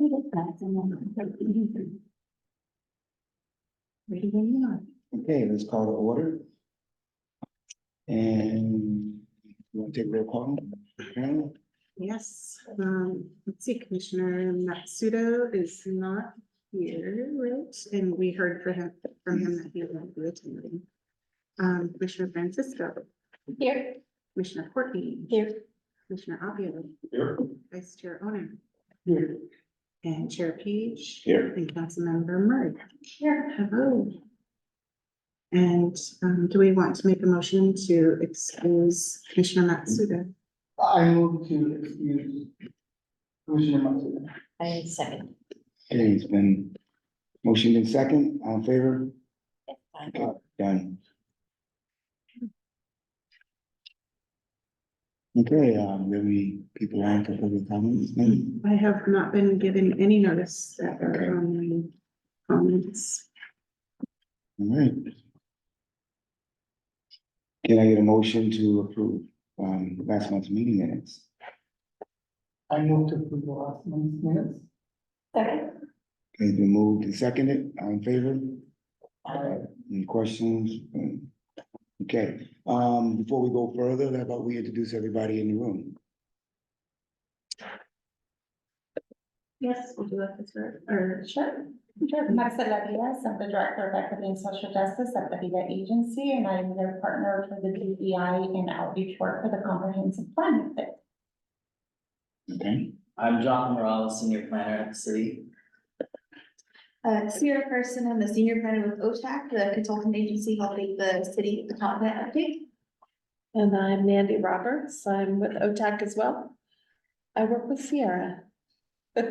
Ready when you are. Okay, let's call to order. And you want to take roll call? Okay. Yes, let's see, Commissioner Matsudo is not here, right? And we heard from him that he won't be attending. Commissioner Francisco. Here. Commissioner Courtney. Here. Commissioner Avila. Here. Vice Chair Owner. Here. And Chair Page. Here. And Councilmember Murray. Here. Hello. And do we want to make a motion to excuse Commissioner Matsudo? I move to excuse Commissioner Matsuda. I second. Okay, it's been motioned in second, all in favor? Fine. Okay, done. Okay, really, people on for public comments, maybe? I have not been given any notice that Okay. are on my comments. All right. Can I get a motion to approve, last month's meeting minutes? I move to approve the last month's minutes. Second. Okay, it's been moved and seconded, all in favor? Any questions? Okay, before we go further, how about we introduce everybody in the room? Yes, would you like to start? Or Sure. Marcela Diaz, I'm the Director of Equity and Social Justice at the DEIC Agency, and I'm their partner for the DEI and outreach work for the comprehensive plan. Okay, I'm John Morales, Senior Planner at the city. Sierra Person, I'm the senior planner with OTAC, the consultant agency helping the city with the content update. And I'm Mandy Roberts. I'm with OTAC as well. I work with Sierra. all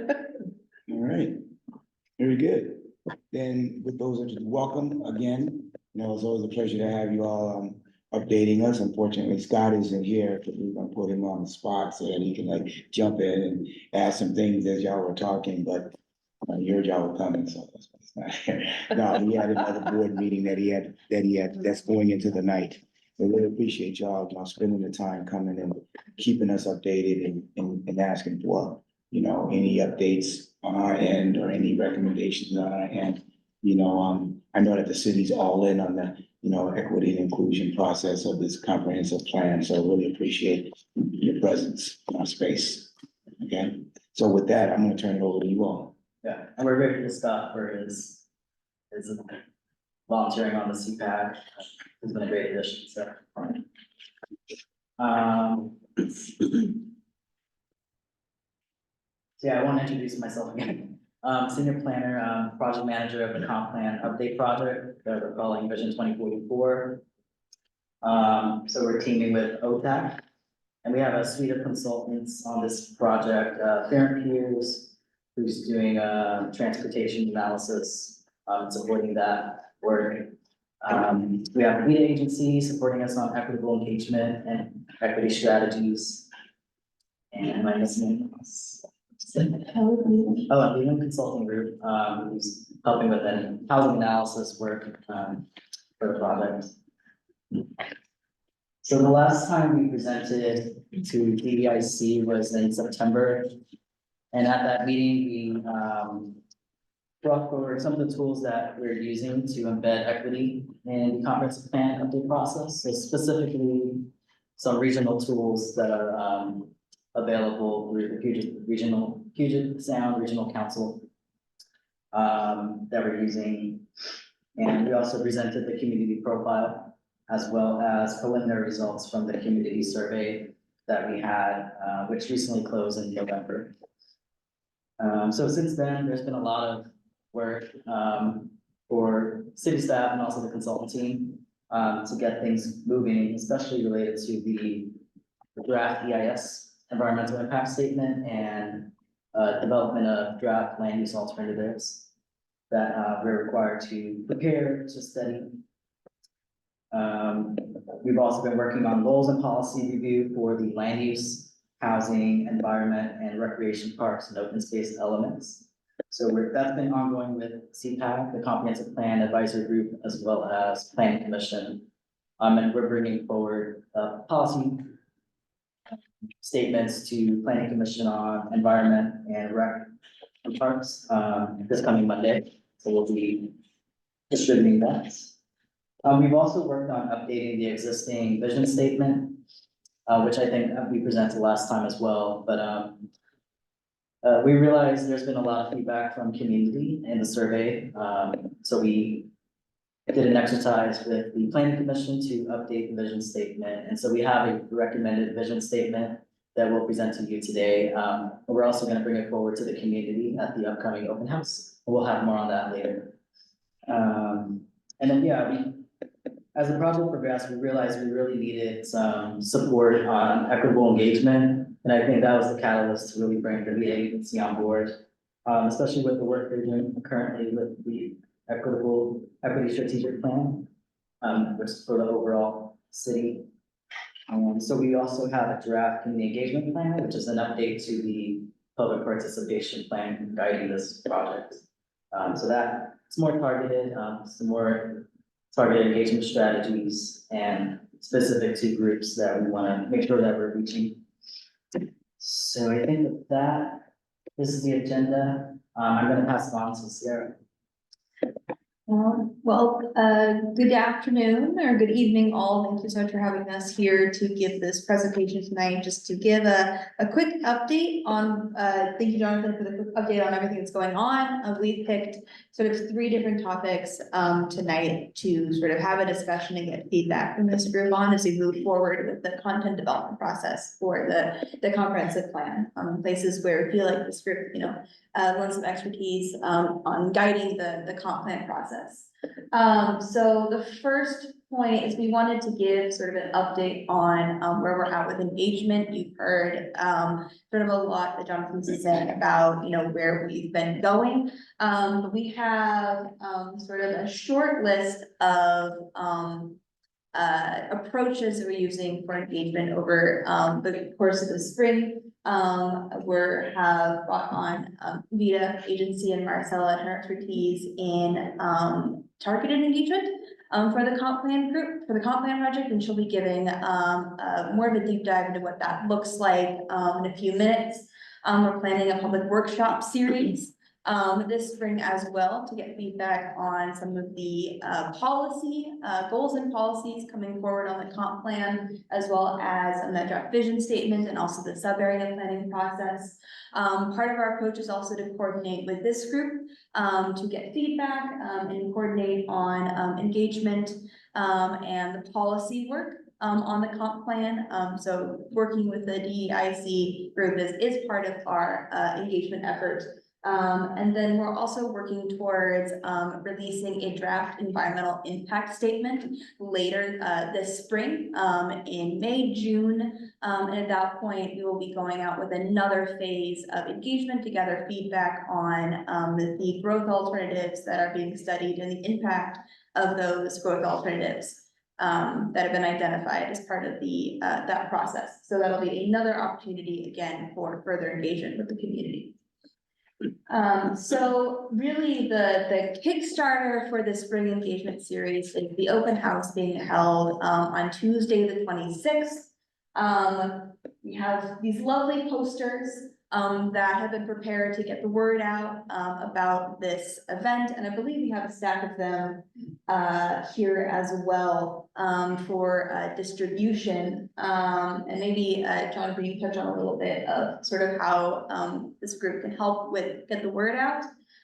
right, very good. Then with those, welcome again. You know, it's always a pleasure to have you all updating us. Unfortunately, Scott isn't here, because we're gonna put him on the spot so that he can like jump in and ask some things as y'all were talking, but your job was coming, so that's why he's not here. No, he had another board meeting that's going into the night. We really appreciate y'all spending the time coming and keeping us updated and asking for, you know, any updates on our end or any recommendations on our end. You know, I know that the city's all in on the, you know, equity and inclusion process of this comprehensive plan, so really appreciate your presence in our space. Okay, so with that, I'm gonna turn it over to you all. Yeah, and we're grateful to Scott for his volunteering on the CPAC. He's been a great addition, so. So yeah, I want to introduce myself again. Senior Planner, Project Manager of the Comp Plan Update Project that we're calling Vision 2044. So we're teaming with OTAC, and we have a suite of consultants on this project, Farron Peers, who's doing transportation analysis, supporting that work. We have lead agency supporting us on equitable engagement and equity strategies. And am I missing anything else? Oh, and Leland Consulting Group, who's helping with any housing analysis work for the project. So the last time we presented to DEIC was in September. And at that meeting, we brought forward some of the tools that we're using to embed equity in the comprehensive plan update process. So specifically, some regional tools that are available through the Puget Sound Regional Council that we're using. And we also presented the community profile as well as preliminary results from the community survey that we had, which recently closed in November. So since then, there's been a lot of work for city staff and also the consultant team to get things moving, especially related to the draft EIS, environmental impact statement, and development of draft land use alternatives that we're required to prepare to study. We've also been working on goals and policy review for the land use, housing, environment, and recreation parks and open space elements. So that's been ongoing with CPAC, the Comprehensive Plan Advisory Group, as well as Planning Commission. And we're bringing forward policy statements to Planning Commission on environment and rec and Parks, this coming Monday, so we'll be distributing that. We've also worked on updating the existing vision statement, which I think we presented last time as well, but we realized there's been a lot of feedback from community in the survey, so we did an exercise with the planning commission to update the vision statement, and so we have a recommended vision statement that we'll present to you today. We're also gonna bring it forward to the community at the upcoming open house. We'll have more on that later. And then, yeah, as the project progressed, we realized we really needed some support on equitable engagement. And I think that was the catalyst to really bring the lead agency on board, especially with the work they're doing currently with the equity strategic plan, which is for the overall city. So we also have a draft community engagement plan, which is an update to the public participation plan guiding this project. So that it's more targeted, some more targeted engagement strategies and specific to groups that we want to make sure that we're reaching. So I think with that, this is the agenda. I'm going to pass it on to Sierra. Good afternoon or good evening all. Thank you so much for having us here to give this presentation tonight, just to give a quick update on, thank you, Jonathan, for the quick update on everything that's going on. We picked sort of 3 different topics tonight to sort of have a discussion and get feedback from this group on as we move forward with the content development process for the comprehensive plan. Places where we feel like this group, lends some expertise on guiding the comp plan process. So the first point is we wanted to give sort of an update on where we're at with engagement. You've heard sort of a lot that Jonathan's been saying about where we've been going. But we have sort of a short list of approaches that we're using for engagement over the course of the spring. We have brought on Vita agency and Marcella and her expertise in targeted engagement for the comp plan group, for the comp plan project, and she'll be giving more of a deep dive into what that looks like in a few minutes. We're planning a public workshop series this spring as well to get feedback on some of the policy goals and policies coming forward on the comp plan, as well as on that draft vision statement and also the sub-area planning process. Part of our approach is also to coordinate with this group to get feedback and coordinate on engagement and the policy work on the comp plan. So working with the DEIC group is part of our engagement effort. And then we're also working towards releasing a draft environmental impact statement later this spring in May, June. And at that point, we will be going out with another phase of engagement to gather feedback on the growth alternatives that are being studied and the impact of those growth alternatives that have been identified as part of that process. So that'll be another opportunity again for further engagement with the community. So really the Kickstarter for the spring engagement series is the open house being held on Tuesday, the 26th. We have these lovely posters that have been prepared to get the word out about this event, and I believe we have a stack of them here as well for distribution. And maybe Jonathan, you touch on a little bit of sort of how this group can help with get the word out.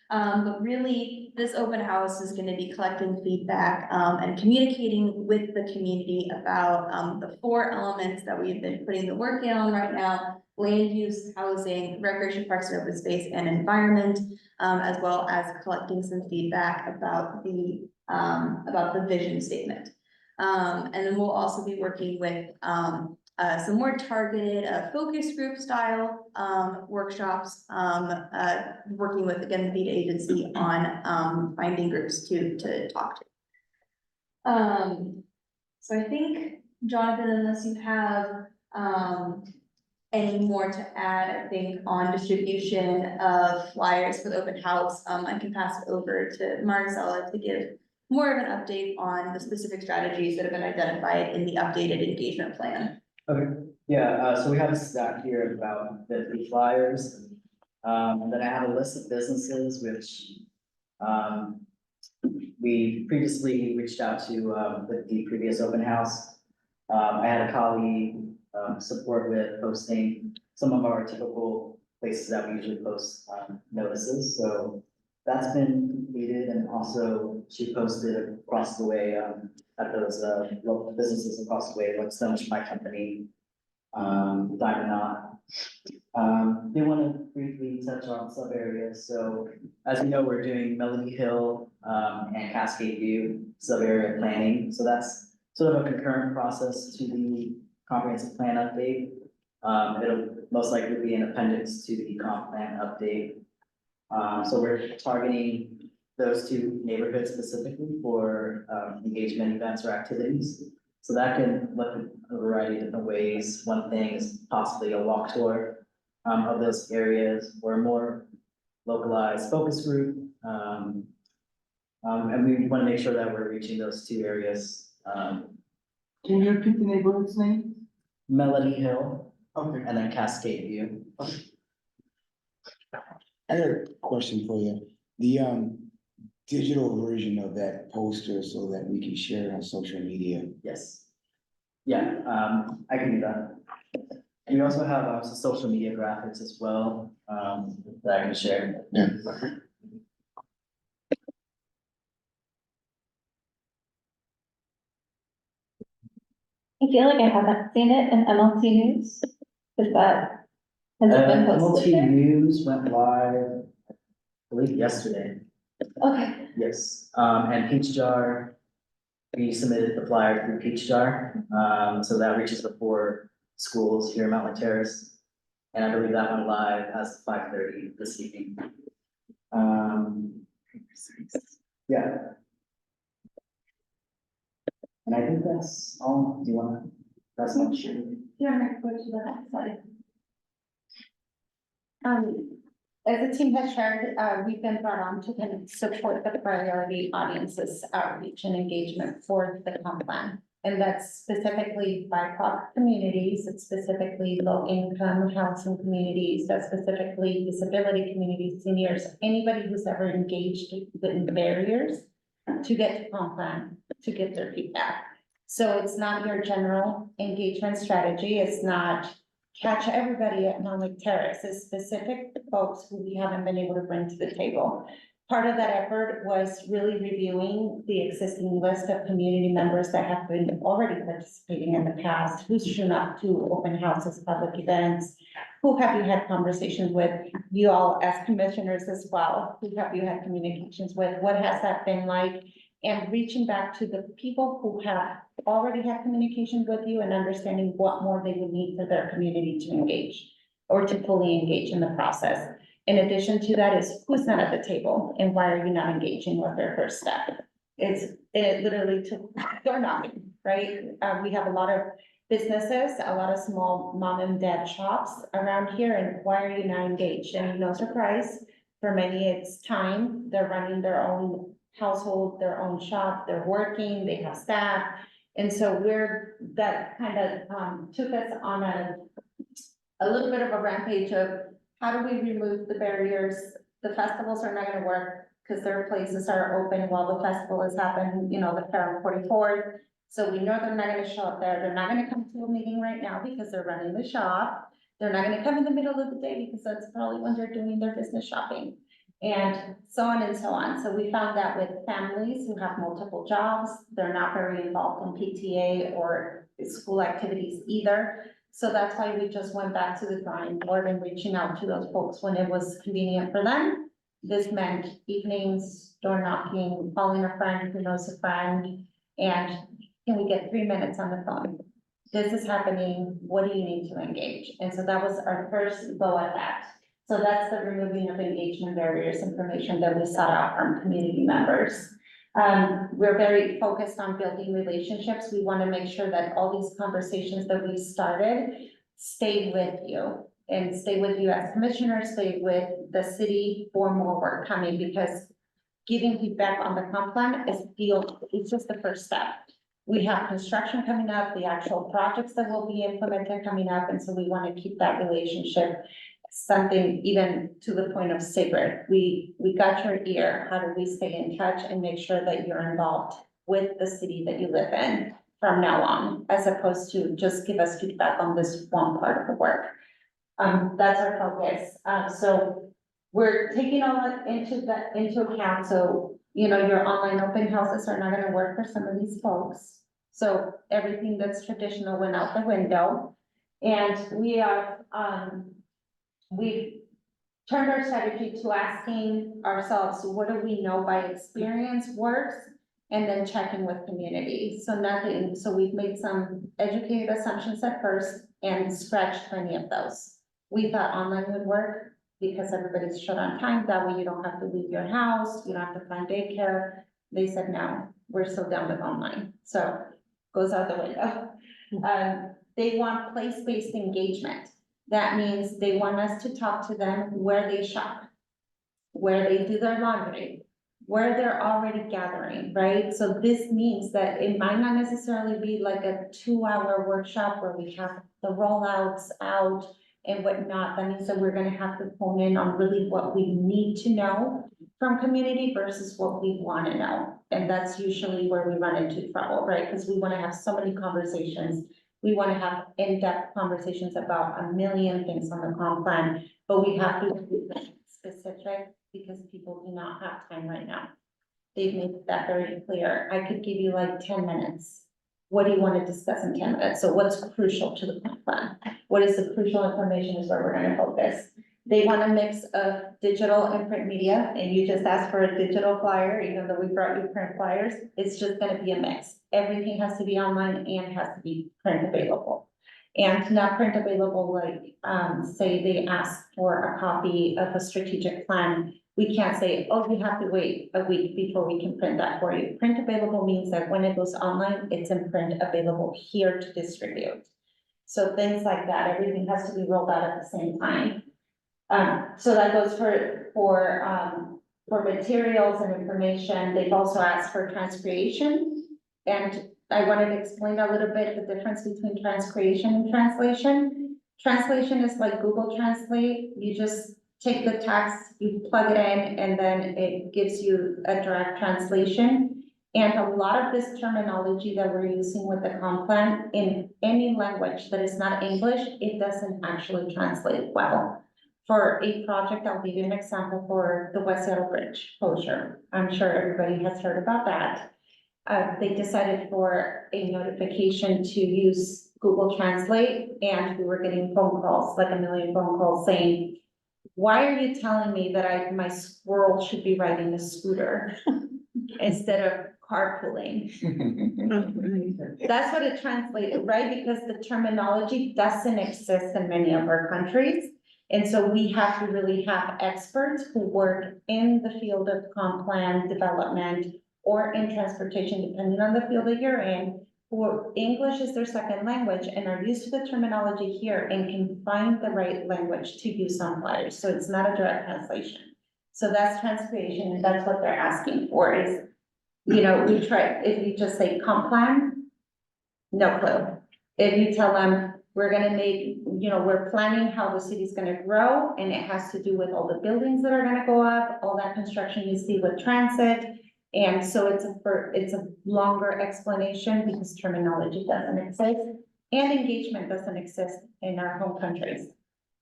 But really, this open house is going to be collecting feedback and communicating with the community about the 4 elements that we've been putting the work in on right now: land use, housing, recreation, parks and open space, and environment, as well as collecting some feedback about the vision statement. And then we'll also be working with some more targeted focus group style workshops, working with, again, the Vita agency on finding groups to talk to. So I think, Jonathan, unless you have any more to add, I think, on distribution of flyers for the open house, I can pass it over to Marcella to give more of an update on the specific strategies that have been identified in the updated engagement plan. Okay, yeah, so we have a stack here of about 50 flyers. And then I have a list of businesses which, we previously reached out to, with the previous open house. I had a colleague, support with posting some of our typical places that we usually post, notices, so that's been completed, and also she posted across the way, at those, local businesses across the way, like So Much My Company, Diamond Knot. They want to briefly touch on sub areas, so as you know, we're doing Melody Hill, and Cascade View sub area planning, so that's sort of a concurrent process to the comprehensive plan update. It'll most likely be an appendix to the comp plan update. So we're targeting those two neighborhoods specifically for, engagement events or activities. So that can look in a variety of different ways. One thing is possibly a walk tour, of those areas, or a more localized focus group. And we want to make sure that we're reaching those two areas, Can you repeat the neighborhood's name? Melody Hill Okay. and then Cascade View. I got a question for you. The digital version of that poster so that we can share it on social media. Yes. Yeah, I can do that. And we also have some social media graphics as well, that I can share. Yeah. I feel like I haven't seen it in MLT News. Is that, has it been posted MLT there? News went live, I believe yesterday. Okay, Yes, and Peach Jar, we submitted the flyer through Peach Jar, so that reaches the 4 schools here in Mountlake Terrace. And I believe that went live as of 5:30 this evening. Yeah. And I think that's all, do you wanna, that's not sure. Yeah, next go to the next slide. As the team has shared, we've been brought on to kind of support the priority audiences outreach and engagement for the comp plan. And that's specifically BIPOC communities, it's specifically low income housing communities, that's specifically disability communities, seniors, anybody who's ever engaged with barriers to get to comp plan, to get their feedback. So it's not your general engagement strategy, it's not catch everybody at Mountlake Terrace, it's specific folks who we haven't been able to bring to the table. Part of that effort was really reviewing the existing list of community members that have been already participating in the past, who's shown up to open houses, public events, who have you had conversations with, you all as commissioners as well, who have you had communications with, what has that been like? And reaching back to the people who have already had communication with you and understanding what more they would need for their community to engage or to fully engage in the process. In addition to that is who's not at the table and why are you not engaging with their first step? It literally took door knocking, right? We have a lot of businesses, a lot of small mom and dad shops around here, and why are you not engaged? And no surprise, for many it's time, they're running their own household, their own shop, they're working, they have staff. And so that kind of took us on a little bit of a rampage of how do we remove the barriers? The festivals are not gonna work because their places are open while the festival is happening, you know, the fair on 44th. So we know they're not gonna show up there. They're not gonna come to a meeting right now because they're running the shop. They're not gonna come in the middle of the day because that's probably when they're doing their business shopping. And so on and so on. So we found that with families who have multiple jobs, they're not very involved in PTA or school activities either. So that's why we just went back to the drawing board and reaching out to those folks when it was convenient for them. This meant evenings, door knocking, calling a friend who knows a friend, and can we get 3 minutes on the phone? This is happening, what do you need to engage? And so that was our first go at that. So that's the removing of engagement barriers information that we sought out from community members. We're very focused on building relationships. We want to make sure that all these conversations that we started stay with you and stay with you as commissioners, stay with the city for more work coming, because giving feedback on the comp plan it's just the first step. We have construction coming up, the actual projects that will be implemented coming up, and so we want to keep that relationship something even to the point of sacred. We got your ear. How do we stay in touch and make sure that you're involved with the city that you live in from now on, as opposed to just give us feedback on this one part of the work. That's our focus. So we're taking all that into account. So, you know, your online open houses are not gonna work for some of these folks. So everything that's traditional went out the window. And we are, we've turned our strategy to asking ourselves, what do we know by experience works? And then checking with community. So nothing, so we've made some educated assumptions at first and scratched many of those. We thought online would work because everybody's short on time. That way you don't have to leave your house, you don't have to find daycare. They said, no, we're so done with online. So goes out the window. They want place-based engagement. That means they want us to talk to them where they shop, where they do their laundry, where they're already gathering, right? So this means that it might not necessarily be like a 2-hour workshop where we have the rollouts out and whatnot. That means that we're gonna have to hone in on really what we need to know from community versus what we wanna know. And that's usually where we run into trouble, right? Because we wanna have so many conversations. We wanna have in-depth conversations about a million things on the comp plan, but we have to be specific because people do not have time right now. They've made that very clear. I could give you like 10 minutes. What do you want to discuss in 10 minutes? So what's crucial to the comp plan? What is the crucial information is where we're gonna focus. They want a mix of digital and print media, and you just asked for a digital flyer, even though we brought you print flyers. It's just gonna be a mix. Everything has to be online and has to be print available. And not print available, like, say they ask for a copy of a strategic plan. We can't say, oh, you have to wait a week before we can print that for you. Print available means that when it goes online, it's in print available here to distribute. So things like that, everything has to be rolled out at the same time. So that goes for materials and information. They've also asked for transcreation. And I wanted to explain a little bit the difference between transcreation and translation. Translation is like Google Translate. You just take the text, you plug it in, and then it gives you a direct translation. And a lot of this terminology that we're using with the comp plan in any language that is not English, it doesn't actually translate well. For a project, I'll give you an example for the West Seattle Bridge closure. I'm sure everybody has heard about that. They decided for a notification to use Google Translate, and we were getting phone calls, like a million phone calls saying, why are you telling me that my squirrel should be riding a scooter instead of carpooling? That's what it translated, right? Because the terminology doesn't exist in many of our countries. And so we have to really have experts who work in the field of comp plan development or in transportation, depending on the field that you're in, who English is their second language and are used to the terminology here and can find the right language to use on flyers. So it's not a direct translation. So that's transcreation, and that's what they're asking for is, you know, we try, if you just say comp plan, no clue. If you tell them, we're gonna make, you know, we're planning how the city's gonna grow, and it has to do with all the buildings that are gonna go up, all that construction you see with transit. And so it's a longer explanation because terminology doesn't exist and engagement doesn't exist in our home countries.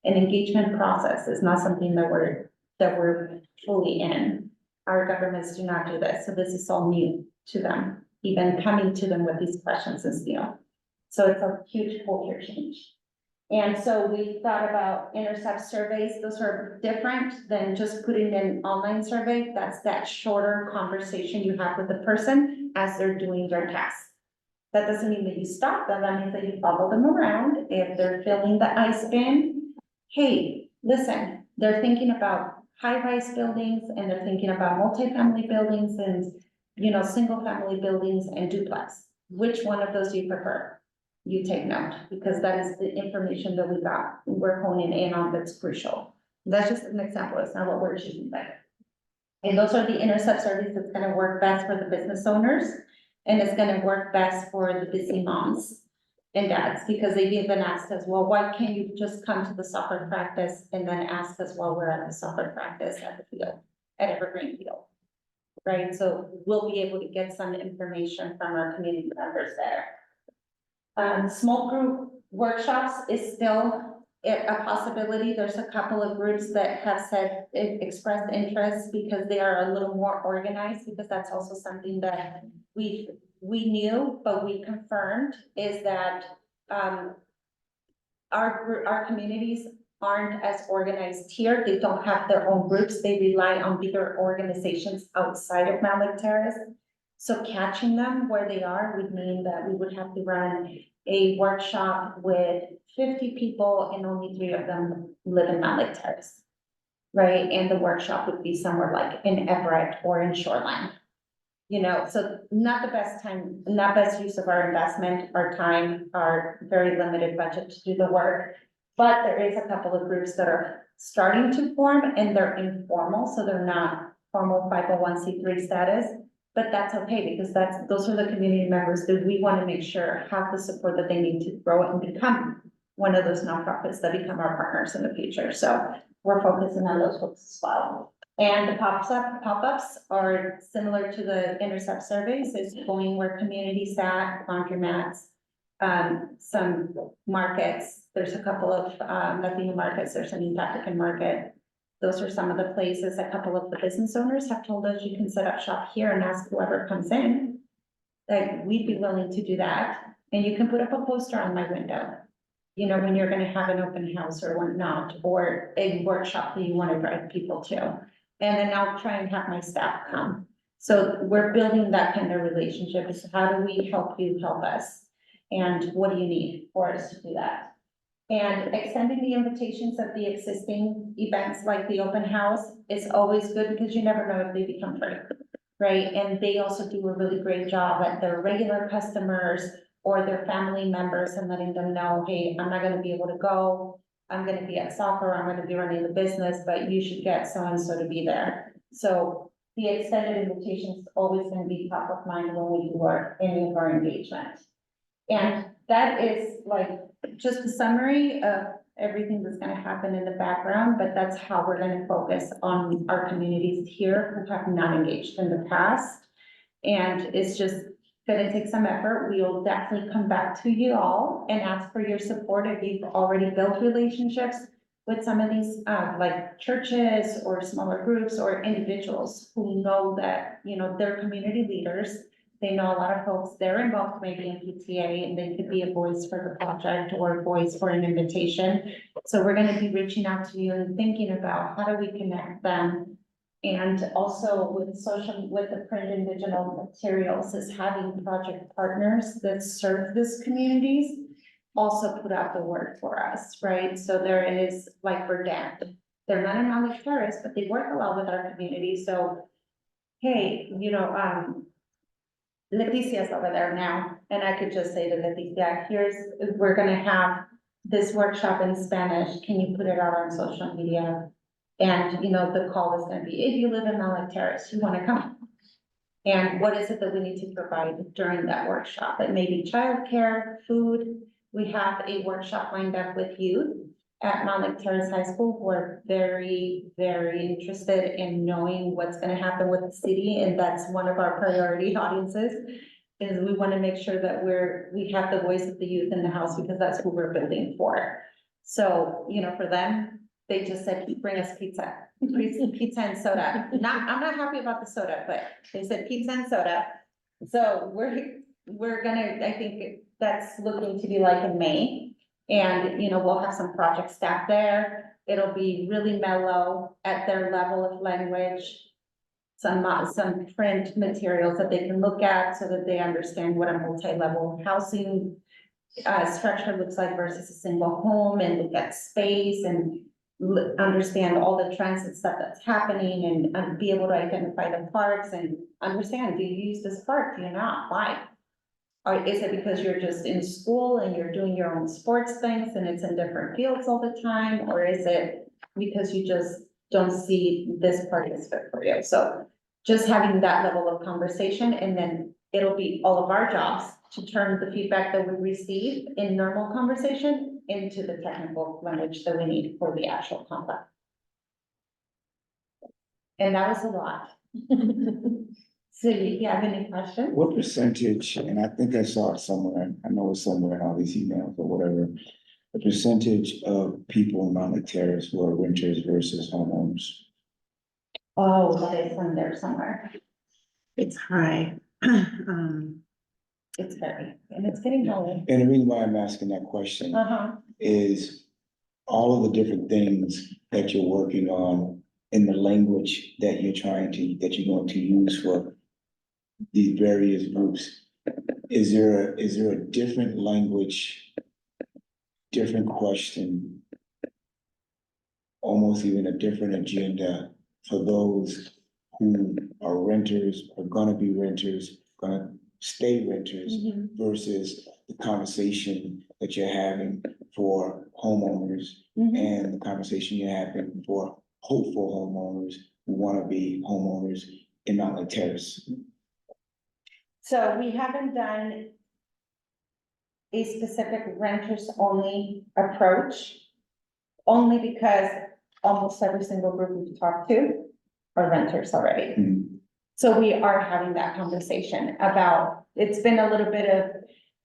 An engagement process is not something that we're fully in. Our governments do not do this, so this is all new to them, even coming to them with these questions is new. So it's a huge culture change. And so we thought about intercept surveys. Those are different than just putting in online survey. That's that shorter conversation you have with the person as they're doing their tasks. That doesn't mean that you stop them. That means that you follow them around. If they're filling the ice bin, hey, listen, they're thinking about high-rise buildings and they're thinking about multifamily buildings and, you know, single-family buildings and duplex. Which one of those do you prefer? You take note, because that is the information that we got. We're honing in on that's crucial. That's just an example. It's not what we're choosing, but. And those are the intercept surveys that's gonna work best for the business owners, and it's gonna work best for the busy moms. and dads, because they've even asked us, well, why can't you just come to the soccer practice and then ask us while we're at the soccer practice at the field, at Evergreen Field? Right, so we'll be able to get some information from our community members there. Small group workshops is still a possibility. There's a couple of groups that have said, expressed interest because they are a little more organized, because that's also something that we knew, but we confirmed, is that, our communities aren't as organized here. They don't have their own groups. They rely on bigger organizations outside of Mountlake Terrace. So catching them where they are would mean that we would have to run a workshop with 50 people and only 3 of them live in Mountlake Terrace. Right, and the workshop would be somewhere like in Everett or in Shoreline. You know, so not the best time, not best use of our investment, our time, our very limited budget to do the work. But there is a couple of groups that are starting to form, and they're informal, so they're not formal 501c3 status. But that's okay, because those are the community members that we want to make sure have the support that they need to grow and become one of those nonprofits that become our partners in the future. So we're focusing on those folks as well. And the pop-ups are similar to the intercept surveys, is going where communities at, laundromats, some markets. There's a couple of Latino markets, there's an East African market. Those are some of the places. A couple of the business owners have told us you can set up shop here and ask whoever comes in. Like, we'd be willing to do that. And you can put up a poster on my window, you know, when you're gonna have an open house or whatnot, or a workshop that you wanna drive people to. And then I'll try and have my staff come. So we're building that kind of relationship. Is how do we help you help us? And what do you need for us to do that? And extending the invitations of the existing events like the open house is always good, because you never know if they become free, right? And they also do a really great job at their regular customers or their family members, and letting them know, hey, I'm not gonna be able to go. I'm gonna be at soccer, I'm gonna be running the business, but you should get so-and-so to be there. So the extended invitation is always gonna be top of mind when we do any of our engagement. And that is like just a summary of everything that's gonna happen in the background, but that's how we're gonna focus on our communities here who have not engaged in the past. And it's just gonna take some effort. We will definitely come back to you all and ask for your support if you've already built relationships with some of these, like churches or smaller groups or individuals who know that, you know, they're community leaders. They know a lot of folks, they're involved maybe in PTA, and they could be a voice for the project or a voice for an invitation. So we're gonna be reaching out to you and thinking about how do we connect them. And also with the print and digital materials, is having project partners that serve these communities also put out the word for us, right? So there is, like for Dan, they're not in Mountlake Terrace, but they work a lot with our community. So, hey, you know, Leticia's over there now, and I could just say to Leticia, we're gonna have this workshop in Spanish. Can you put it out on social media? And, you know, the call is gonna be, if you live in Mountlake Terrace, you wanna come. And what is it that we need to provide during that workshop? It may be childcare, food. We have a workshop lined up with youth at Mountlake Terrace High School who are very, very interested in knowing what's gonna happen with the city. And that's one of our priority audiences, is we wanna make sure that we have the voice of the youth in the house, because that's who we're building for. So, you know, for them, they just said, bring us pizza, pizza and soda. I'm not happy about the soda, but they said pizza and soda. So we're gonna, I think that's looking to be like in May. And, you know, we'll have some project staff there. It'll be really mellow at their level of language. Some print materials that they can look at so that they understand what a multi-level housing structure looks like versus a single home, and look at space and understand all the transit stuff that's happening, and be able to identify the parks and understand, do you use this park? Do you not? Why? Or is it because you're just in school and you're doing your own sports things and it's in different fields all the time? Or is it because you just don't see this part is fit for you? So just having that level of conversation, and then it'll be all of our jobs to turn the feedback that we receive in normal conversation into the technical language that we need for the actual complex. And that was a lot. So do you have any questions? What percentage, and I think I saw it somewhere, I know it's somewhere in all these emails or whatever. The percentage of people in Mountlake Terrace who are renters versus homeowners. Oh, that is in there somewhere. It's high. It's very, and it's getting lower. And the reason why I'm asking that question Uh-huh. is all of the different things that you're working on in the language that you're that you're going to use for these various groups. Is there a different language, different question, almost even a different agenda for those who are renters, are gonna be renters, gonna stay renters versus the conversation that you're having for homeowners and the conversation you're having for hopeful homeowners who wanna be homeowners in Mountlake Terrace? So we haven't done a specific renters only approach, only because almost every single group we've talked to are renters already. Hmm. So we are having that conversation about, it's been a little bit of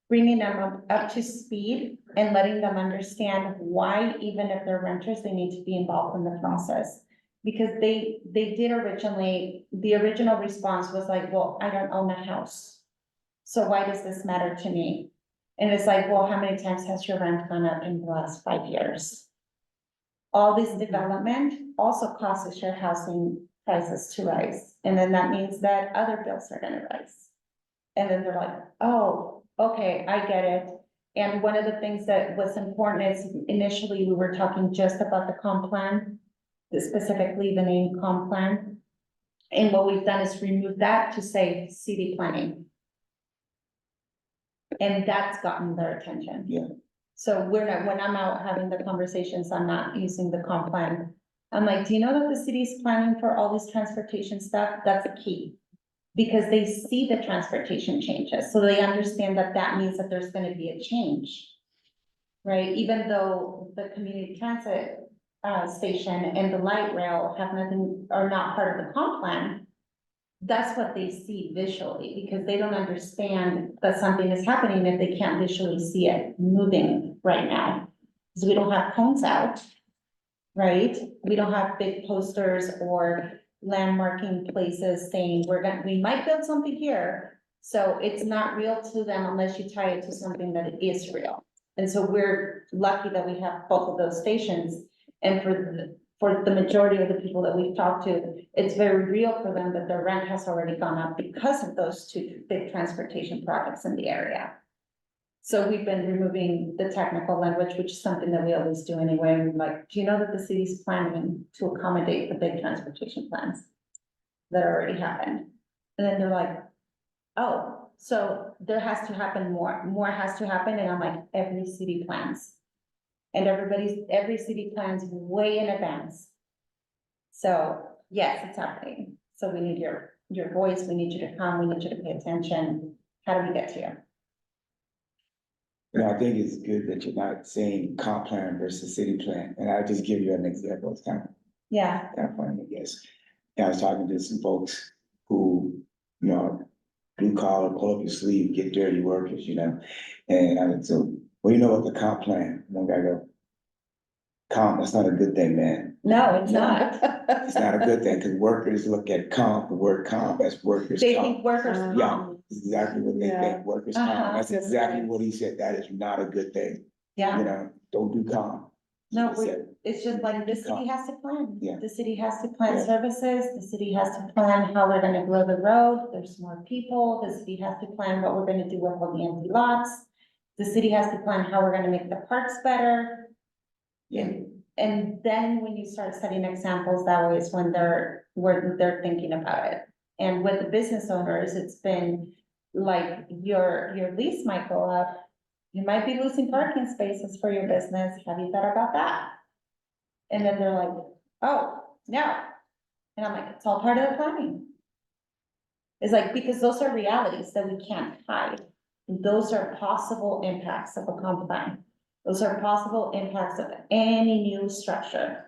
bringing them up to speed and letting them understand why, even if they're renters, they need to be involved in the process. Because they did originally, the original response was like, well, I don't own a house. So why does this matter to me? And it's like, well, how many times has your rent gone up in the last 5 years? All this development also causes your housing prices to rise. And then that means that other bills are gonna rise. And then they're like, oh, okay, I get it. And one of the things that was important is initially we were talking just about the comp plan, specifically the name comp plan. And what we've done is remove that to say CD planning. And that's gotten their attention. Yeah. So we're not, when I'm out having the conversations, I'm not using the comp plan. I'm like, do you know that the city's planning for all this transportation stuff? That's the key. Because they see the transportation changes, so they understand that that means that there's gonna be a change. Right, even though the community transit station and the light rail have nothing, are not part of the comp plan. That's what they see visually, because they don't understand that something is happening if they can't visually see it moving right now. Because we don't have cones out, right? We don't have big posters or landmarking places saying we might build something here. So it's not real to them unless you tie it to something that is real. And so we're lucky that we have both of those stations. And for the majority of the people that we've talked to, it's very real for them that their rent has already gone up because of those two big transportation projects in the area. So we've been removing the technical language, which is something that we always do anyway. And we're like, do you know that the city's planning to accommodate the big transportation plans that already happened? And then they're like, oh, so there has to happen more has to happen. And I'm like, every city plans. And every city plans way in advance. So yes, it's happening. So we need your voice. We need you to come. We need you to pay attention. How do we get to you? You know, I think it's good that you're not saying comp plan versus city plan, and I'll just give you an example. It's kind Yeah. of funny, I guess. I was talking to some folks who, you know, blue collar, pull up your sleeve, get dirty workers, you know? And I would say, well, you know what, the comp plan, one guy go, comp, that's not a good thing, man. No, it's No. not. It's not a good thing, because workers look at comp, the word comp, as workers' They comp. think workers. Yeah, comp. that's exactly what they Yeah. think, workers' comp. Uh-huh. That's exactly what he said. That is not a good thing. Yeah. You know, don't do comp. No, He said, it's just like the city has to plan. Yeah. The city has to plan Yeah. services, the city has to plan how we're gonna grow the road, there's more people, the city has to plan what we're gonna do with all the empty lots. The city has to plan how we're gonna make the parks better. Yeah. And then when you start setting examples, that way is when they're thinking about it. And with the business owners, it's been like your lease might go up. You might be losing parking spaces for your business. Have you thought about that? And then they're like, oh, no. And I'm like, it's all part of the planning. It's like, because those are realities that we can't hide. Those are possible impacts of a comp plan. Those are possible impacts of any new structure,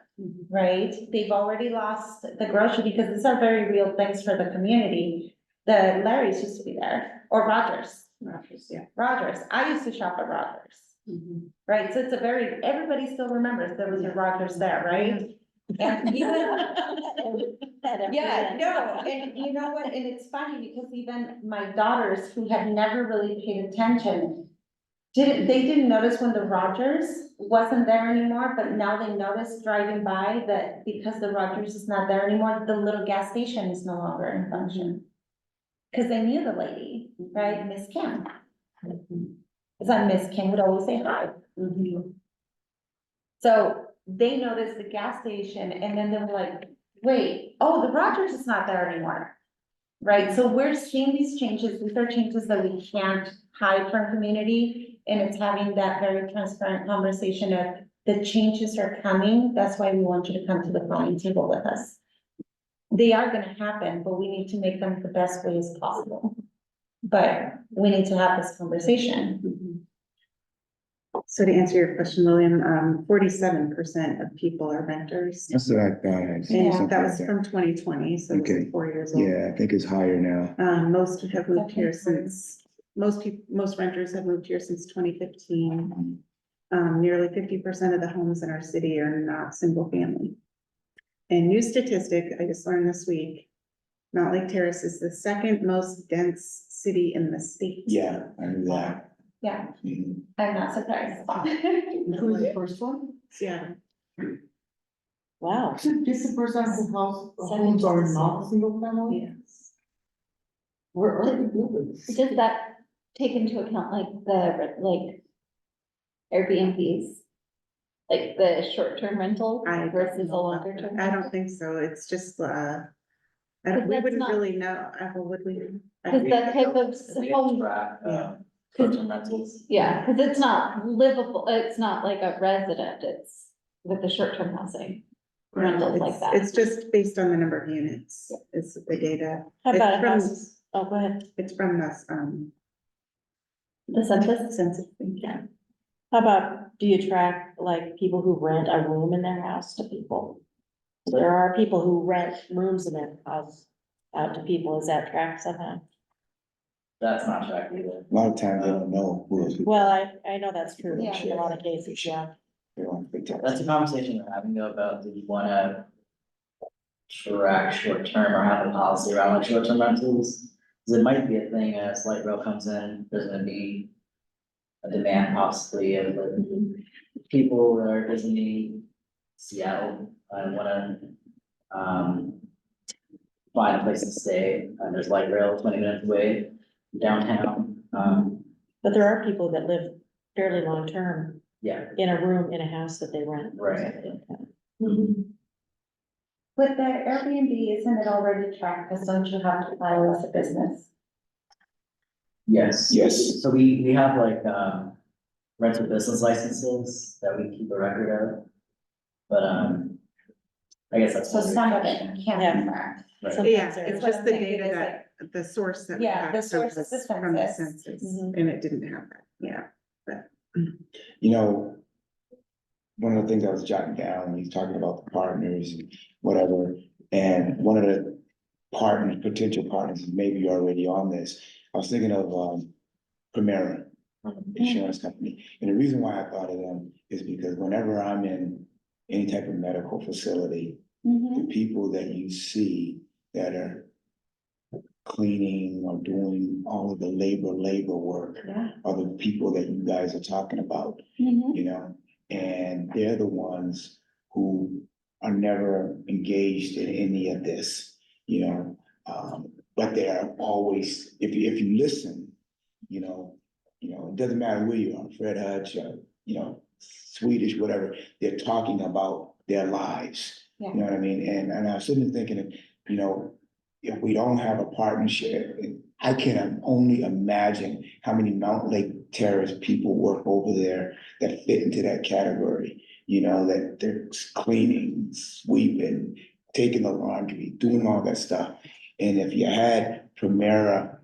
right? They've already lost the grocery because these are very real things for the community. The Larry's used to be there, or Rogers. Rogers, yeah. Rogers, I used to shop at Rogers, Mhm. right? So it's a very, everybody still remembers there was a Rogers there, right? And even, yeah, no, and you know what, and it's funny because even my daughters who had never really paid attention. They didn't notice when the Rogers wasn't there anymore, but now they notice driving by that because the Rogers is not there anymore, the little gas station is no longer in function. Cause they knew the lady, right, Miss Kim. Cause Miss Kim would always say hi. So they noticed the gas station and then they were like, wait, oh, the Rogers is not there anymore. Right, so we're seeing these changes, these are changes that we can't hide from community. And it's having that very transparent conversation of the changes are coming, that's why we want you to come to the planning table with us. They are gonna happen, but we need to make them the best way as possible. But we need to have this conversation. So to answer your question, William, 47% of people are renters. That's what I thought. And Something that was like from 2020, so it's Okay. 4 years old. Yeah, I think it's higher now. Most have moved here since, most renters have moved here since 2015. Nearly 50% of the homes in our city are not single family. And new statistic, I just learned this week, Mountlake Terrace is the second most dense city in the state. Yeah, I knew that. Yeah, Mhm. I'm not surprised. Who's the first one? Yeah, Wow. So 50% of homes are not single family? yes. Where are the buildings? Does that take into account like Airbnbs? Like the short-term rental I don't versus the know about longer term? that. I don't think so, it's just, we that's wouldn't not- really know, would we? Cause that type of We have home, track, Yeah. short-term rentals. yeah, cause it's not livable, it's not like a resident, it's with the short-term housing. Rentals like that. It's just based on the number of units, is the data. How It's about a from- house? Oh, go ahead. It's from this, The census? census thing, yeah. How about, do you track like people who rent a room in their house to people? There are people who rent rooms in their house out to people. Is that tracked somehow? That's not tracked either. A lot of times they don't know who is. Well, I know that's true Yeah. in a lot of cases, yeah. That's a conversation we're having though about, do you wanna track short-term or have a policy around like short-term rentals? Cause it might be a thing, as light rail comes in, there's gonna be a demand possibly of the people that are visiting Seattle, wanna, find a place to stay, and there's light rail 20 minutes away downtown, But there are people that live fairly long-term yeah, in a room, in a house that they rent. right. With the Airbnb, isn't it already tracked, because don't you have to file as a business? Yes. Yes. So we have like, rental business licenses that we keep a record of. But, I guess that's. So what we- some of it can Yeah. be tracked. Right. Sometimes Yeah, there it's is. just the What I'm thinking data is that, the source that we Yeah, got the from source is the this- from the census. census, Mhm. and it didn't have that, yeah. You know, one of the things I was jotting down, when he's talking about the partners and whatever, and one of the partners, potential partners, maybe you're already on this, I was thinking of, Primera Insurance Company. And the reason why I thought of them is because whenever I'm in any type of medical facility, the people that you see that are cleaning or doing all of the labor work Yeah. are the people that you guys are talking about, you know? And they're the ones who are never engaged in any of this, you know? But they are always, if you listen, you know, it doesn't matter where you are, Fred Hutch, Swedish, whatever, they're talking about their lives. Yeah. You know what I mean? And I was sitting there thinking, you know, if we don't have a partnership, I can only imagine how many Mountlake Terrace people work over there that fit into that category. You know, that they're cleaning, sweeping, taking the laundry, doing all that stuff. And if you had Primera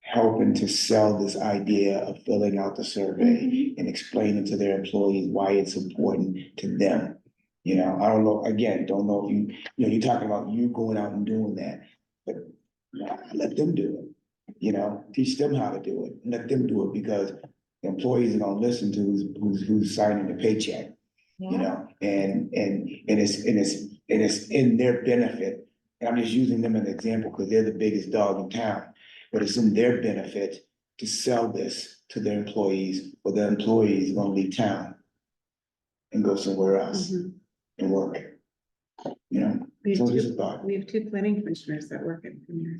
helping to sell this idea of filling out the survey and explaining to their employees why it's important to them. You know, I don't know, again, don't know if you're talking about you going out and doing that, but let them do it. You know, teach them how to do it, let them do it, because the employees are gonna listen to who's signing the paycheck. You know, and it's in their benefit. And I'm just using them as an example because they're the biggest dog in town. But it's in their benefit to sell this to their employees, or their employees are gonna leave town and go somewhere else and work. You know, We so have just a two, thought, we have 2 planning commissioners that work at Premier.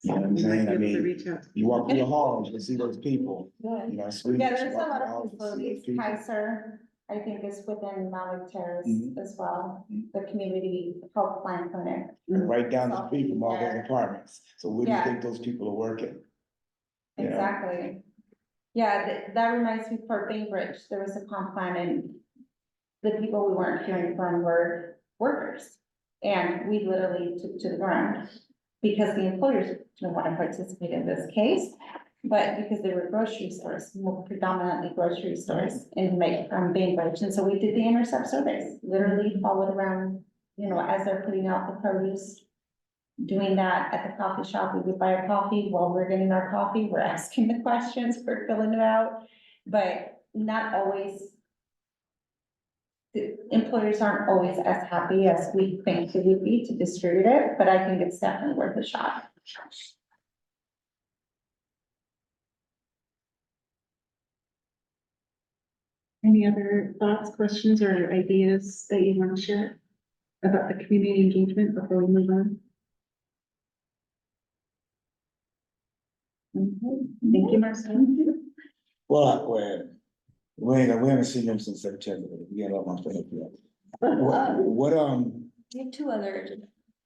you know what I'm We might saying? be I able to mean, reach out. you walk through the halls, you see those people, Good. you know, sweet. Yeah, you there's a walk lot through the of halls, you see those facilities, people. Kaiser, I think is within Mountlake Terrace Mhm. as well, the community health plan clinic. Right down the street from all those There. apartments, so where do you Yeah. think those people are working? You know? Exactly. Yeah, that reminds me for Bainbridge, there was a comp plan and the people we weren't hearing from were workers. And we literally took to the ground because the employers didn't want to participate in this case. But because they were grocery stores, more predominantly grocery stores in Bainbridge. And so we did the intercept surveys, literally followed around, you know, as they're putting out the produce. Doing that at the coffee shop, we would buy a coffee while we're getting our coffee, we're asking the questions, we're filling it out, but not always. The employers aren't always as happy as we think they would be to distribute it, but I think it's definitely worth a shot. Any other thoughts, questions, or ideas that you want to share about the community engagement before we move on? Thank you, Marcel. Well, we haven't seen them since September, we got a lot more stuff yet. What, We have two other,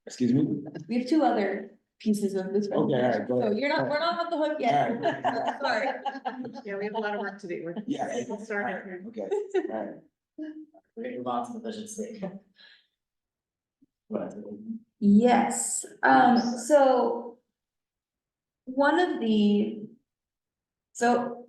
excuse me? we have two other pieces of this. Okay, all right, go So ahead. you're not, we're not off the hook yet. All Sorry. Yeah, we have a lot of work to do. We're Yeah. getting started here. Okay, all right. We're gonna move on to the vision statement. But, Yes, so. One of the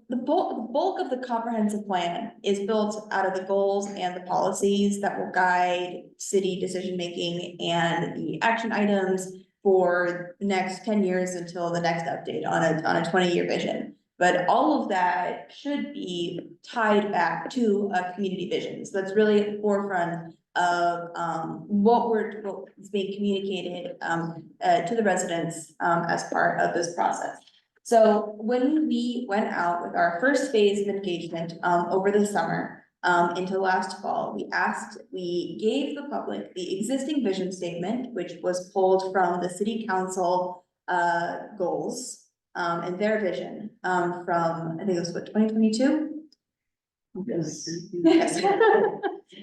bulk of the comprehensive plan is built out of the goals and the policies that will guide city decision-making and the action items for the next 10 years until the next update on a 20-year vision. But all of that should be tied back to a community vision. So that's really at the forefront of what is being communicated to the residents as part of this process. So when we went out with our first phase of engagement over the summer into last fall, we gave the public the existing vision statement, which was pulled from the city council goals and their vision from, I think it was what, 2022? Yes.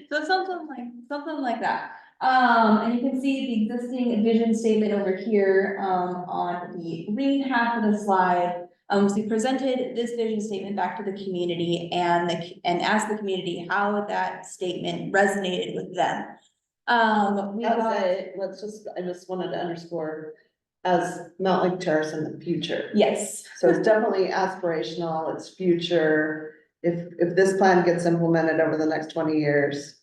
So something like that. And you can see the existing vision statement over here, on the green half of the slide. So we presented this vision statement back to the community and asked the community how that statement resonated with them. We That was got, it, I just wanted to underscore as Mountlake Terrace in the future. yes, So it's definitely aspirational, it's future. If this plan gets implemented over the next 20 years,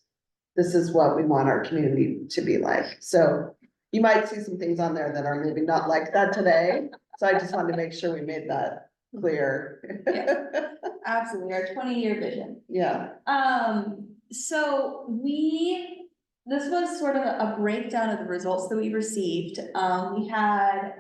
this is what we want our community to be like. So you might see some things on there that are maybe not like that today. So I just wanted to make sure we made that clear. absolutely, our 20-year vision. Yeah, So this was sort of a breakdown of the results that we received. We had,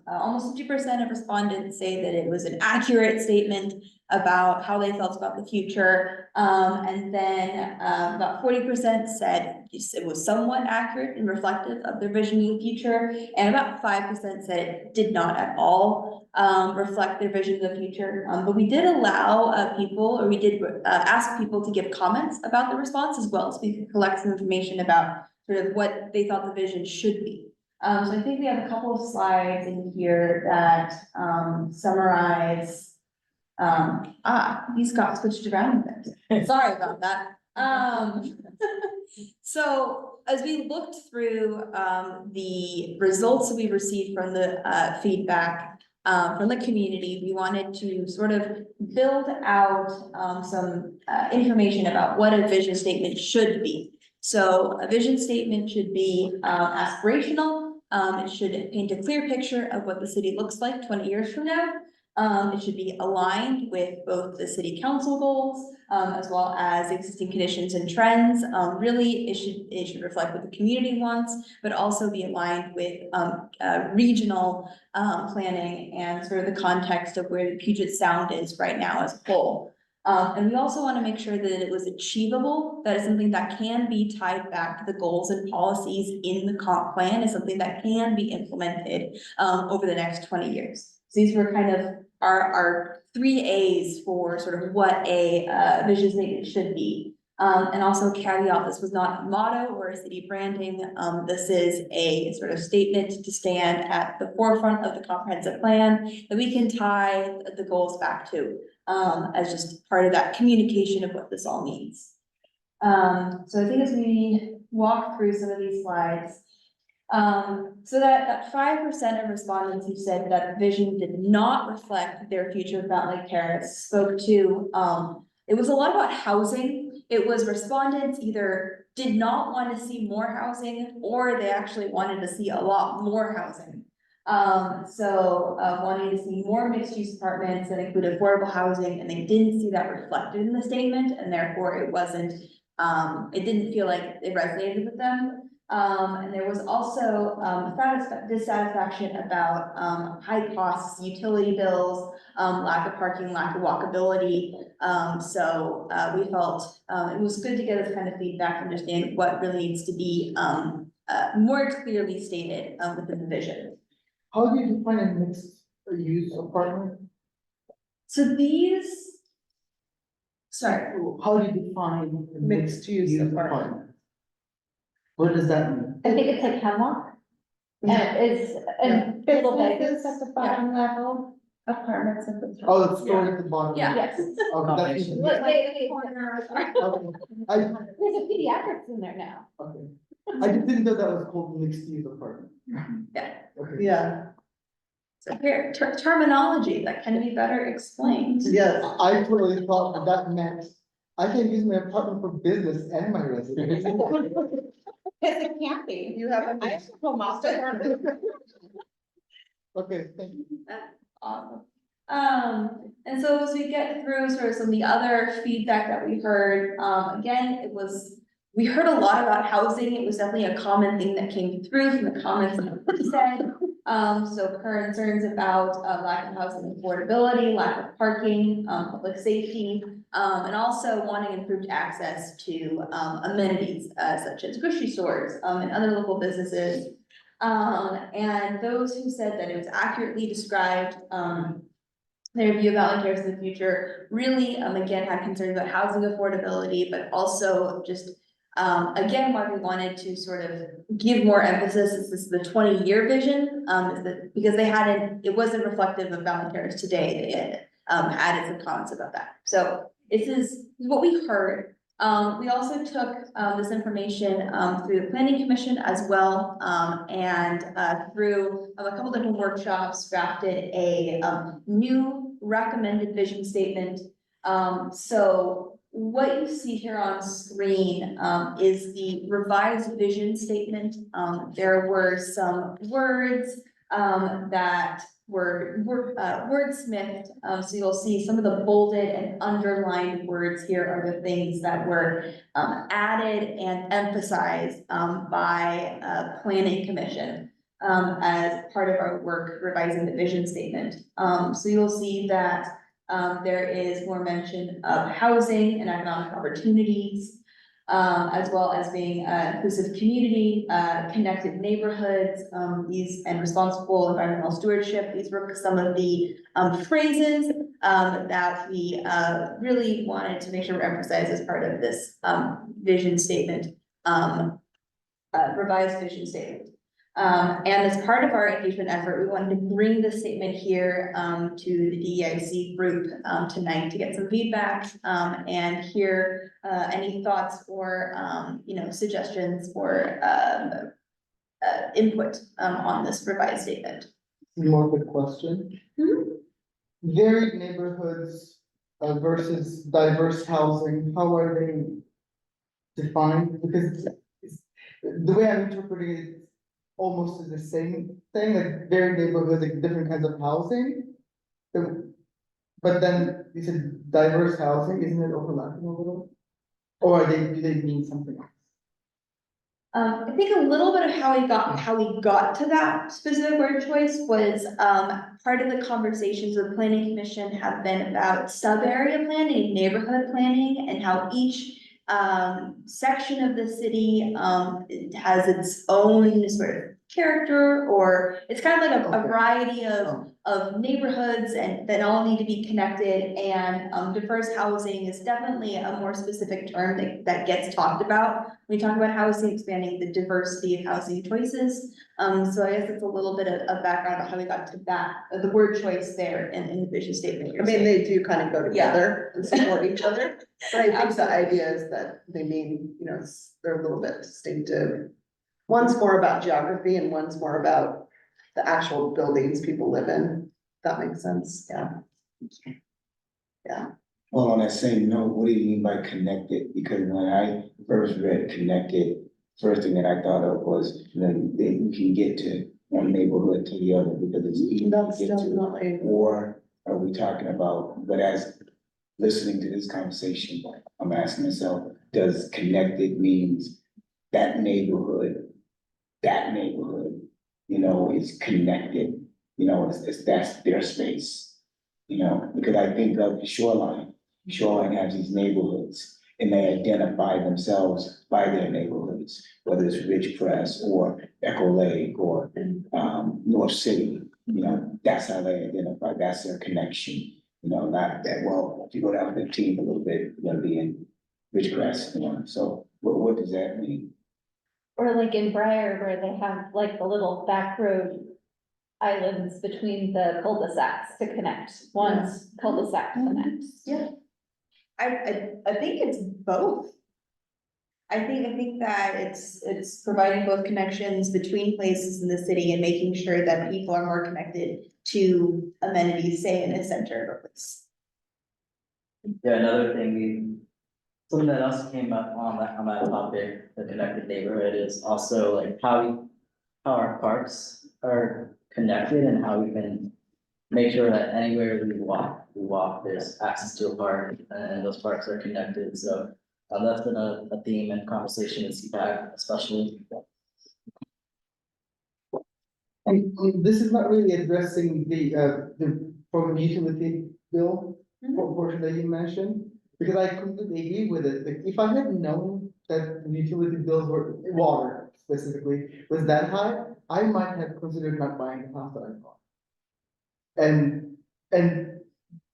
almost 50% of respondents say that it was an accurate statement about how they felt about the future. And then, about 40% said it was somewhat accurate and reflective of their vision of the future. And about 5% said it did not at all, reflect their vision of the future. But we did allow, we did ask people to give comments about the response as well, so we could collect some information about sort of what they thought the vision should be. So I think we have a couple of slides in here that, summarize, these got switched around a bit. Sorry about that. So as we looked through, the results that we received from the, feedback, from the community, we wanted to sort of build out, some, information about what a vision statement should be. So a vision statement should be, aspirational. It should paint a clear picture of what the city looks like 20 years from now. It should be aligned with both the city council goals, as well as existing conditions and trends. Really, it should reflect what the community wants, but also be aligned with, regional, planning and sort of the context of where the Puget Sound is right now as a whole. And we also want to make sure that it was achievable, that is something that can be tied back to the goals and policies in the comp plan, is something that can be implemented, over the next 20 years. So these were kind of our 3 A's for sort of what a, vision statement should be. And also caveat, this was not a motto or a city branding. This is a sort of statement to stand at the forefront of the comprehensive plan that we can tie the goals back to, as just part of that communication of what this all means. So I think as we walk through some of these slides, so that 5% of respondents who said that vision did not reflect their future of Mountlake Terrace spoke to, it was a lot about housing. It was respondents either did not want to see more housing, or they actually wanted to see a lot more housing. Wanting to see more mixed-use apartments that include affordable housing, and they didn't see that reflected in the statement, and therefore it wasn't, it didn't feel like it resonated with them. And there was also, dissatisfaction about, high costs, utility bills, lack of parking, lack of walkability. We felt, it was good to get this kind of feedback, understand what really needs to be, more clearly stated, within the vision. How do you define a mixed use apartment? So these, sorry, How do you define a Mixed use apartment. What does that mean? I think it's like Hemlock. And it's a little bit at the bottom level, apartments at the top. Oh, it's stored at the bottom. Yeah. Yes. Okay, that's. Look, Okay. I, There's a pediatrics in there now. okay. I just didn't know that was called mixed use apartment. Yeah. Okay. Yeah, so here, terminology that can be better explained. yes. I totally thought that meant I can use my apartment for business and my residence. Because it can't be. You have a. I have to go master. Okay, thank you. Awesome. And so as we get through sort of some of the other feedback that we heard, again, we heard a lot about housing. It was definitely a common thing that came through from the comments that were said. So concerns about, lack of housing affordability, lack of parking, public safety, and also wanting improved access to, amenities, such as grocery stores, and other local businesses. And those who said that it was accurately described, their view of Mountlake Terrace in the future, really, again, had concerns about housing affordability, but also just, again, why we wanted to sort of give more emphasis, this is the 20-year vision, is that because it wasn't reflective of Mountlake Terrace today, they had, added some comments about that. So this is what we heard. We also took, this information, through the planning commission as well, and, through a couple different workshops, drafted a, new recommended vision statement. So what you see here on screen, is the revised vision statement. There were some words, that were wordsmithed. So you'll see some of the bolded and underlined words here are the things that were, added and emphasized, by, planning commission, as part of our work revising the vision statement. So you'll see that, there is more mention of housing and economic opportunities, as well as being inclusive community, connected neighborhoods, and responsible environmental stewardship. These were some of the phrases that we really wanted to make sure were emphasized as part of this vision statement, revised vision statement. And as part of our engagement effort, we wanted to bring the statement here, to the DEIC group, tonight to get some feedback, and hear, any thoughts or, suggestions or, input, on this revised statement. More of a question. Varied neighborhoods versus diverse housing, how are they defined? Because the way I'm interpreting it almost is the same thing, like varied neighborhoods, like different kinds of housing. But then you said diverse housing, isn't it overlapping a little? Or do they mean something else? I think a little bit of how we got to that specific word choice was, part of the conversations with planning commission have been about sub-area planning, neighborhood planning, and how each section of the city, it has its own sort of character, or it's kind of like a Okay. variety of neighborhoods and that all need to be connected, and diverse housing is definitely a more specific term that gets talked about. When we talk about housing, expanding the diversity of housing choices. So I guess it's a little bit of background on how we got to that, the word choice there in the vision statement. I mean, they do kind of go together and support each other, but I think the idea is that they mean, they're a little bit distinctive. One's more about geography and one's more about the actual buildings people live in. That makes sense, yeah. Yeah. Well, on that same note, what do you mean by connected? Because when I first read connected, first thing that I thought of was, then you can get to one neighborhood to the other because it's easy That's to get to. definitely. Or are we talking about, but as listening to this conversation, I'm asking myself, does connected means that neighborhood, is connected, that's their space, because I think of Shoreline. Shoreline has these neighborhoods and they identify themselves by their neighborhoods, whether it's Ridgecrest or Echo Lake or North City, that's how they identify, that's their connection. Not that, well, if you go down 15 a little bit, you're gonna be in Ridgecrest, so what does that mean? Or like in Briar where they have like the little back road islands between the cul-de-sacs to connect, one's cul-de-sac connects. Yeah. I think it's both. I think that it's providing both connections between places in the city and making sure that people are more connected to amenities, say in a center of a place. Yeah, another thing, something that else came up on that topic, the connected neighborhood, is also like how our parks are connected and how we can make sure that anywhere we walk, there's access to a park and those parks are connected, so that's been a theme and conversation in CPAC especially. And this is not really addressing from the utility bill portion that you mentioned, because I completely agree with it. Like, if I had known that the utility bills were, water specifically, was that high, I might have considered not buying the house that I bought. And in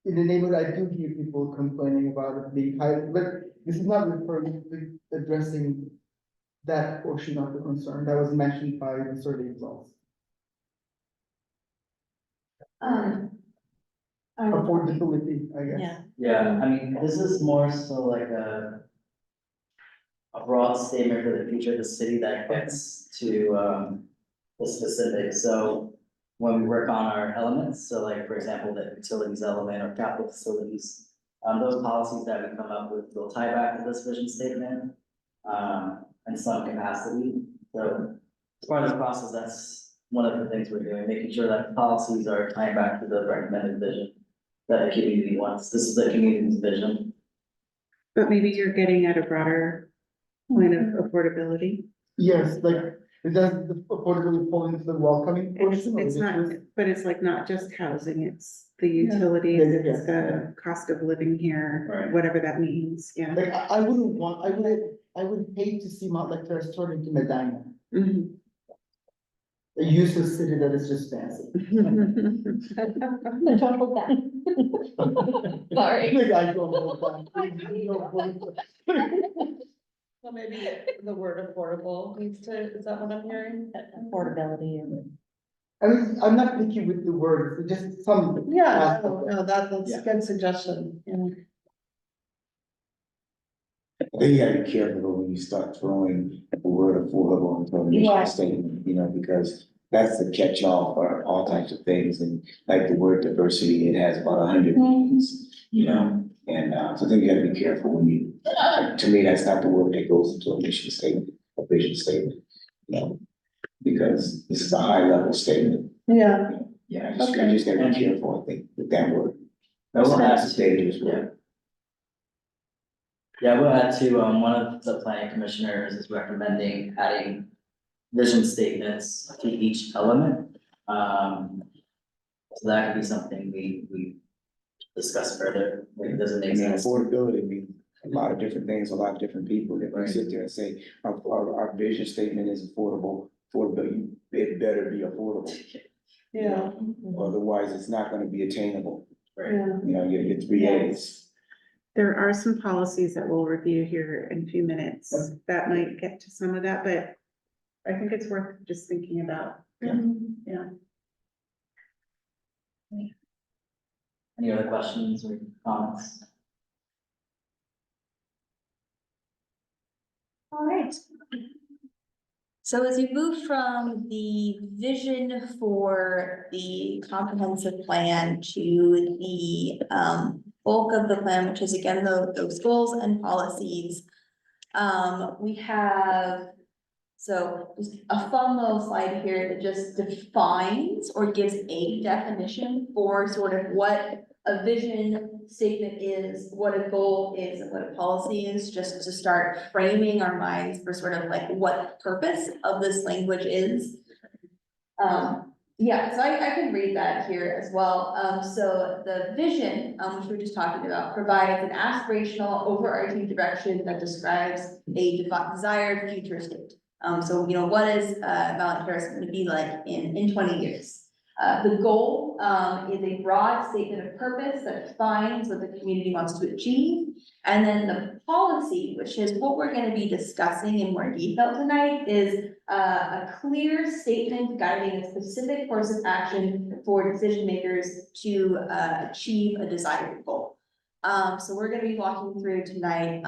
the neighborhood, I do hear people complaining about it being high, but this is not referring to addressing that portion of the concern that was mentioned by the survey results. Affordability, I guess. Yeah. Yeah, I mean, this is more so like a broad statement for the future of the city that gets to the specifics. So when we work on our elements, so like, for example, the utilities element or capital facilities, those policies that we come up with will tie back to this vision statement in some capacity. So as part of the process, that's one of the things we're doing, making sure that the policies are tying back to the recommended vision that the community wants. This is the community's vision. But maybe you're getting at a broader point of affordability. Yes, like, does the affordability fall into the welcoming portion? or It's is it not, just- but it's like not just housing, it's the utilities, Yeah. it's the cost of living here, Right. whatever that means, yeah. Like, I would hate to see Mountlake Terrace turn into Medina, Mhm. a useless city that is just fancy. The total that. Sorry. Like, I don't know. Well, maybe the word affordable needs to, is that what I'm hearing? Affordability and. I mean, I'm not picky with the word, just some. Yeah, no, that's Yeah. a good suggestion, yeah. I think you gotta be careful though when you start throwing the word affordable into a Yeah. mission statement, you know, because that's the catch-all for all types of things, and like the word diversity, it has about 100 meanings, you know? And, so I think you gotta be careful when you, to me, that's not the word that goes into a mission statement, a vision statement, you know? Because this is a high-level statement, Yeah, yeah, you Okay. just gotta be careful, I think, with that word. I will add That's a dangerous word. Yeah, we'll add to, one of the planning commissioners is recommending adding vision statements to each element. So that could be something we discuss further, like, it doesn't I make mean, sense. affordability means a lot of different things, a lot of different people, if we Right. sit there and say, our vision statement is affordable, it better be affordable. yeah, Otherwise, it's not gonna be attainable, Right, yeah. you know, you gotta get 3 A's. There are some policies that we'll review here in a few minutes Okay. that might get to some of that, but I think it's worth just thinking about. Yeah. any other questions or comments? All right. So as you move from the vision for the comprehensive plan to the bulk of the plan, which is again, those goals and policies. We have, so just a fun little slide here that just defines or gives a definition for sort of what a vision statement is, what a goal is, and what a policy is, just to start framing our minds for sort of like what the purpose of this language is. Yeah, so I can read that here as well. So the vision, which we were just talking about, provides an aspirational overarching direction that describes a desired future state. So, you know, what is, Mountlake Terrace going to be like in 20 years? The goal, is a broad statement of purpose that defines what the community wants to achieve. And then the policy, which is what we're gonna be discussing in more detail tonight, is a clear statement guiding a specific course of action for decision makers to achieve a desired goal. So we're gonna be walking through tonight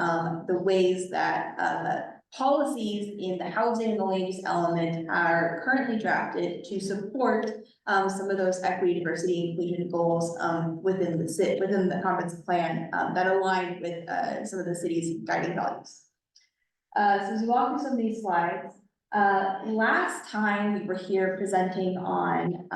the ways that policies in the housing and the land use element are currently drafted to support some of those equity, diversity, inclusion goals within the comprehensive plan that align with some of the city's guiding values. So as we walk through some of these slides, last time we were here presenting on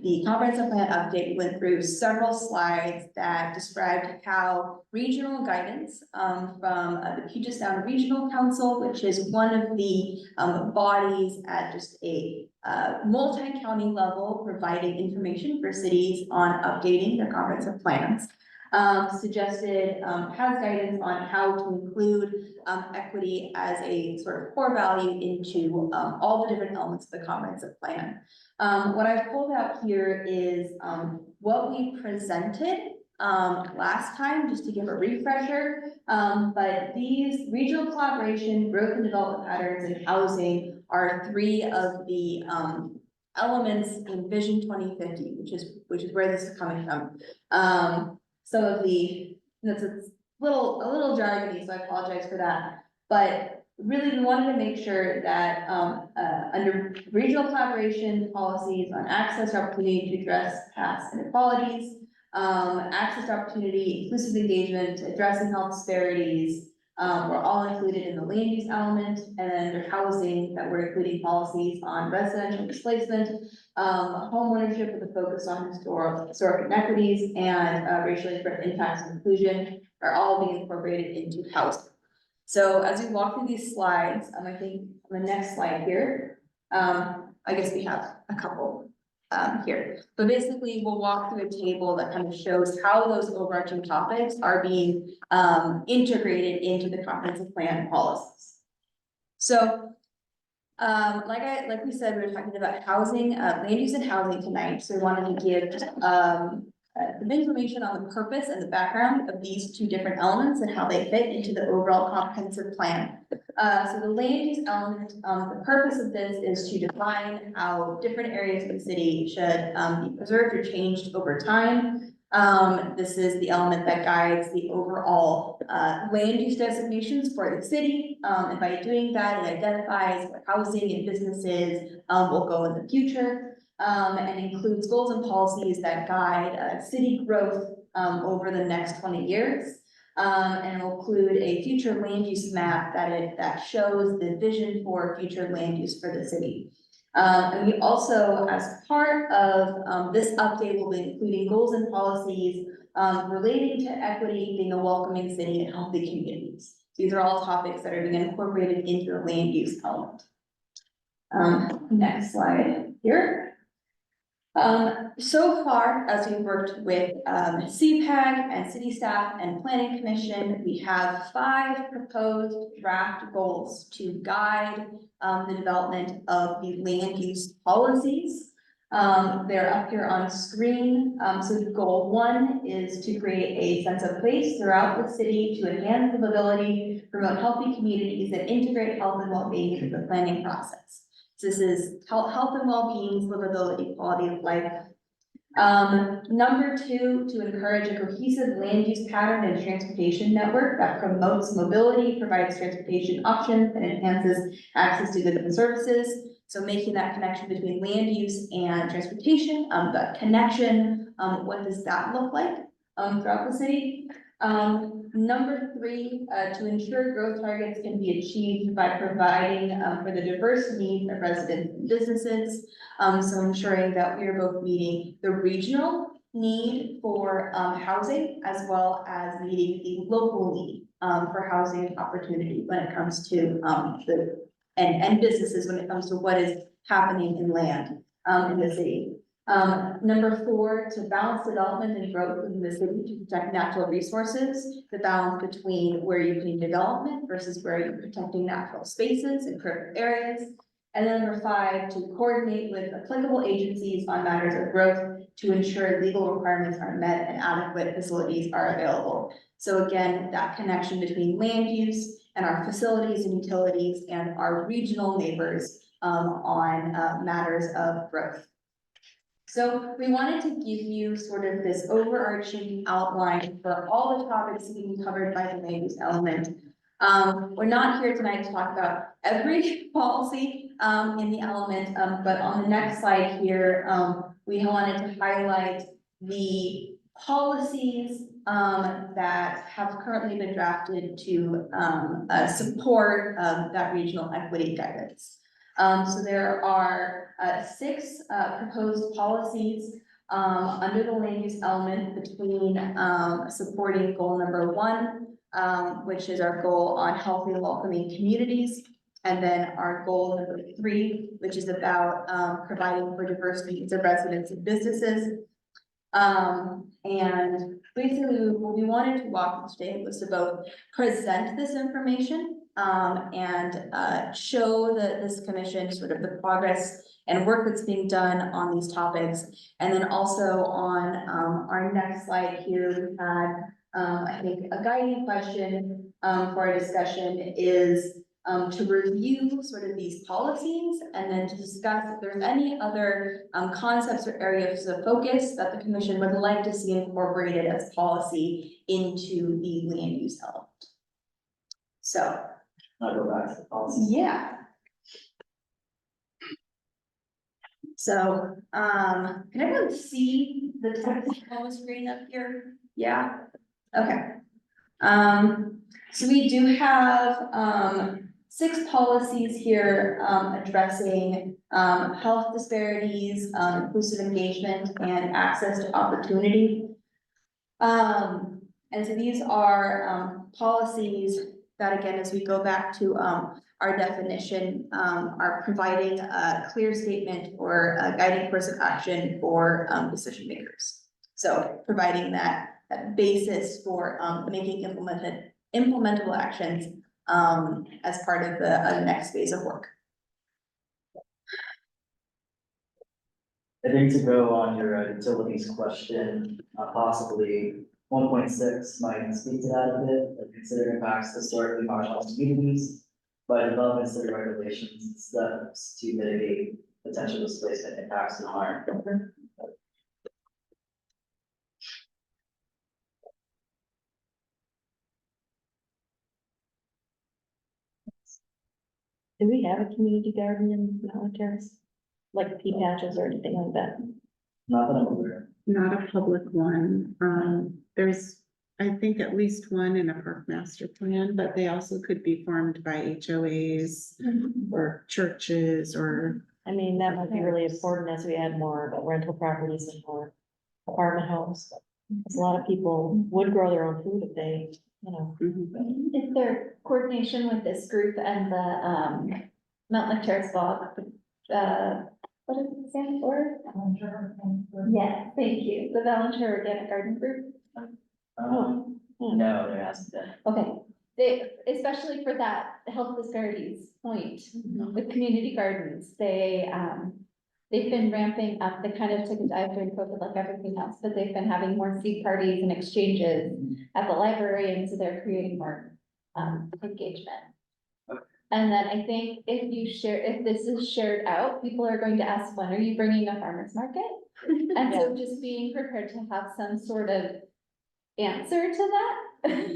the comprehensive plan update, we went through several slides that described how regional guidance from the Puget Sound Regional Council, which is one of the bodies at just a multi-county level, providing information for cities on updating their comprehensive plans. Suggested, has guidance on how to include equity as a sort of core value into all the different elements of the comprehensive plan. What I've pulled out here is what we presented last time, just to give a refresher. But these regional collaboration, growth and development patterns, and housing are three of the elements in Vision 2050, which is where this is coming from. Some of the, that's a little jargony, so I apologize for that. But really, we wanted to make sure that under regional collaboration policies on access to opportunity to address past inequalities, access to opportunity, inclusive engagement, addressing health disparities, were all included in the land use element. And then under housing, that we're including policies on residential displacement, home ownership with a focus on historic inequities, and racially different impacts and inclusion are all being incorporated into housing. So as we walk through these slides, I think on the next slide here, I guess we have a couple here. But basically, we'll walk through a table that kind of shows how those overarching topics are being integrated into the comprehensive plan policies. So like we said, we were talking about housing, land use and housing tonight, so we wanted to give just a some information on the purpose and the background of these two different elements and how they fit into the overall comprehensive plan. So the land use element, the purpose of this is to define how different areas of the city should be preserved or changed over time. This is the element that guides the overall land use designations for the city. And by doing that, it identifies where housing and businesses will go in the future. And includes goals and policies that guide city growth over the next 20 years. And will include a future land use map that shows the vision for future land use for the city. And we also, as part of this update, will be including goals and policies relating to equity, being a welcoming city, and healthy communities. These are all topics that are being incorporated into the land use element. Next slide here. So far, as we've worked with CPAG and city staff and planning commission, we have 5 proposed draft goals to guide the development of the land use policies. They're up here on screen. So goal 1 is to create a sense of place throughout the city to enhance livability, promote healthy communities, and integrate health and well-being into the planning process. This is health and well-being, livability, quality of life. Number 2, to encourage a cohesive land use pattern and transportation network that promotes mobility, provides transportation options, and enhances access to goods and services. So making that connection between land use and transportation, the connection, what does that look like throughout the city? Number 3, to ensure growth targets can be achieved by providing for the diverse needs of residents and businesses. So ensuring that we are both meeting the regional need for housing as well as meeting the local need for housing opportunity when it comes to and businesses when it comes to what is happening in land in the city. Number 4, to balance development and growth in the city to protect natural resources, the balance between where you're putting development versus where you're protecting natural spaces and critical areas. And then number 5, to coordinate with applicable agencies on matters of growth to ensure legal requirements are met and adequate facilities are available. So again, that connection between land use and our facilities and utilities and our regional neighbors on matters of growth. So we wanted to give you sort of this overarching outline for all the topics being covered by the land use element. We're not here tonight to talk about every policy in the element, but on the next slide here, we wanted to highlight the policies that have currently been drafted to support that regional equity guidance. So there are 6 proposed policies under the land use element between supporting goal number 1, which is our goal on healthy and welcoming communities, and then our goal number 3, which is about providing for diverse needs of residents and businesses. And basically what we wanted to walk through today was to both present this information and show this commission sort of the progress and work that's being done on these topics. And then also on our next slide here, we had, I think, a guiding question for our discussion is to review sort of these policies and then to discuss if there's any other concepts or areas of focus that the commission would like to see incorporated as policy into the land use element. So. I'll go back to the policy. Yeah. So, can everyone see the text on the screen up here? Yeah, okay. So we do have 6 policies here addressing health disparities, inclusive engagement, and access to opportunity. And so these are policies that, again, as we go back to our definition, are providing a clear statement or a guiding course of action for decision makers. So providing that basis for making implementable actions as part of the next phase of work. I think to go on your utilities question, possibly 1.6 might speak to that a bit, like consider impacts to historically marginalized communities by developing city regulations and steps to mitigate potential displacement impacts and harm. Do we have a community garden in Mountlake Terrace? Like pea patches or anything like that? Not that I'm aware of. Not a public one. There's, I think, at least one in a park master plan, but they also could be formed by HOAs or churches or. I mean, that might be really important as we add more rental properties and more apartment homes. Because a lot of people would grow their own food if they, you know. Is there coordination with this group and the, Mountlake Terrace bog? What does it stand for? Yeah, thank you. The Volunteer Organic Garden Group. No, there hasn't been. Okay, they, especially for that health disparities point with community gardens, they've been ramping up, they kind of took a dive during COVID like everything else, but they've been having more seed parties and exchanges at the library, and so they're creating more, engagement. And then I think if this is shared out, people are going to ask, when are you bringing a farmer's market? And so just being prepared to have some sort of answer to that.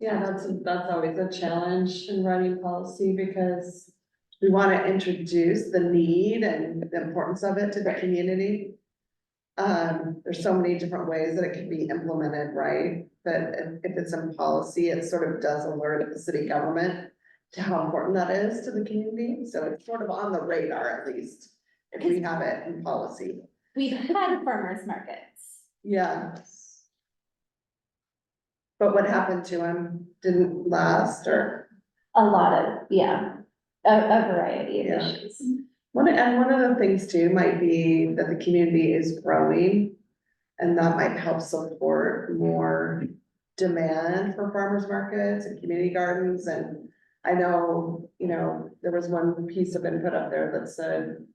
Yeah, that's always a challenge in writing policy because we want to introduce the need and the importance of it to the community. There's so many different ways that it can be implemented, right? But if it's in policy, it sort of does alert the city government to how important that is to the community. So it's sort of on the radar at least, if we have it in policy. We've had farmers markets. Yeah. But what happened to them didn't last or? A lot of, yeah, a variety of Yeah. issues. One of the things too might be that the community is growing. And that might help support more demand for farmers markets and community gardens. And I know, there was one piece of input up there that said,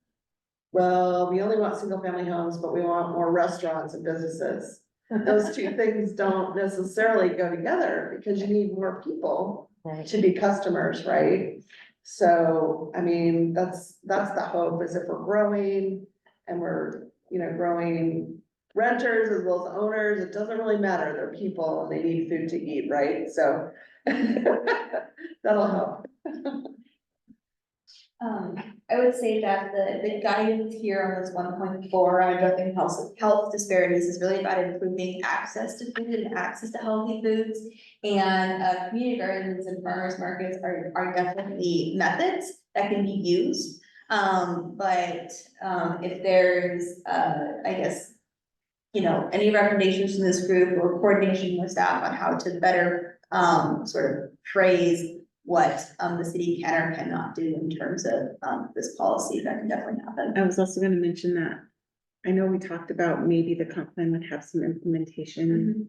well, we only want single family homes, but we want more restaurants and businesses. Those two things don't necessarily go together because you need more people Right. to be customers, right? So, I mean, that's the hope, is if we're growing and we're, growing renters as well as owners, it doesn't really matter, they're people and they need food to eat, right? So that'll help. I would say that the guidance here on this 1.4 on addressing health disparities is really about improving access to food and access to healthy foods. And community gardens and farmers markets are definitely methods that can be used. But if there's, I guess, any recommendations from this group or coordination with staff on how to better sort of phrase what the city can or cannot do in terms of this policy, that can definitely happen. I was also gonna mention that, I know we talked about maybe the comp plan would have some implementation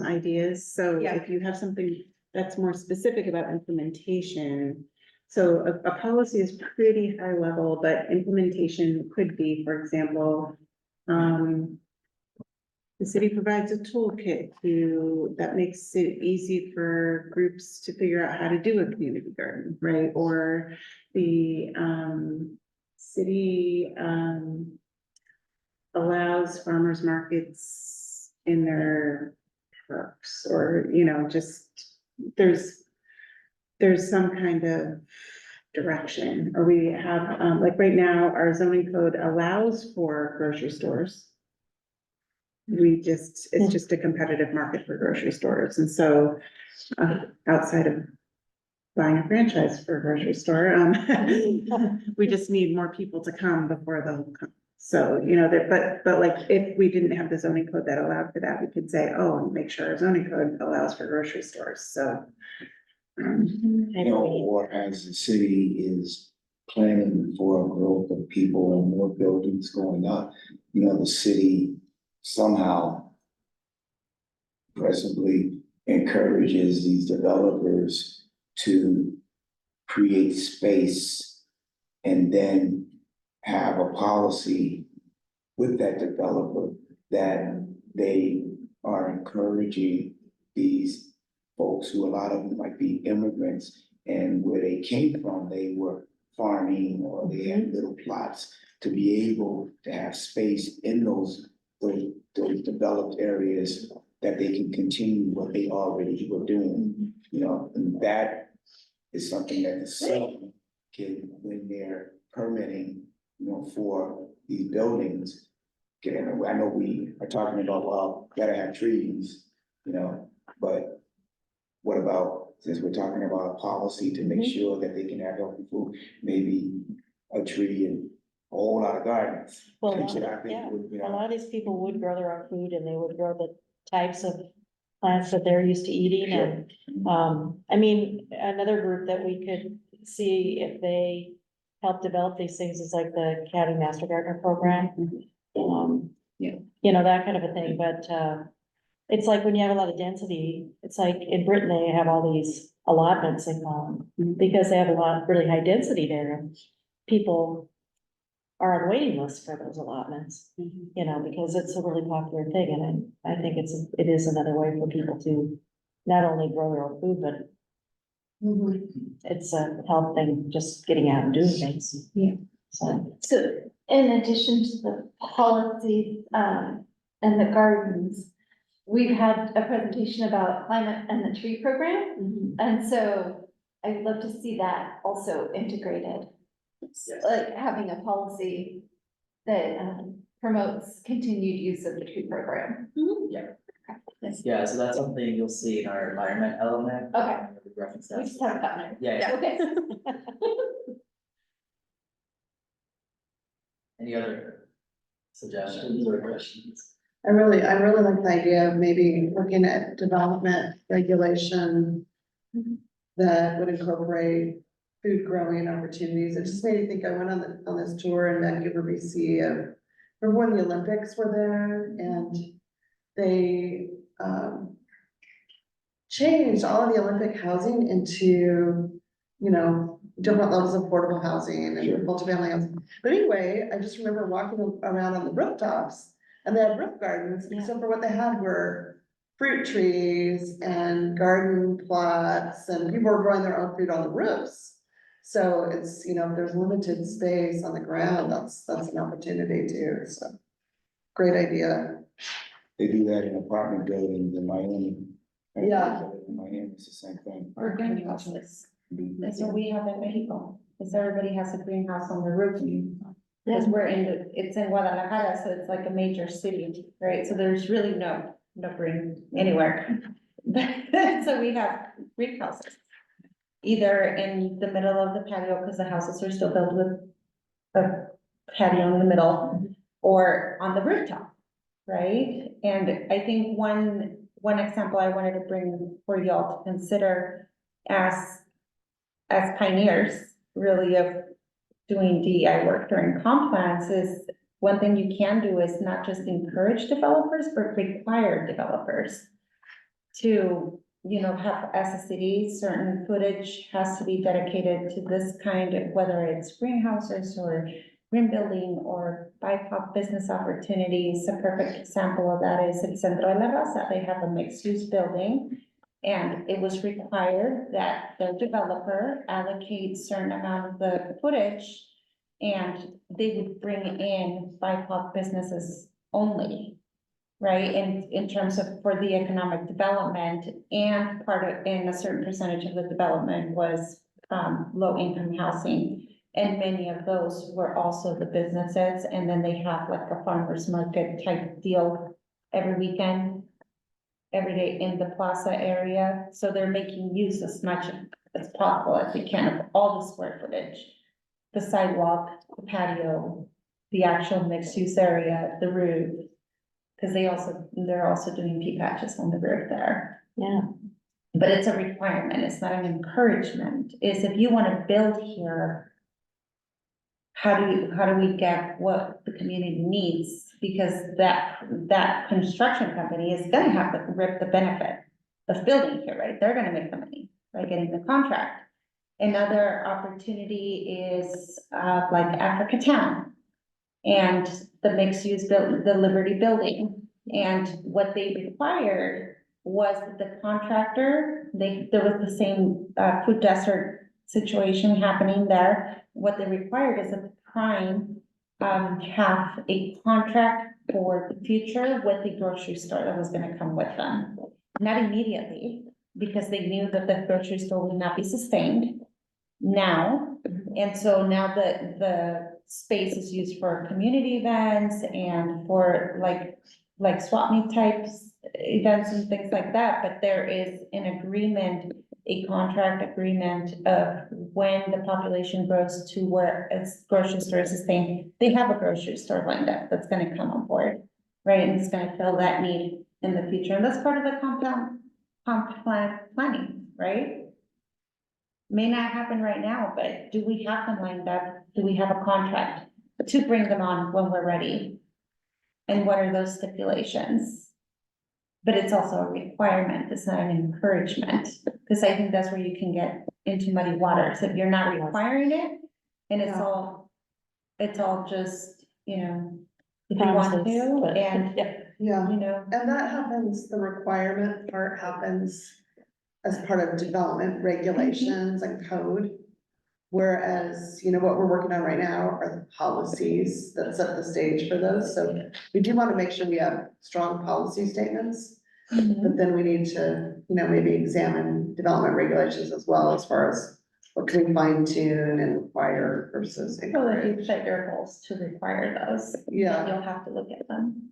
ideas, so Yeah. if you have something that's more specific about implementation. So a policy is pretty high level, but implementation could be, for example, the city provides a toolkit that makes it easy for groups to figure out how to do a community garden, right? Or the city allows farmers markets in their parks, or, just there's some kind of direction, or we have, like right now, our zoning code allows for grocery stores. It's just a competitive market for grocery stores, and so, outside of buying a franchise for a grocery store, we just need more people to come before they'll come. So, but like, if we didn't have the zoning code that allowed for that, we could say, oh, make sure our zoning code allows for grocery stores, so. Or as the city is planning for a growth of people and more buildings going up, the city somehow presently encourages these developers to create space And then have a policy with that developer that they are encouraging these folks who, a lot of them might be immigrants, and where they came from, they were farming or they had little plots, to be able to have space in those developed areas that they can continue what they already were doing, you know, and that is something that the city can, when they're permitting, you know, for these buildings. I know we are talking about, well, gotta have trees, you know, but what about, since we're talking about a policy to make sure that they can have healthy food, maybe a tree and a whole lot of gardens. Well, Which I think yeah, would, you a know, lot of these people would grow their own food and they would grow the types of plants that they're used to eating and, I mean, another group that we could see if they help develop these things is like the County Master Gardener Program. Yeah. You know, that kind of a thing, but, it's like when you have a lot of density, it's like in Britain, they have all these allotments, they call them, because they have a lot, really high density there, and people are on waiting lists for those allotments, you know, because it's a really popular thing, and I think it is another way for people to not only grow their own food, but it's a health thing, just getting out and doing things. Yeah. So, So in addition to the policies, and the gardens, we've had a presentation about climate and the tree program. And so I'd love to see that also integrated. Like having a policy that promotes continued use of the tree program. Yeah, so that's something you'll see in our environment element. Okay. We reference We that. just haven't gotten it. Yeah, Okay. any other suggestions or questions? I really like the idea of maybe looking at development regulation that would incorporate food growing opportunities. It just made me think, I went on this tour in Vancouver, BC, remember when the Olympics were there and they, changed all of the Olympic housing into, you know, different levels of affordable housing and multifamily housing. But anyway, I just remember walking around on the rooftops and they had roof gardens, except for what they had were fruit trees and garden plots, and people were growing their own food on the roofs. So it's, you know, if there's limited space on the ground, that's an opportunity too, so. Great idea. they do that in apartment buildings in Miami. Yeah. In Miami, it's the same thing. Or greenhouses. That's what we have in Mexico, is everybody has a greenhouse on the roof. Because we're it's in Guadalajara, so it's like a major city, right? So there's really no green anywhere. So we have greenhouses. Either in the middle of the patio, because the houses are still built with a patio in the middle, or on the rooftop, right? And I think one example I wanted to bring for y'all to consider as pioneers, really, of doing DEI work during comp plans is, one thing you can do is not just encourage developers, but require developers to, you know, have, as a city, certain footage has to be dedicated to this kind of, whether it's greenhouses or green building or BIPOC business opportunities. A perfect example of that is in Centro de la Raza. They have a mixed-use building, and it was required that the developer allocate certain amount of the footage, and they would bring in BIPOC businesses only, right? In terms of, for the economic development, and and a certain percentage of the development was low-income housing. And many of those were also the businesses, and then they have like a farmer's market type deal every weekend, every day in the plaza area. So they're making use as much as possible as they can of all the square footage. The sidewalk, the patio, the actual mixed use area, the roof. Cause they're also doing pea patches on the roof there. yeah, But it's a requirement, it's not an encouragement, is if you wanna build here, how do we get what the community needs? Because that construction company is gonna have to rip the benefit of building here, right? They're gonna make the money by getting the contract. Another opportunity is, like Africa Town. And the mixed use the Liberty Building. And what they required was that the contractor, there was the same, food desert situation happening there. What they required is that the prime, have a contract for the future with the grocery store that was gonna come with them. Not immediately, because they knew that the grocery store would not be sustained now. And so now the space is used for community events and for like swap meet types events and things like that, but there is an agreement, a contract agreement of when the population grows to where its grocery store is sustained, they have a grocery store lined up that's gonna come on board, right? And it's gonna fill that need in the future, and that's part of the comp plan planning, right? May not happen right now, but do we have them lined up? Do we have a contract to bring them on when we're ready? And what are those stipulations? But it's also a requirement, it's not an encouragement, because I think that's where you can get into muddy waters, if you're not requiring it, and it's all just, you know, if you want Promises, to, but- and, Yeah, you know. and that happens, the requirement part happens as part of development regulations and code. Whereas, you know, what we're working on right now are the policies that set the stage for those, so we do want to make sure we have strong policy statements. But then we need to, you know, maybe examine development regulations as well, as far as what can we fine tune and require versus Well, if you encourage. set your goals to require those, Yeah. you'll have to look at them.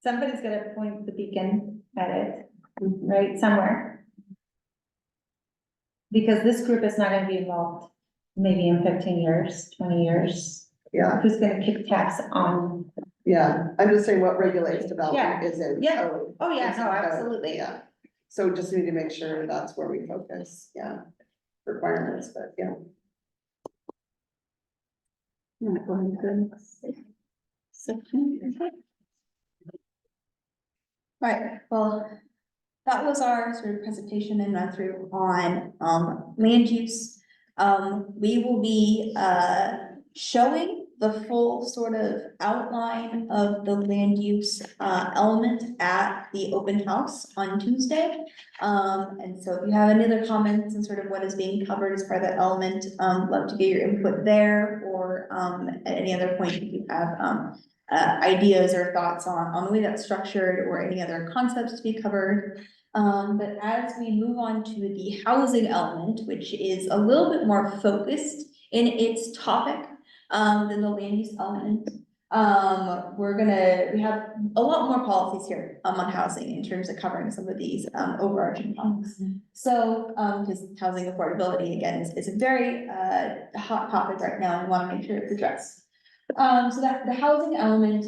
Somebody's gonna point the beacon at it, right, somewhere. Because this group is not gonna be involved maybe in 15 years, 20 years. Yeah, Who's gonna kick tax on? yeah, I'm just saying what regulates development Yeah. is in Yeah. code. Oh, yeah, It's no, in code, absolutely. Yeah, so just need to make sure that's where we focus, yeah, requirements, but yeah. Not going to the section. Right, well, that was our sort of presentation and run through on, land use. We will be, showing the full sort of outline of the land use, element at the open house on Tuesday. And so if you have any other comments and sort of what is being covered as part of that element, love to get your input there, or, at any other point, if you have, ideas or thoughts on the way that's structured, or any other concepts to be covered. But as we move on to the housing element, which is a little bit more focused in its topic, than the land use element. We have a lot more policies here, on housing in terms of covering some of these, overarching topics. So, because housing affordability, again, is a very, hot topic right now, and we want to make sure it's addressed. So that the housing element,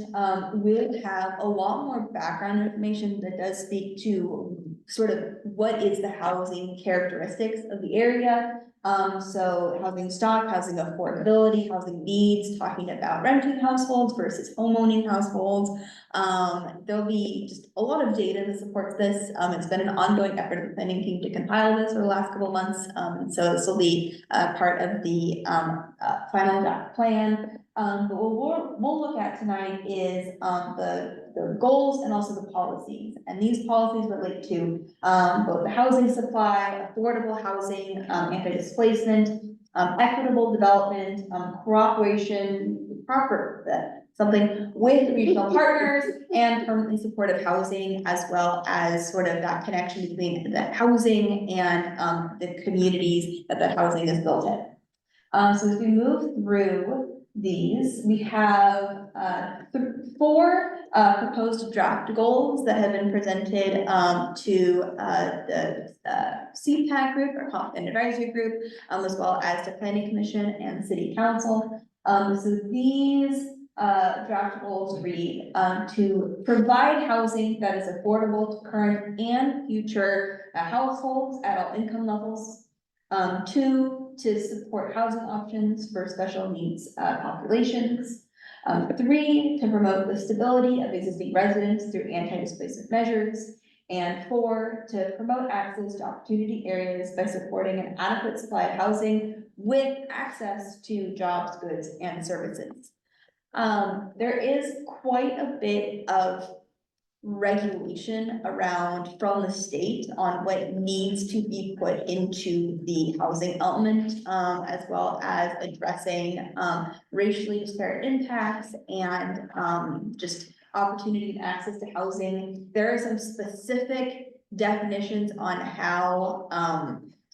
will have a lot more background information that does speak to sort of what is the housing characteristics of the area. So housing stock, housing affordability, housing needs, talking about renting households versus homeowning households. There'll be just a lot of data that supports this. It's been an ongoing effort of the planning team to compile this for the last couple of months. So this will be, part of the, final draft plan. But what we'll look at tonight is, the goals and also the policies. And these policies relate to, both the housing supply, affordable housing, anti-displacement, equitable development, cooperation, something with regional partners, and permanently supportive housing, as well as sort of that connection between the housing and, the communities that the housing is built in. So as we move through these, we have, 4, proposed draft goals that have been presented, to, the, CPAC group, or Confident Advisory Group, as well as the Planning Commission and City Council. So these, draft goals read, to provide housing that is affordable to current and future, households at all income levels. 2, to support housing options for special needs, populations. 3, to promote the stability of existing residents through anti-displacement measures. And 4, to promote access to opportunity areas by supporting an adequate supply of housing with access to jobs, goods, and services. There is quite a bit of regulation around from the state on what needs to be put into the housing element, as well as addressing, racially disparate impacts and, just opportunity and access to housing. There are some specific definitions on how,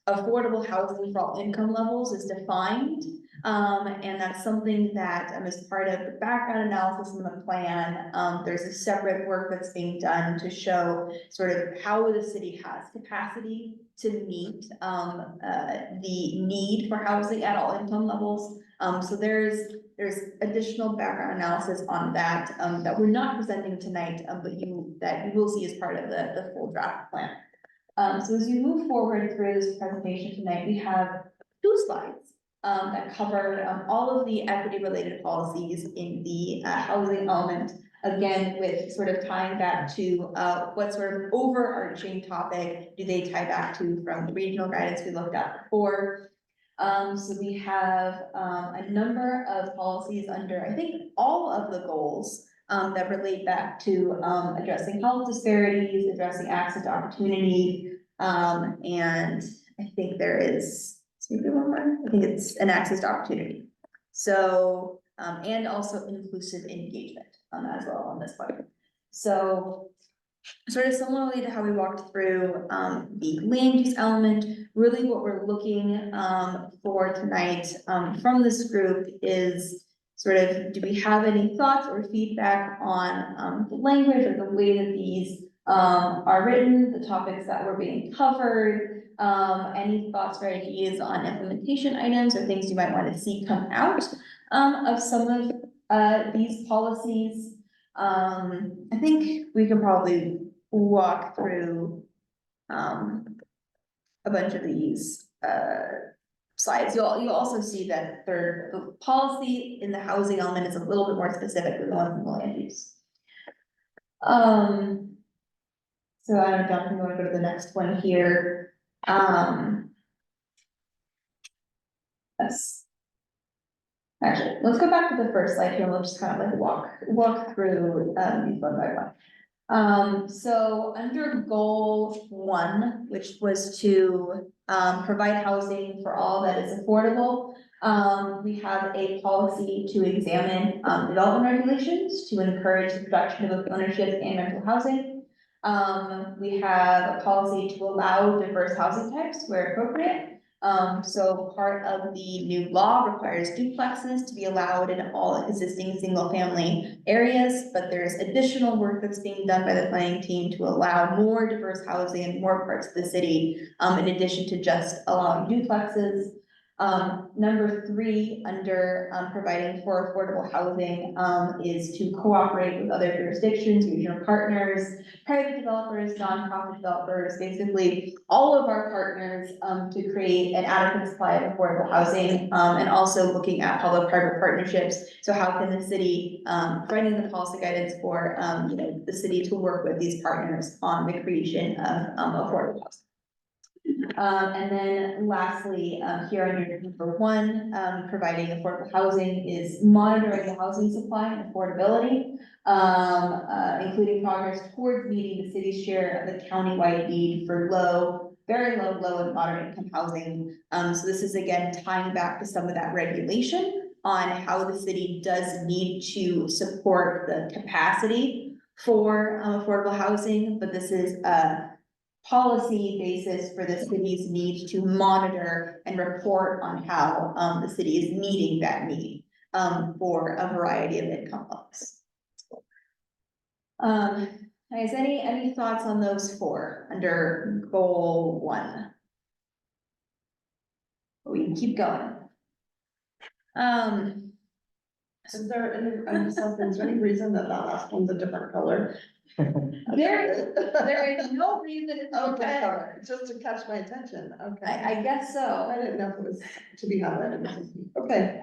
affordable housing for all income levels is defined. And that's something that, as part of the background analysis in the plan, there's a separate work that's being done to show sort of how the city has capacity to meet, the need for housing at all income levels. So there's additional background analysis on that, that we're not presenting tonight, but that you will see as part of the full draft plan. So as you move forward through this presentation tonight, we have 2 slides that cover all of the equity-related policies in the housing element. Again, with sort of tying back to what sort of overarching topic do they tie back to from the regional guidance we looked at before. So we have a number of policies under, I think, all of the goals that relate back to addressing health disparities, addressing access to opportunity, and I think there is, maybe one more, I think it's an access to opportunity. So, and also inclusive engagement as well on this one. So sort of similarly to how we walked through the land use element, really what we're looking for tonight from this group is sort of, do we have any thoughts or feedback on the language or the way that these are written, the topics that were being covered, any thoughts or ideas on implementation items or things you might want to see come out of some of these policies. I think we can probably walk through a bunch of these slides. You'll also see that the policy in the housing element is a little bit more specific than the one from the land use. So I don't know, Jonathan, you want to go to the next one here? Yes. Actually, let's go back to the first slide here, and we'll just kind of like walk through these one by one. So under goal 1, which was to provide housing for all that is affordable, we have a policy to examine development regulations to encourage the production of ownership and rental housing. We have a policy to allow diverse housing types where appropriate. So part of the new law requires duplexes to be allowed in all existing single-family areas, but there's additional work that's being done by the planning team to allow more diverse housing in more parts of the city, in addition to just allowing duplexes. Number 3, under providing for affordable housing, is to cooperate with other jurisdictions, regional partners, private developers, nonprofit developers, basically all of our partners, to create an adequate supply of affordable housing, and also looking at public-private partnerships. So how can the city, providing the policy guidance for, the city to work with these partners on the creation of affordable housing. And then lastly, here under number 1, providing affordable housing is monitoring the housing supply and affordability, including progress towards meeting the city's share of the countywide need for very low and moderate income housing. So this is again tying back to some of that regulation on how the city does need to support the capacity for affordable housing, but this is a policy basis for the city's need to monitor and report on how the city is meeting that need for a variety of income levels. Guys, any thoughts on those 4 under goal 1? We can keep going. Is there any reason that last one's a different color? There is no reason it's not Okay, color. just to catch my attention, okay. I guess so. I didn't know if it was to be highlighted. Okay.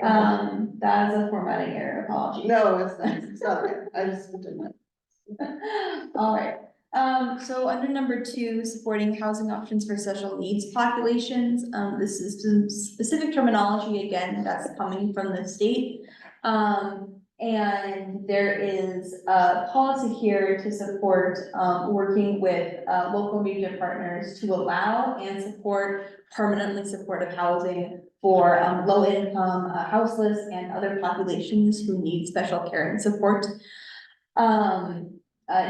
That is a formatting error, apologies. No, it's not, okay. I just didn't know. All right, So under number 2, supporting housing options for special needs populations, this is some specific terminology, again, that's coming from the state. And there is a policy here to support, working with, local media partners to allow and support permanently supportive housing for, low income, houseless and other populations who need special care and support.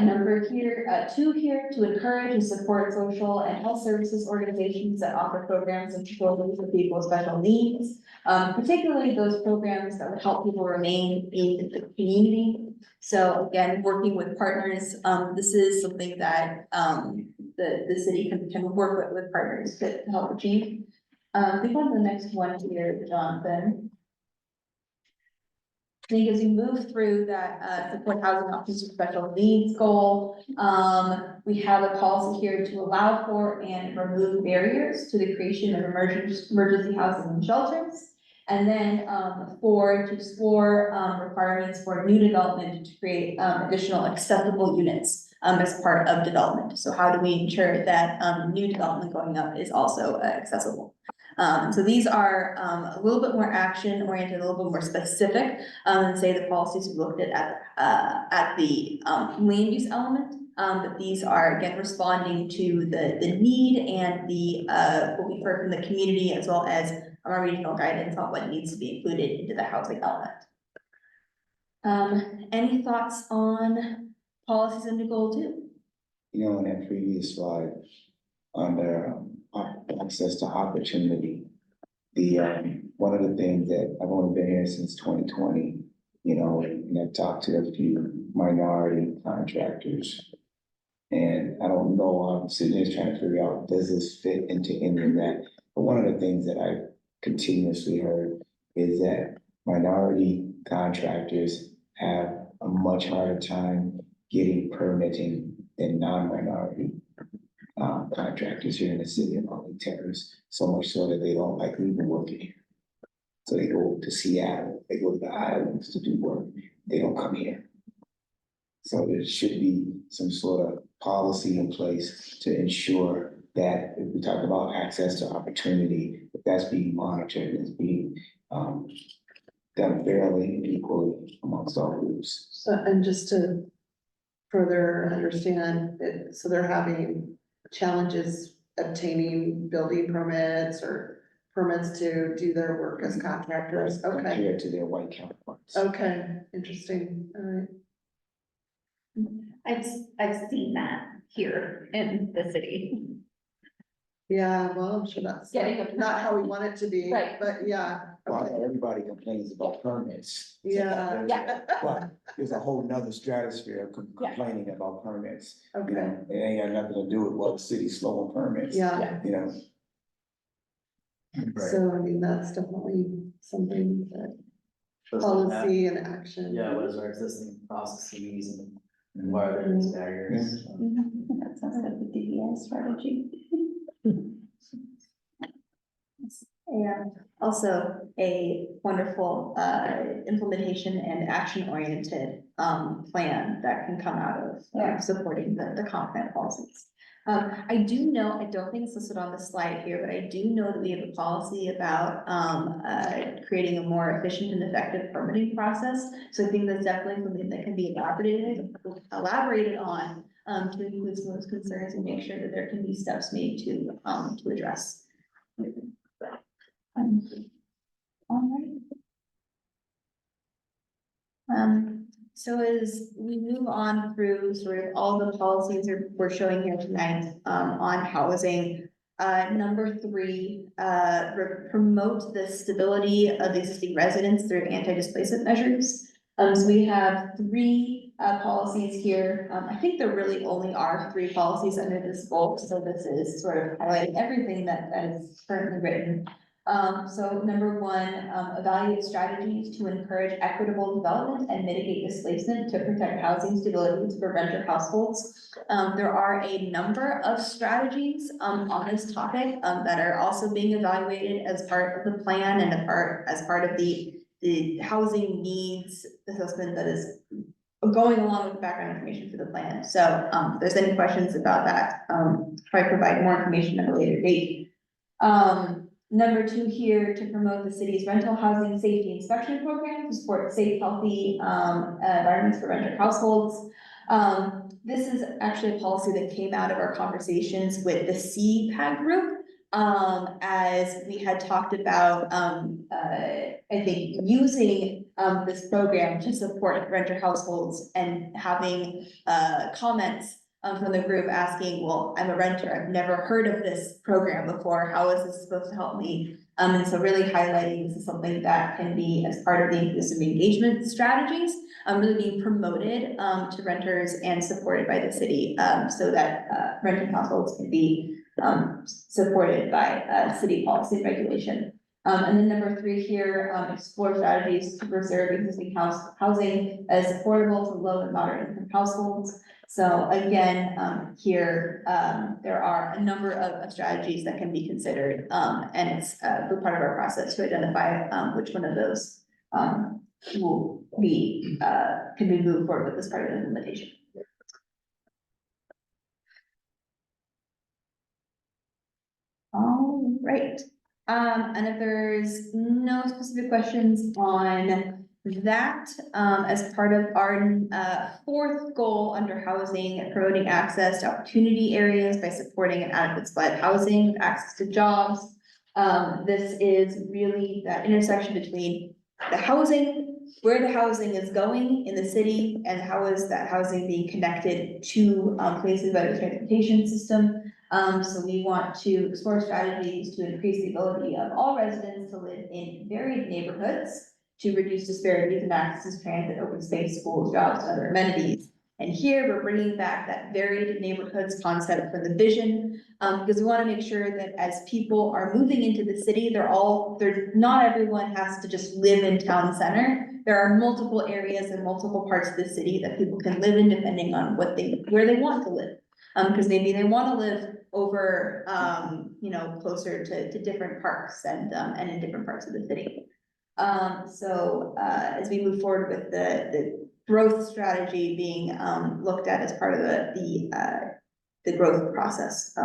Number here, 2 here, to encourage and support social and health services organizations that offer programs and facilities for people with special needs. Particularly those programs that would help people remain in the community. So again, working with partners, this is something that, the city can work with partners to help achieve. Move on to the next one here, Jonathan. I think as you move through that, support housing options for special needs goal, we have a policy here to allow for and remove barriers to the creation of emergency housing and shelters. And then, to explore, requirements for new development to create, additional accessible units, as part of development. So how do we ensure that, new development going up is also accessible? So these are, a little bit more action oriented, a little bit more specific, than say the policies we looked at the, land use element. But these are again responding to the need and the, what we heard from the community, as well as our regional guidance on what needs to be included into the housing element. Any thoughts on policies under goal 2? You know, in that previous slide, under access to opportunity, the one of the things that I've only been here since 2020, you know, and I've talked to a few minority contractors. And I don't know, I'm sitting here trying to figure out, does this fit into any of that? But one of the things that I've continuously heard is that minority contractors have a much harder time getting permitting than non-minority contractors here in the city of Mountlake Terrace, so much so that they don't like even working here. So they go to Seattle, they go to the islands to do work, they don't come here. So there should be some sort of policy in place to ensure that if we talk about access to opportunity, if that's being monitored and is being done fairly and equally amongst all groups. So, and just to further understand it, so they're having challenges obtaining building permits or permits to do their work as contractors, okay, Compared to their white counterparts. okay, interesting, all right. I've seen that here in the city. Yeah, well, I'm sure that's Getting a not how we permit. want it to be, Right. but yeah, Well, okay, everybody complains about permits. Yeah. But there's a whole nother stratosphere of Yeah. complaining about permits. You okay, know, it ain't got nothing to do with, well, the city's slow on permits. yeah, You know, so I mean, that's definitely something that policy and action. Yeah, what is our existing processes and what are those barriers? That sounds like the DEI strategy. And also a wonderful implementation and action oriented plan that can come out of supporting the comp plan policies. I do know, I don't think it's listed on the slide here, but I do know that we have a policy about creating a more efficient and effective permitting process. So I think that's definitely something that can be elaborated on to include some of those concerns and make sure that there can be steps made to address. All right. So as we move on through sort of all the policies we're showing here tonight, on housing, number 3, promote the stability of existing residents through anti-displacement measures. So we have 3 policies here. I think there really only are 3 policies under this goal, so this is sort of highlighting everything that is currently written. So number 1, evaluate strategies to encourage equitable development and mitigate displacement to protect housing stability for renter households. There are a number of strategies on this topic that are also being evaluated as part of the plan and as part of the housing needs assessment that is going along with the background information for the plan. So, if there's any questions about that, probably provide more information at a later date. Number 2 here, to promote the city's rental housing safety inspection program to support safe, healthy, environments for renter households. This is actually a policy that came out of our conversations with the CPAG group. As we had talked about, I think using, this program to support renter households and having, comments from the group asking, well, I'm a renter, I've never heard of this program before, how is this supposed to help me? And so really highlighting this is something that can be as part of the inclusive engagement strategies, really being promoted to renters and supported by the city, so that renting households can be supported by city policy and regulation. And then number 3 here, explore strategies to preserve existing housing as affordable to low and moderate income households. So again, here, there are a number of strategies that can be considered, and it's a part of our process to identify which one of those will be, can be moved forward with this part of the implementation. All right, and if there's no specific questions on that, as part of our 4th goal under housing, promoting access to opportunity areas by supporting an adequate supply of housing, with access to jobs. This is really that intersection between the housing, where the housing is going in the city, and how is that housing being connected to places like the transportation system. So we want to explore strategies to increase the ability of all residents to live in varied neighborhoods, to reduce disparities in access to transit, open space, schools, jobs, and other amenities. And here we're bringing back that varied neighborhoods concept for the vision, because we want to make sure that as people are moving into the city, not everyone has to just live in town center. There are multiple areas and multiple parts of the city that people can live in depending on where they want to live. Because maybe they want to live over, closer to different parks and in different parts of the city. So as we move forward with the growth strategy being looked at as part of the growth process,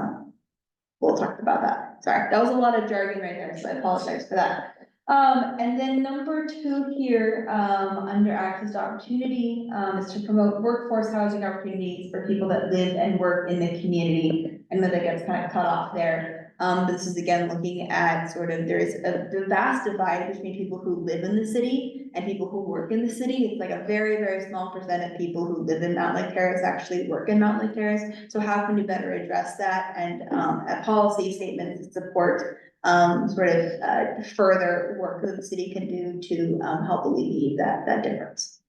we'll talk about that. Sorry, that was a lot of jargon right there, so I apologize for that. And then number 2 here, under access to opportunity, is to promote workforce housing opportunities for people that live and work in the community. And then that gets kind of cut off there. This is again looking at sort of, there is the vast divide between people who live in the city and people who work in the city. It's like a very, very small percent of people who live in Mountlake Terrace actually work in Mountlake Terrace. So how can we better address that? And a policy statement to support further work that the city can do to help alleviate that difference.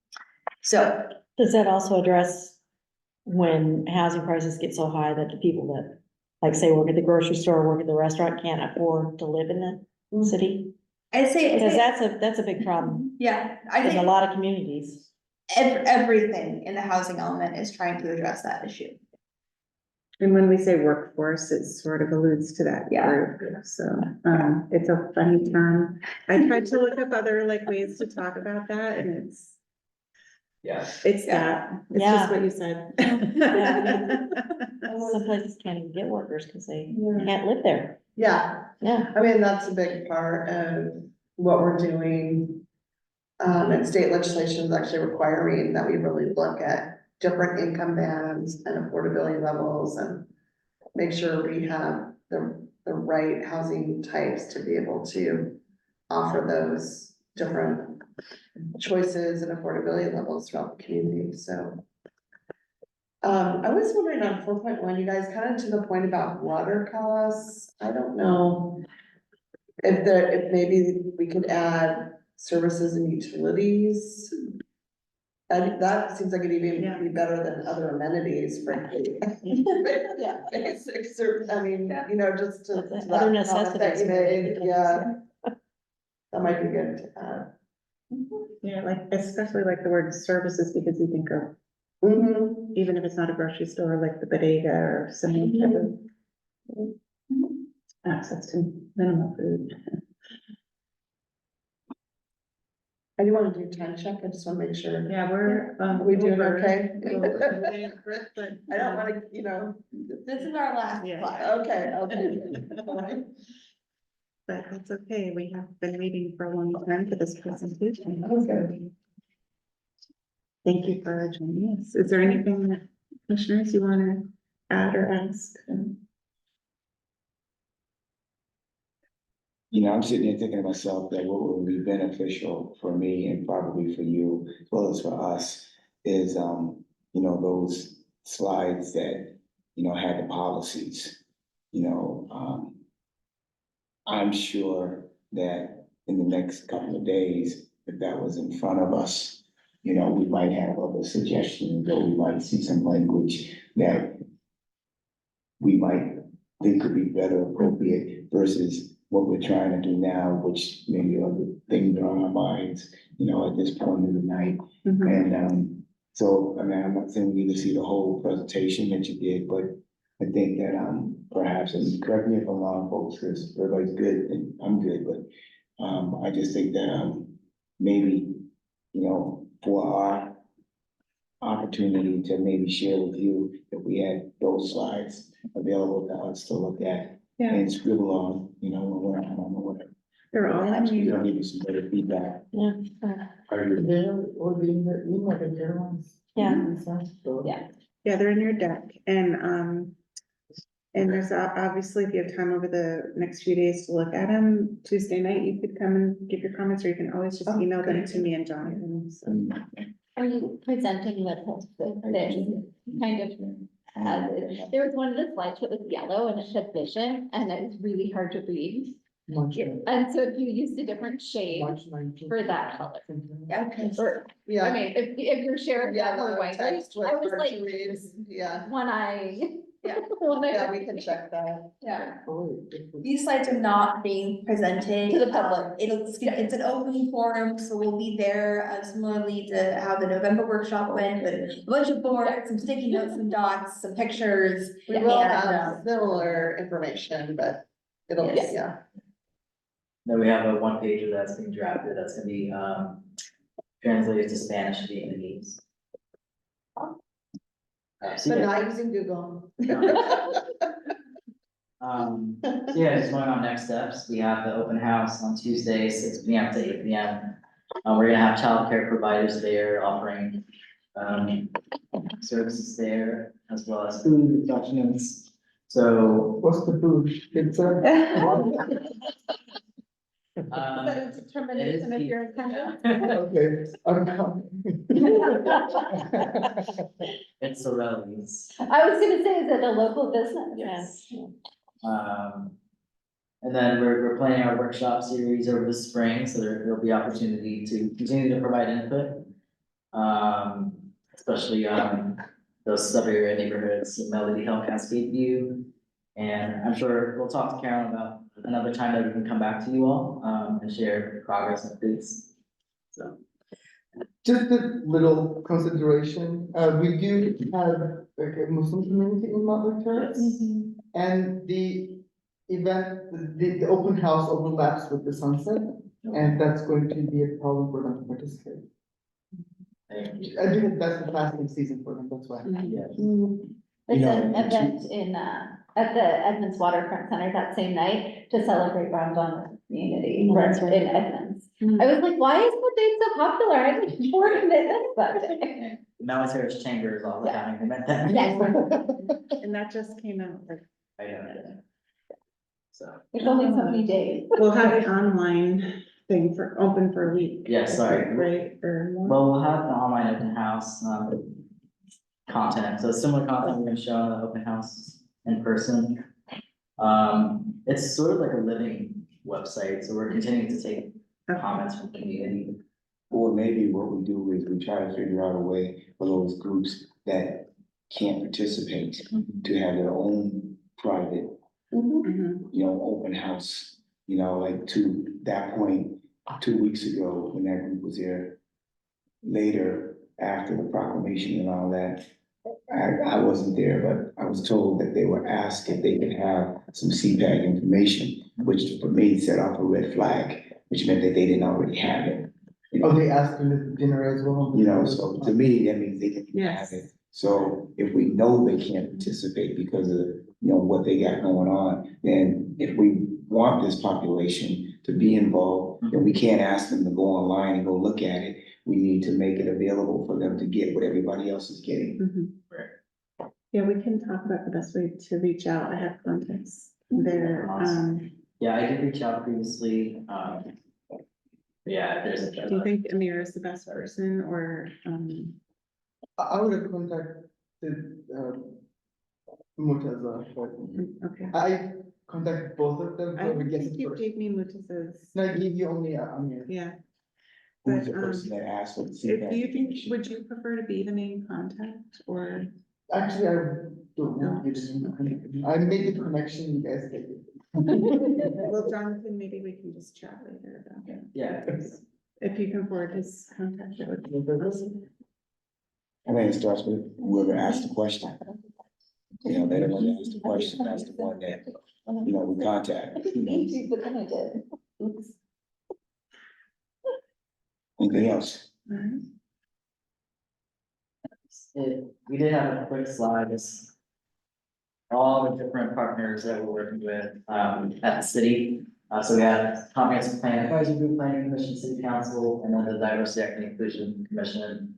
So, Does that also address when housing prices get so high that the people that, like, say, work at the grocery store, work at the restaurant, can't afford to live in the city? I'd say, Because that's a big problem yeah, I in a think lot of communities. everything in the housing element is trying to address that issue. And when we say workforce, it sort of alludes to that group, so, it's a funny term. I tried to look up other ways to talk about that, and it's that, it's just what you said. Some places can't even get workers because they can't live there. Yeah, Yeah. I mean, that's a big part of what we're doing. And state legislation is actually requiring that we really look at different income bands and affordability levels and make sure we have the right housing types to be able to offer those different choices and affordability levels throughout the community, so. I was wondering on 4.1, you guys kind of to the point about water costs, I don't know if maybe we could add services and utilities. And that seems like it'd even be better than other amenities, frankly. Yeah. Basic, I mean, just to. Other that comment necessities. that you made, yeah. That might be good to add. Yeah, especially the word services, because you think of, even if it's not a grocery store, like the bodega or some type of access to minimal food. I do wanna do time check, I just wanna make sure. Yeah, we're, We doing over. okay? But, I don't wanna, you know. This is our last Yeah. slide. Okay, okay. But it's okay, we have been waiting for a long time for this presentation. Okay. Thank you for joining us. Is there anything that commissioners you want to add or ask? You know, I'm sitting here thinking to myself that what would be beneficial for me and probably for you, as well as for us, is, you know, those slides that, you know, had the policies, you know, I'm sure that in the next couple of days, if that was in front of us, you know, we might have other suggestions, or we might see some language that we might think could be better appropriate versus what we're trying to do now, which maybe other things are on our minds, you know, at this point in the night. Mhm. And, so, I mean, I'm not saying we need to see the whole presentation that you did, but I think that, perhaps, and correct me if I'm wrong, folks, because everybody's good and I'm good, but, I just think that, maybe, you know, for our opportunity to maybe share with you, if we had those slides available to us to look at Yeah, and scribble on, you know, when we're at home or whatever. they're all, Perhaps we can give you some better feedback. Yeah, They're or in the email, the Terrace. Yeah. So- Yeah. yeah, they're in your deck and there's obviously, if you have time over the next few days to look at them, Tuesday night, you could come and give your comments, or you can always just Oh, email them great. to me and Jonathan. So. Are you presenting with this kind of, there was one of the slides that was yellow and it said vision, and it was really hard to read. March And so if you used a different shade 19th. for that color, Okay. or, I Yeah. mean, if you're sharing that more widely, Text was I was hard like, to read, yeah, one eye. Yeah. One eye. yeah, we can check that. Yeah. Oh, it was- These slides are not being presented To the public. It's an open forum, so we'll be there, similarly to how the November workshop went, with a bunch of boards, some sticky notes, some dots, some pictures. We will and, have similar information, but it'll, Yes. yeah. Then we have a one pager that's being drafted, that's gonna be, translated to Spanish and Vietnamese. So But yeah, not using Google. so yeah, just going on next steps, we have the open house on Tuesday, 6 p.m. to 8 p.m. We're gonna have childcare providers there offering, services there, as well as food, refreshments. So, What's the food? Pizza? But determination if you're in town. Okay, I'm coming. it's Sorelli's. I was gonna say, is it a local business? yes. And then we're planning our workshop series over the spring, so there'll be opportunity to continue to provide input. Especially those sub-area neighborhoods, Melody Hill, Cascade View. And I'm sure we'll talk to Karen about another time that we can come back to you all, and share progress and updates. So. Just a little consideration, we do have like a Muslim community in Mountlake Terrace. And the event, the open house overlaps with the sunset, and that's going to be a problem for them to participate. Thank you. I think that's the fasting season for them, that's why. Yeah. It's know, an it's- event in, at the Edmonds Waterfront Center that same night to celebrate Ramadan with the community Oh, that's right. in Edmonds. I was like, why is the date so popular? I had like 4 commitments that day. The Mount Terrace Chamber is all the Yeah. time, meant that. Yes, And that just came out. Like, I know. So, there's only so many days. we'll have an online thing for, open for a week. Yeah, sorry. Right, or more. well, we'll have an online open house, content, so similar content we're gonna show on the open house in person. It's sort of like a living website, so we're continuing to take comments from the community. Or maybe what we do is we try to figure out a way for those groups that can't participate to have their own private, Mhm. you know, open house. You know, like to that point, 2 weeks ago, when that group was there, later, after the proclamation and all that, I wasn't there, but I was told that they were asked if they could have some CPAC information, which for me set off a red flag, which meant that they didn't already have it. Oh, they asked for the dinner as well. You know, so to me, that means they can have Yes. it. So if we know they can't participate because of, what they got going on, then if we want this population to be involved, then we can't ask them to go online and go look at it. We need to make it available for them to get what everybody else is getting. Mhm. Yeah, we can talk about the best way to reach out. I have contacts there. Yeah, I did reach out previously, yeah, if there's Do you think Amir is the best person or, I would have contacted, Murtaza, but okay. I contacted both of them, I but we don't guess think it you first. gave me Mutaza's, No, I gave you only, Amir. yeah. Who's the But, person that asked for the If feedback? you think, would you prefer to be the main contact or? Actually, I don't know. I made the connection, you guys did it. Well, Jonathan, maybe we can just chat later about it. Yeah. If you can forward his contact, that would be awesome. I think it starts with whoever asked the question. They're the one that asked the question, that's the one that, we contact. But then I did. Oops. Anything else? Alright. We did have a quick slide, this. All the different partners that we're working with, at the city. So we have comprehensive plan, advisory group, planning commission, city council, and then the diversity, equity, inclusion commission.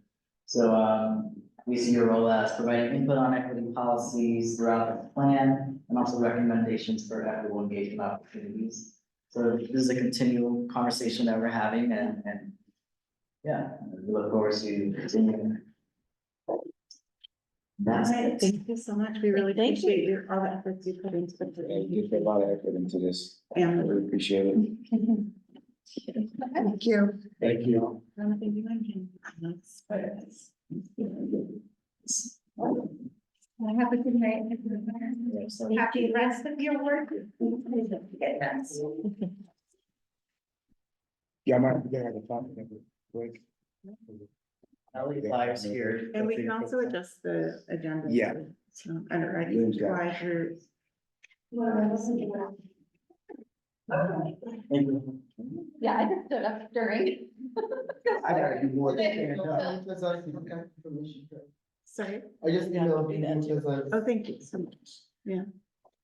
So, we see your role as providing input on equity policies throughout the plan, and also recommendations for equitable engagement opportunities. So this is a continual conversation that we're having, and yeah, we look forward to continuing. That's it. Thank you so much. We really Thank you. appreciate all the efforts you put into Yeah, it. you put a lot of effort into this. I And really appreciate it. Thank you. Thank you. Jonathan, you mentioned. Have a good night. Happy rest of your work. Yeah, I might get out of the break. I'll leave flyers here. And we can also adjust the agenda. Yeah. So, I don't know, I Who's think that? why her. Thank you. Yeah, I just stood up during. I gotta do more. Sorry. I just emailed you Murtaza. Oh, thank you so much. Yeah.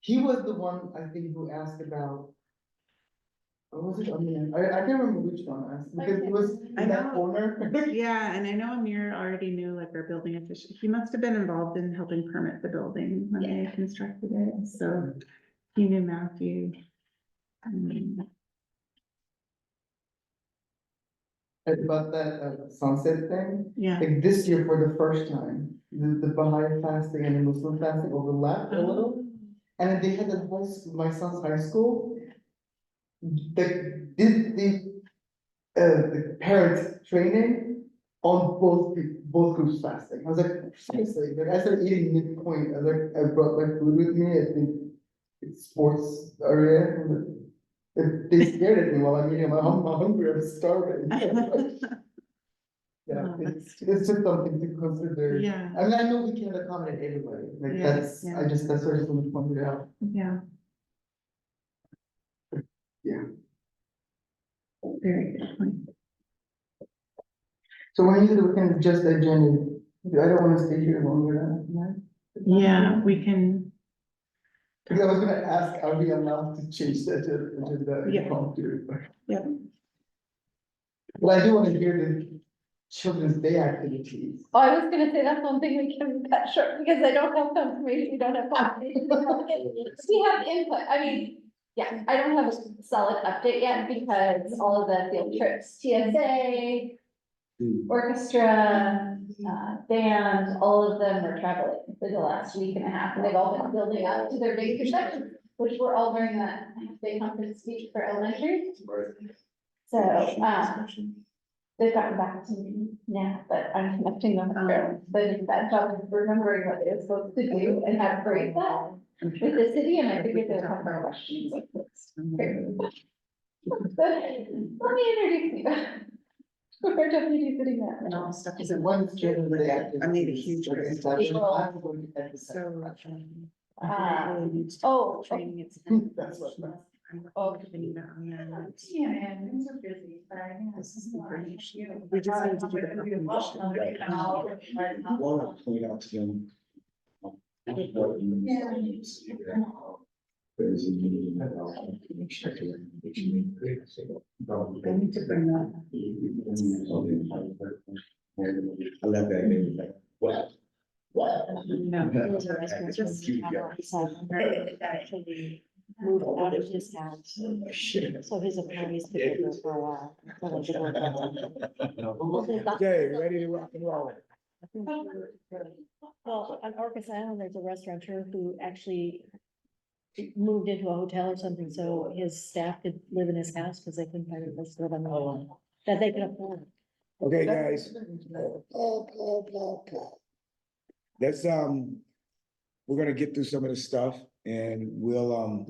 He was the one, I think, who asked about. Or was it Amir? I can't remember which one asked, because it was I in that know. corner. Yeah, and I know Amir already knew like our building official. He must have been involved in helping permit the building when they constructed it, so he knew Matthew. About that sunset thing, Yeah. like this year for the first time, the Baha'i fasting and the Muslim fasting overlapped a little. And then they had at high school, my son's high school. The parents training on both groups fasting. I was like, seriously, like I started eating midpoint, I was like, I brought my food with me at the sports area. They stared at me while I'm eating, I'm hungry, I'm starving. Yeah, Oh, that's it's just something to consider. Yeah. I mean, I know we can't accommodate everybody, like Yeah, that's, yeah. that's what I just want to point it out. Yeah. Yeah. Very good point. So when you said we can adjust the agenda, I don't wanna stay here longer than that. Yeah, we can, Because I was gonna ask, are we allowed to change the agenda? Yeah. Impromptu? yeah, But I do wanna hear the children's day activities. Oh, I was gonna say that's one thing we can cut short because I don't have confirmation, we don't have confirmation. We have input, I mean, yeah, I don't have a solid update yet because all of the field trips, TSA, orchestra, band, all of them were traveling for the last week and a half, and they've all been building up to their big convention, which we're all wearing that big conference speech for elementary. So, they've gotten back to me now, but I'm connecting them, but that job of remembering what they're supposed to do and how to break that with the city, and I figured they'd have more questions like this. Let me introduce you. Our deputy city manager. and all the stuff is Is it one children's day activity? I made a huge Like, list. April. I'm going to So. Ah. really needs to Oh, Training it's. That's what. I'm working with Anita on that. Yeah, man, things are busy, but This is information. We just need to do the proclamation. I wanna point out to them. There's a meeting about. I need to bring that. I love that. Name, like, wow. Wow. No. There was a restaurant Just- in town, actually moved out of his house, Shit. so his employees could live there for a while. until they could work out. Okay, ready to rock and roll. Well, on Orcas Island, there's a restaurateur who actually moved into a hotel or something, so his staff could live in his house, because they couldn't find a place to live on the island, that they could afford. Okay, guys. Let's, we're gonna get through some of the stuff and we'll,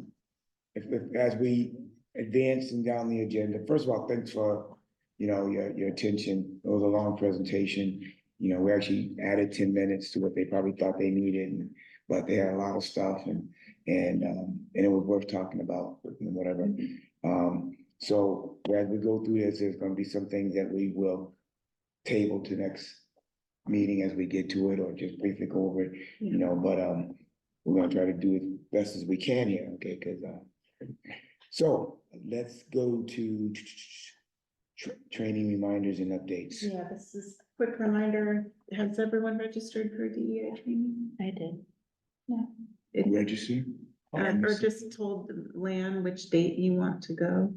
if, as we advance and down the agenda, first of all, thanks for, your attention. It was a long presentation. We actually added 10 minutes to what they probably thought they needed, but they had a lot of stuff and it was worth talking about, whatever. So as we go through this, there's gonna be some things that we will table to next meeting as we get to it, or just briefly go over it, but, we're gonna try to do it best as we can here, okay, cause, so let's go to training reminders and updates. Yeah, this is a quick reminder. Has everyone registered for DEI training? I did. Register? Or just told Lan which date you want to go?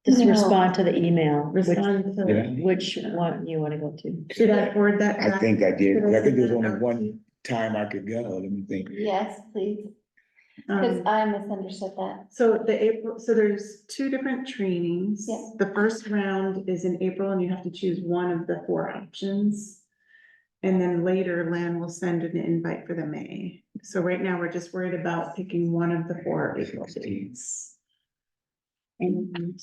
Just No. respond to the email, Respond to. Yeah. which one you wanna go to. Should I forward that? I back? think I did, Should I think there's send that only out to one you? time I could go, let me think. Yes, please, because Um, I misunderstood that. So there's two different trainings. Yeah. The first round is in April and you have to choose one of the 4 options. And then later Lan will send an invite for the May. So right now, we're just worried about picking one of the 4 April dates. And,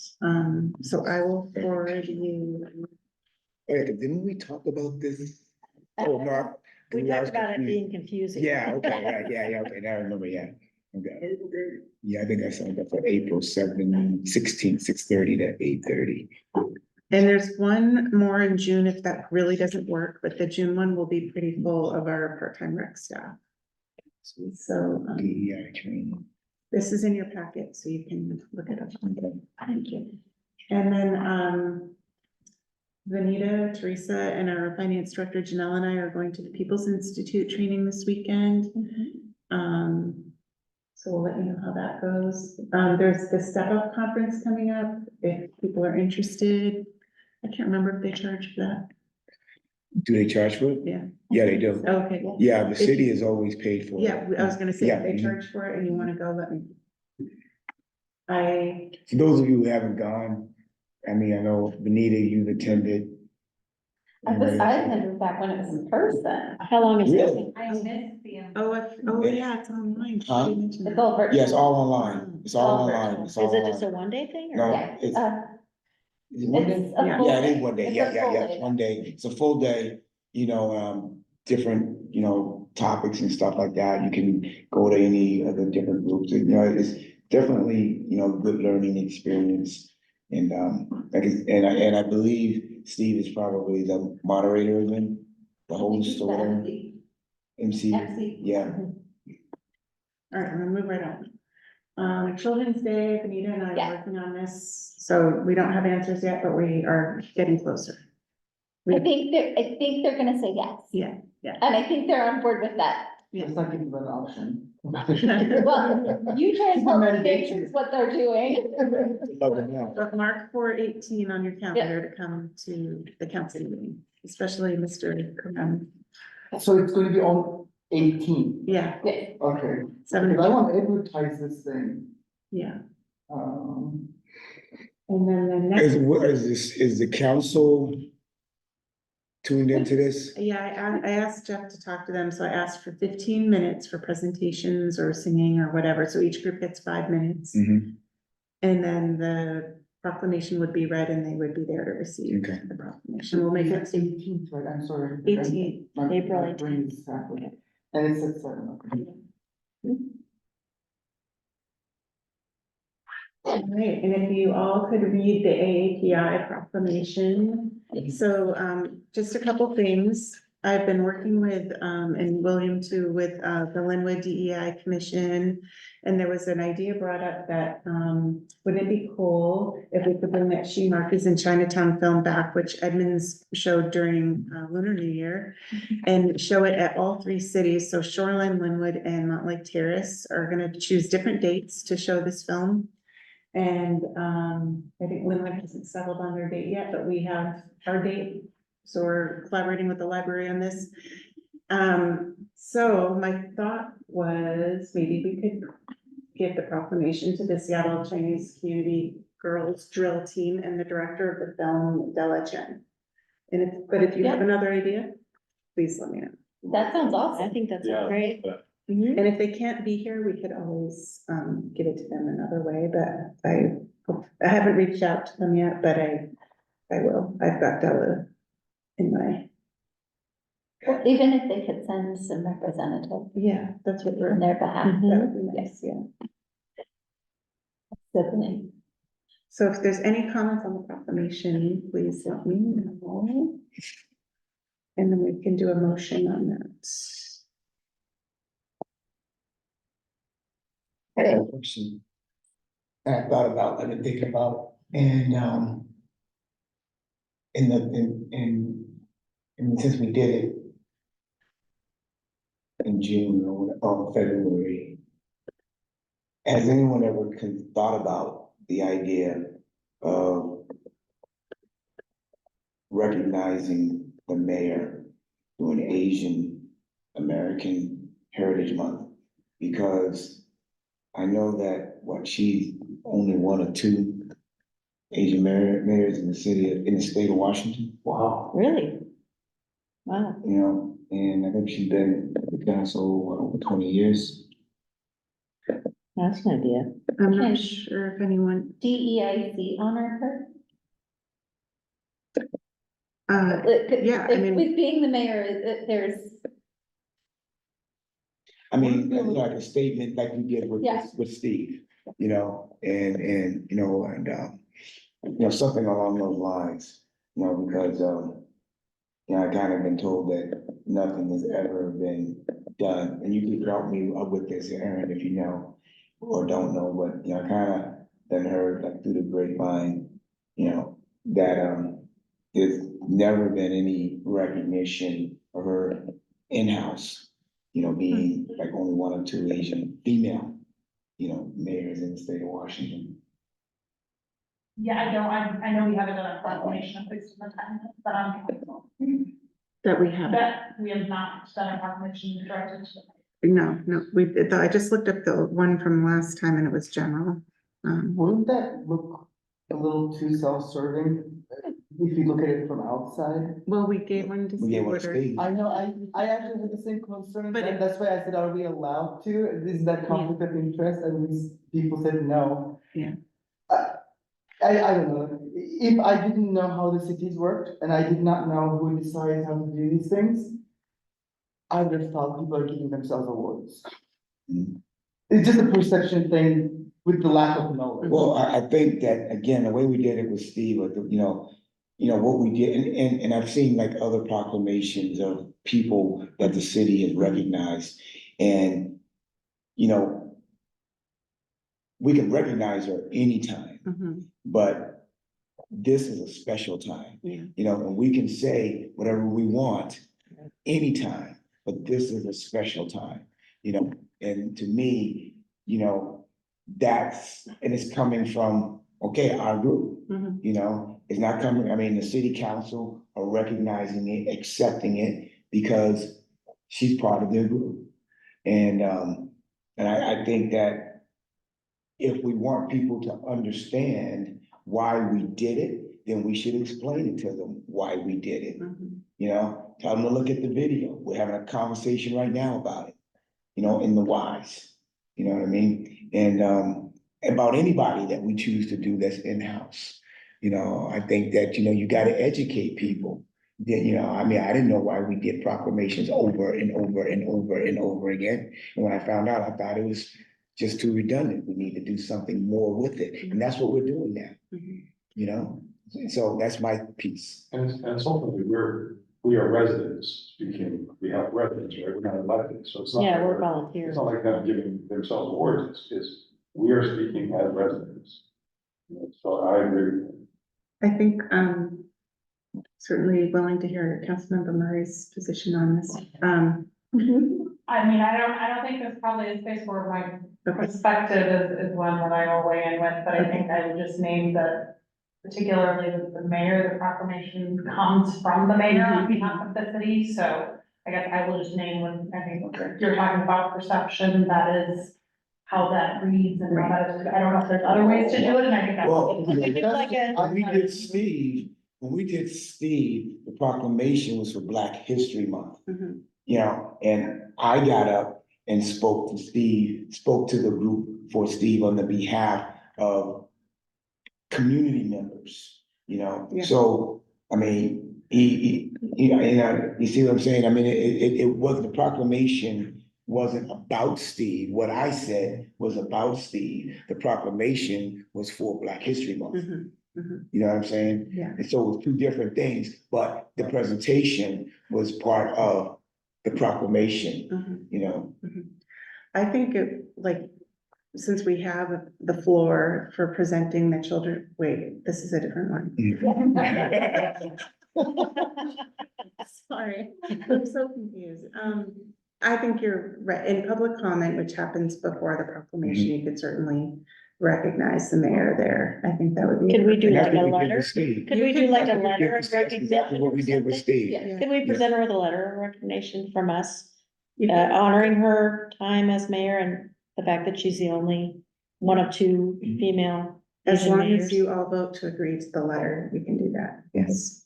so I will forward you. Oh, yeah, 'cause didn't we talk about this? Oh, no. We I was talked about it confused. being confusing. Yeah, okay, yeah, okay, now I remember, yeah. Okay. Yeah, I think I signed up for April 16, 6:30 to 8:30. And there's one more in June if that really doesn't work, but the June one will be pretty full of our part-time rec staff. So, DEI training. this is in your packet, so you can look it up. Thank you. And then, Vanita, Teresa, and our finance director Janelle and I are going to the People's Institute training this weekend. So we'll let you know how that goes. There's the Step Up Conference coming up, if people are interested. I can't remember if they charge for that. Do they charge for it? Yeah. Yeah, they do. Okay. Yeah, the city is always paid for it. Yeah, I was gonna say, Yeah. if they charge for it and you wanna go, let me. I, For those of you who haven't gone, I mean, I know Benita, you've attended. I attended back when it was in person. How long is Really? it? I missed the. yeah, it's online. She Huh? mentioned It's that. all virtual. Yeah, it's all online. It's all All online. virtual. It's all Is it just a online. one-day thing? or- No, Yeah, it's. Is it one day? it's a Yeah. full Yeah, it day. is one day. It's a Yeah, full it's day. one day. It's a full day, different, topics and stuff like that. You can go to any of the different groups. It's definitely, good learning experience. And, and I believe Steve is probably the moderator again, the host or whatever. MC, MC. yeah. All right, I'm gonna move right on. Children's Day, Benita and I Yeah. are working on this, so we don't have answers yet, but we are getting closer. I think they're gonna say yes. Yeah, And I think they're on board with that. yeah. It's not giving them an option. Well, you try to tell the patients what they're doing. Love it now. But mark 4/18 on your calendar to come to the council meeting, especially Mr. So it's going to be on 18. Yeah, Yeah. Okay. 7, Because I want to advertise this thing. yeah. Um, And then the next. Is the council tuned into this? Yeah, I asked Jeff to talk to them, so I asked for 15 minutes for presentations or singing or whatever, so each group gets 5 minutes. Mhm. And then the proclamation would be read and they would be there to receive Okay. the proclamation. We'll make it it's 18th, right? I'm sorry. 18. April My brain is halfway. And it's at 7. Okay. All right, and if you all could read the AAPI proclamation. So, just a couple things. I've been working with, and William too, with, the Linwood DEI Commission. And there was an idea brought up that, wouldn't it be cool if we could bring that She Marcus in Chinatown film back, which Edmonds showed during, Lunar New Year. And show it at all three cities. So Shoreline, Linwood, and Mountlake Terrace are gonna choose different dates to show this film. And I think Linwood hasn't settled on their date yet, but we have our date. So we're collaborating with the library on this. So my thought was maybe we could give the proclamation to the Seattle Chinese Community Girls Drill Team and the director of the film, Della Chen. But if you have another idea, please let me know. That sounds I awesome. think that's Yeah. great. And if they can't be here, we could always give it to them another way, but I haven't reached out to them yet, but I will. I've got Della in my, Even if they could send some representative yeah, that's what on we're, their behalf, that that would be nice, yeah. certainly. So if there's any comments on the proclamation, please let me know. And then we can do a motion on that. I got a question. I thought about, I've been thinking about, and, since we did it in June or February, has anyone ever thought about the idea of recognizing the mayor during Asian American Heritage Month? Because I know that she's only one or two Asian mayors in the state of Washington. Wow. Really? Wow. You know, and I think she's been with the council over 20 years. That's an idea. I'm Okay. not sure if anyone, DEIC honor her. yeah, I mean- With being the mayor, there's, I mean, like a statement like we did Yeah. with Steve, you know, and, you know, something along those lines, you know, because, you know, I kind of been told that nothing has ever been done, and you can help me up with this, Aaron, if you know, or don't know, but, you know, I kind of then heard like through the grapevine, you know, that, there's never been any recognition of her in-house, you know, being like only one or two Asian female, you know, mayors in the state of Washington. Yeah, I know we haven't done a proclamation of fixed in the time, but that we have. that we have not done a proclamation directed to. No, I just looked up the one from last time and it was general. Wouldn't that look a little too self-serving if you look at it from outside? Well, we gave one to We gave one to Steve. Steve. I know, I actually had the same concern, But and that's why I said, are we allowed to? Is that conflict of interest? And these people said no. Yeah. I don't know. If I didn't know how the cities worked and I did not know who decides how to do these things, I would have thought people are giving themselves awards. Mm. It's just a perception thing with the lack of knowledge. Well, I think that, again, the way we did it with Steve, with you know, what we did, and I've seen like other proclamations of people that the city has recognized. And, you know, we can recognize her anytime, Mhm. but this is a special time. Yeah. You know, and we can say whatever we want anytime, but this is a special time, you know, and to me, you know, and it's coming from, okay, our group, Mhm. you know, it's not coming, I mean, the city council are recognizing it, accepting it because she's part of their group. And I think that if we want people to understand why we did it, then we should explain it to them why we did it. Mhm. You know, tell them to look at the video. We're having a conversation right now about it, you know, in the whys. You know what I mean? And about anybody that we choose to do that's in-house. You know, I think that, you know, you gotta educate people. That, you know, I mean, I didn't know why we did proclamations over and over and over and over again. And when I found out, I thought it was just too redundant. We need to do something more with it, and that's what we're doing now, Mhm. you know? So that's my piece. And it's ultimately, we are residents, speaking, we have residents, right, we're not elected, so it's not. Yeah, like we're volunteers. It's not like them giving themselves awards, it's we are speaking as residents. So I agree with you. I think, certainly willing to hear Councilmember Murray's position on this. I mean, I don't think there's probably a space where my Okay. perspective is one that I will weigh in with, but I think I would just name that particularly with the mayor, the proclamation comes from the mayor on behalf of the city, so I guess I will just name when, I think you're talking about perception, that is how that reads and how that is, I don't know if there's other ways to do it, and I think that's. Well, Like a- when we did Steve, the proclamation was for Black History Month. Mhm. You know, and I got up and spoke to the group for Steve on the behalf of community members, you know? Yeah. So, I mean, you see what I'm saying? I mean, it was, the proclamation wasn't about Steve. What I said was about Steve. The proclamation was for Black History Month. Mhm. Mhm. You know what I'm saying? Yeah. And so it was two different things, but the presentation was part of the proclamation, Mhm. you know? I think it, like, since we have the floor for presenting the children, wait, this is a different one. Sorry, I'm so confused. I think you're right. In public comment, which happens before the proclamation, you could certainly recognize the mayor there. I think that would be. Could we do And that's like a what we did letter? with Steve. Could we do like a That's what we did letter with- of that's exactly what we did with Steve. Yeah. Could we present her with a letter of recognition from us, You could- honoring her time as mayor and the fact that she's the only one of two female As Asian long as mayors? you all vote to agree to the letter, we can do that, yes.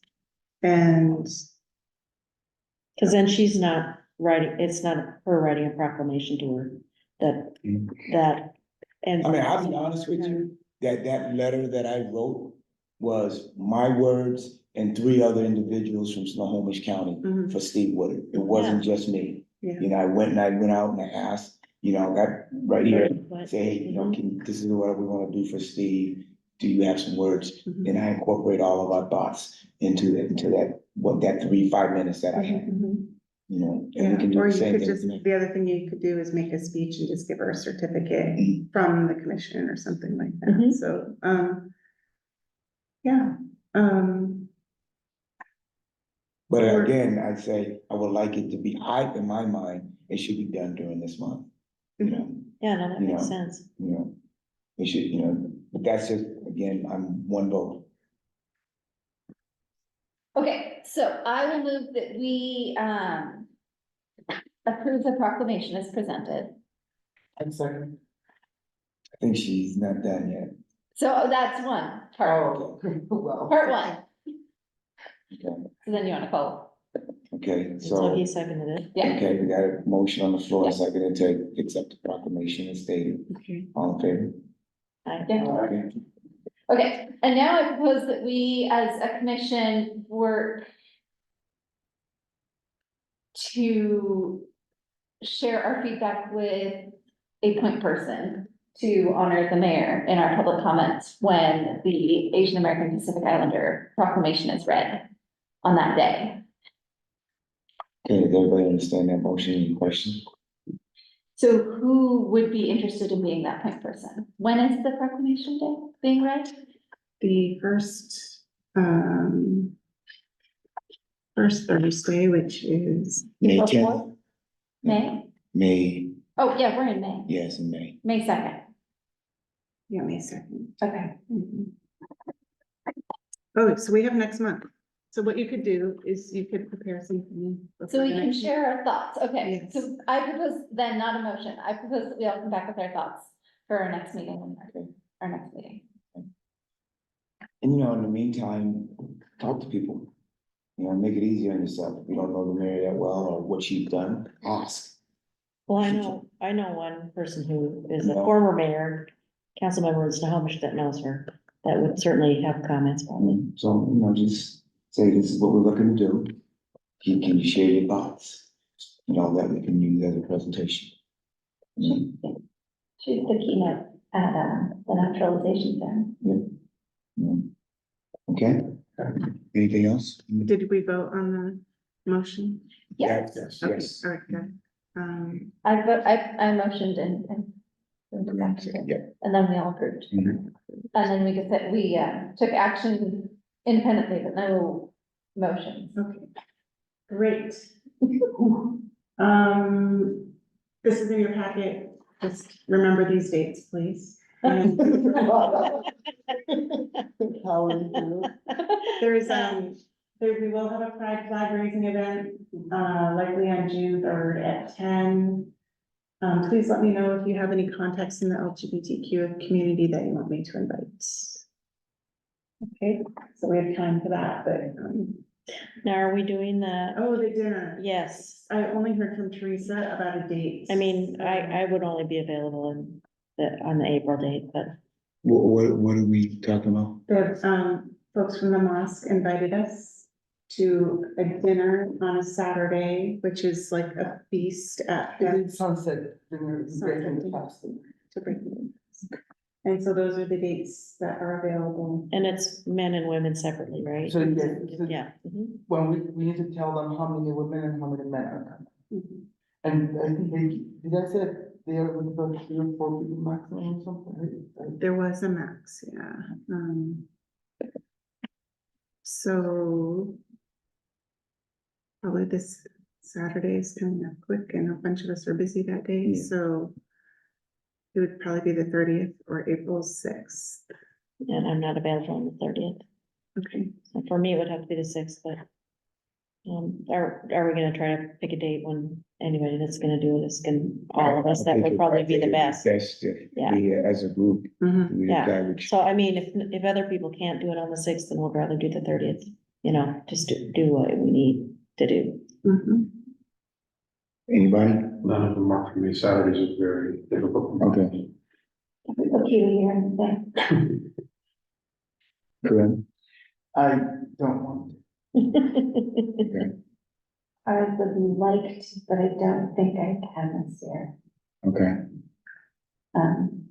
And Cause then she's not writing, it's not her writing a proclamation to her, that, and. I mean, I'll be honest with you, that letter that I wrote was my words and three other individuals from Snohomish County Mhm. for Steve Woodard. It wasn't just me. Yeah. You know, I went out and I asked, you know, got right here, But- say, hey, you know, this is what we wanna do for Steve. Do you have some words? Mhm. And I incorporate all of our thoughts into that, what, that 5 minutes that I had, Mhm. you know? And Yeah, we can do or the you same could thing. just, with me. the other thing you could do is make a speech and just give her a certificate Mhm. from the commission or something like that, Mhm. so, yeah, But Or- again, I'd say I would like it to be, in my mind, it should be done during this month. You know, Yeah, no, that You makes know. sense. you know, it should, you know, but that's just, again, I'm one vote. Okay, so I will move that we, approve the proclamation as presented. And second. I think she's not done yet. So that's one part, Oh, well. part one, Okay, so then you wanna call, okay, So so, he seconded it. yeah, okay, we got a motion on the floor, Yeah. seconded to accept the proclamation as stated. okay. All in favor? yeah. Okay. Okay, and now I propose that we, as a commission, work to share our feedback with a point person to honor the mayor in our public comments when the Asian American Pacific Islander proclamation is read on that day. Okay, does everybody understand that motion? Any questions? So who would be interested in being that point person? When is the proclamation day being read? The first Thursday, which is, May April 10th? 4th? May? May, Oh, yeah, we're in May, yes, in May. May 2nd. yeah, May 2nd. Okay. Mhm. Oh, so we have next month. So what you could do is you could prepare something. So we before the can next- share our thoughts, okay, Yes. so I propose then, not a motion, I propose that we all come back with our thoughts for our next meeting, our next meeting. And you know, in the meantime, talk to people. You know, make it easier on yourself. If you don't know the mayor that well or what she's done, ask. Well, I know one person who is a Yeah. former mayor, council member in Snohomish that knows her, that would certainly have comments probably. So, you know, just say, this is what we're looking to do. Can you share your thoughts? You know, that we can use as a presentation. She's the keynote at, the naturalization center. Okay, anything else? Did we vote on the motion? Yes. Yes, Okay, yes. all right, good. I motioned and. Yeah. And then we all approved. Mhm. And then we could say, we, took action independently, but no motion. Okay, great. This is in your packet, just remember these dates, please. And Powering through. there's, we will have a Pride flag raising event, likely on June 3rd at 10. Please let me know if you have any contacts in the LGBTQ community that you want me to invite. Okay, so we have time for that, but, Now, are we doing the, oh, the dinner. yes, I only heard from Teresa about a date. I mean, I would only be available on the April date, but What are we talking about? The, folks from the mosque invited us to a dinner on a Saturday, which is like a feast at. It's sunset, dinner, breaking the fast. To break the news. And so those are the dates that are available. and it's men and women separately, right? So, yeah, so Yeah. Mhm. when we need to tell them how many women and how many men are coming. Mhm. And I think did I say they are with about 3 or 4 people maximum or something? There was a max, yeah. So probably this Saturday is coming up quick and a bunch of us are busy that day, Yeah. so it would probably be the 30th or April 6th. And I'm not available on the 30th. Okay, So for me, it would have to be the 6th, but are we gonna try to pick a date when anybody that's gonna do this can, all of us, I that think would probably be the best. Best if Yeah. we, as a group, Mhm. we Yeah. decide which. So I mean, if other people can't do it on the 6th, then we'd rather do the 30th, you know, just to do what we need to do. Mhm. Anybody? None of them work for me. Saturdays is very difficult. Okay. Okay, here and there. Correct. I don't want to. I would like to, but I don't think I can this year. Okay, And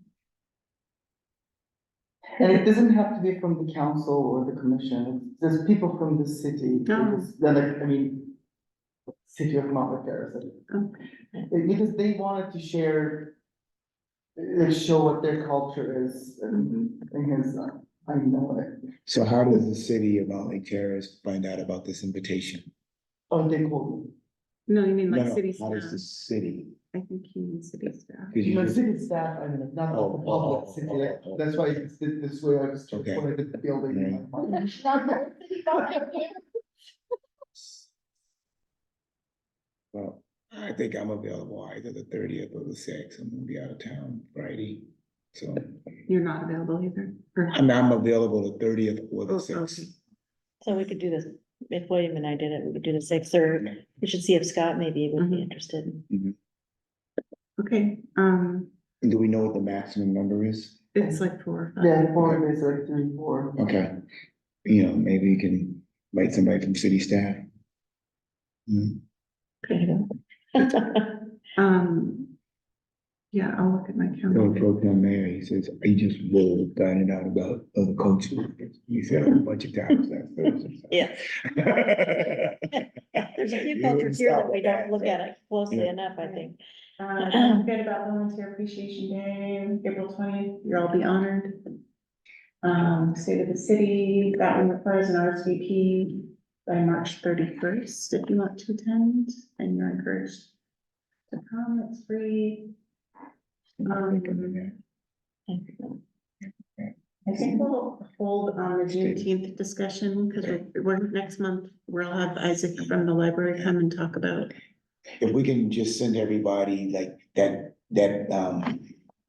it doesn't have to be from the council or the commission, it's just people from the city. Oh. It's- they're like, I mean, city of Mountlake, Terrace. Okay. Because they wanted to share, show what their culture is, and his, I know it. so how does the city of Mountlake Terrace find out about this invitation? Oh, they called me. No, you mean No, like no, city how does staff? the city? I think you mean city staff. Could you No, just- city staff, I mean, not Oh, the public oh, city, oh, like, oh, oh. that's why it's this way, I was Okay. pointed the building. in my mind. Well, I think I'm available either the 30th or the 6th. I'm gonna be out of town Friday. So You're not available either? Or- I'm available the 30th or the Oh, 6th. okay. So we could do this, if William and I did it, we could do the 6th, or we should see if Scott maybe would be Mhm. interested. Okay, Do we know what the maximum number is? it's like 4 or 5. Yeah, 4 days, like 3, 4. Okay, you know, maybe you can invite somebody from city staff. Hmm. There you go. Yeah, I'll look at my So calendar. Pro Tem Mayor, he says, he just really got it out about other coaches. He said a bunch of times. Yeah. There's a few cultures here that we don't look at it closely Yeah. enough, I think. Don't forget about Volunteer Appreciation Day, April 20th, you'll all be honored. State of the City, that one requires an RSVP by March 31st, if you want to attend, and you're encouraged to come, it's free. I think we'll hold on the Juneteenth discussion, because we're, next month, we'll have Isaac from the library come and talk about. If we can just send everybody like that,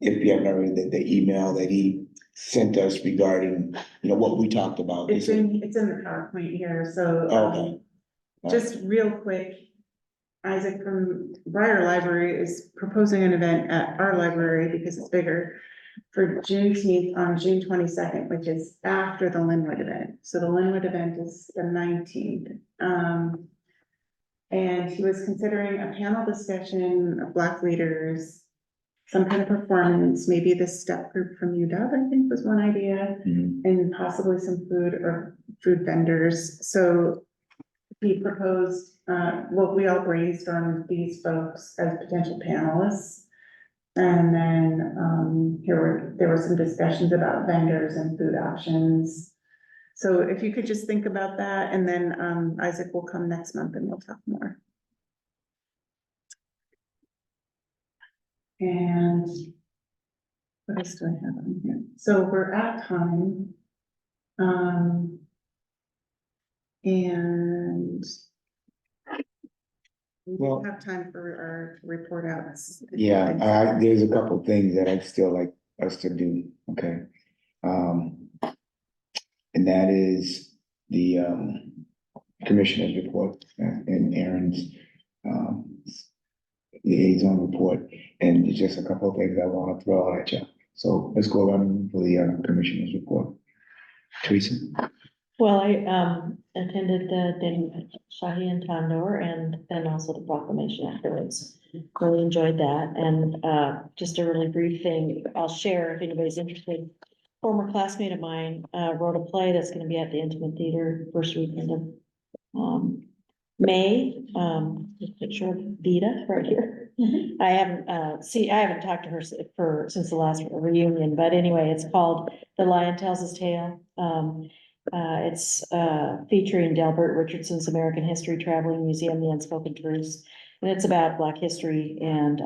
if you haven't already, the email that he sent us regarding, you know, what we talked about. It's in the PowerPoint here, so. Okay. Just real quick, Isaac from Briar Library is proposing an event at our library because it's bigger for Juneteenth on June 22nd, which is after the Linwood event. So the Linwood event is the 19th. And he was considering a panel discussion of Black leaders some kind of performance, maybe the step group from UW, I think was one idea, Mhm. and possibly some food or food vendors. So he proposed, well, we all brainstormed these folks as potential panelists. And then, there were some discussions about vendors and food options. So if you could just think about that, and then, Isaac will come next month and we'll talk more. And what else do I have on here? So we're at time. And we Well- don't have time for our report outs. Yeah, there's a couple of things that I'd still like us to do, okay? And that is the, commissioner's report and Aaron's, liaison report, and there's just a couple of things I want to throw out at you. So let's go around for the, commissioner's report. Teresa? Well, I attended the Shahi and Tandor and then also the proclamation afterwards. Really enjoyed that, and just a really brief thing I'll share if anybody's interested. Former classmate of mine wrote a play that's gonna be at the Intimate Theater first weekend of May. Picture of Vita right here. I haven't talked to her since the last reunion, but anyway, it's called The Lion Tells His Tale. It's featuring Delbert Richardson's American History Traveling Museum, The Unspoken Truths. And it's about Black history, and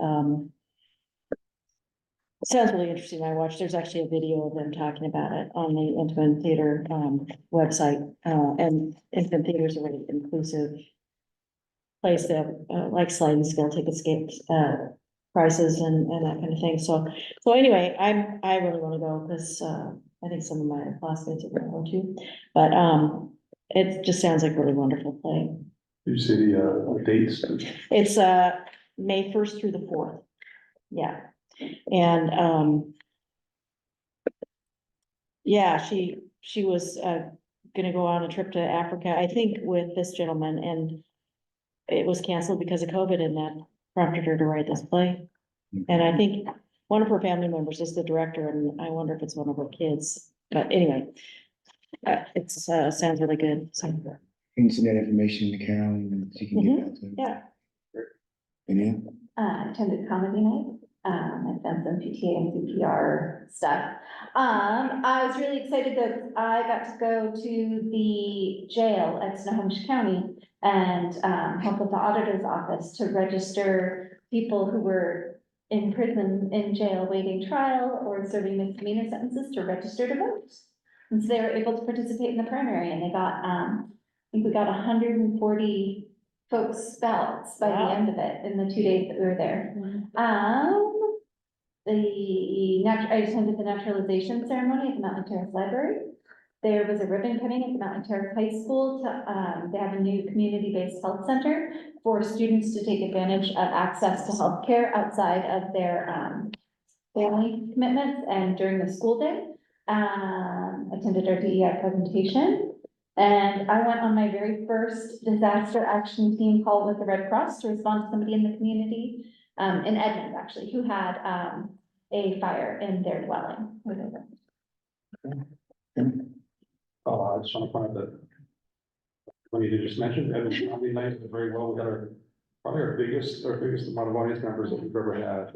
it sounds really interesting. There's actually a video of them talking about it on the Intimate Theater website. And Intimate Theater is a really inclusive place that like sliding scale tickets, prices and that kind of thing. So anyway, I really want to go because I think some of my classmates are going to go too. But it just sounds like a really wonderful play. You see the dates? It's May 1st through the 4th. Yeah. And yeah, she was gonna go on a trip to Africa, I think, with this gentleman, and it was canceled because of COVID, and that prompted her to write this play. And I think one of her family members is the director, and I wonder if it's one of her kids. But anyway, it's sounds really good. So Can you send that information to Carolyn and she can get that to you? yeah. And then, Attended comedy night. I've done some PTA and CPR stuff. I was really excited that I got to go to the jail at Snohomish County and help with the auditor's office to register people who were in prison, in jail, waiting trial or serving misdemeanor sentences to register to vote. And so they were able to participate in the primary, and they got, I think we got 140 folks ballots by the Wow. end of it in the 2 days that we were there. I attended the naturalization ceremony at the Mountlake Terrace Library. There was a ribbon cutting at the Mountlake Terrace High School to, they have a new community-based health center for students to take advantage of access to healthcare outside of their, family commitments and during the school day. Attended our DEI presentation. And I went on my very first disaster action team call with the Red Cross to respond to somebody in the community, in Edmond actually, who had, a fire in their dwelling. I just want to point out that when you just mentioned, Edmund County Night did very well. We got probably our biggest amount of audience members that we've ever had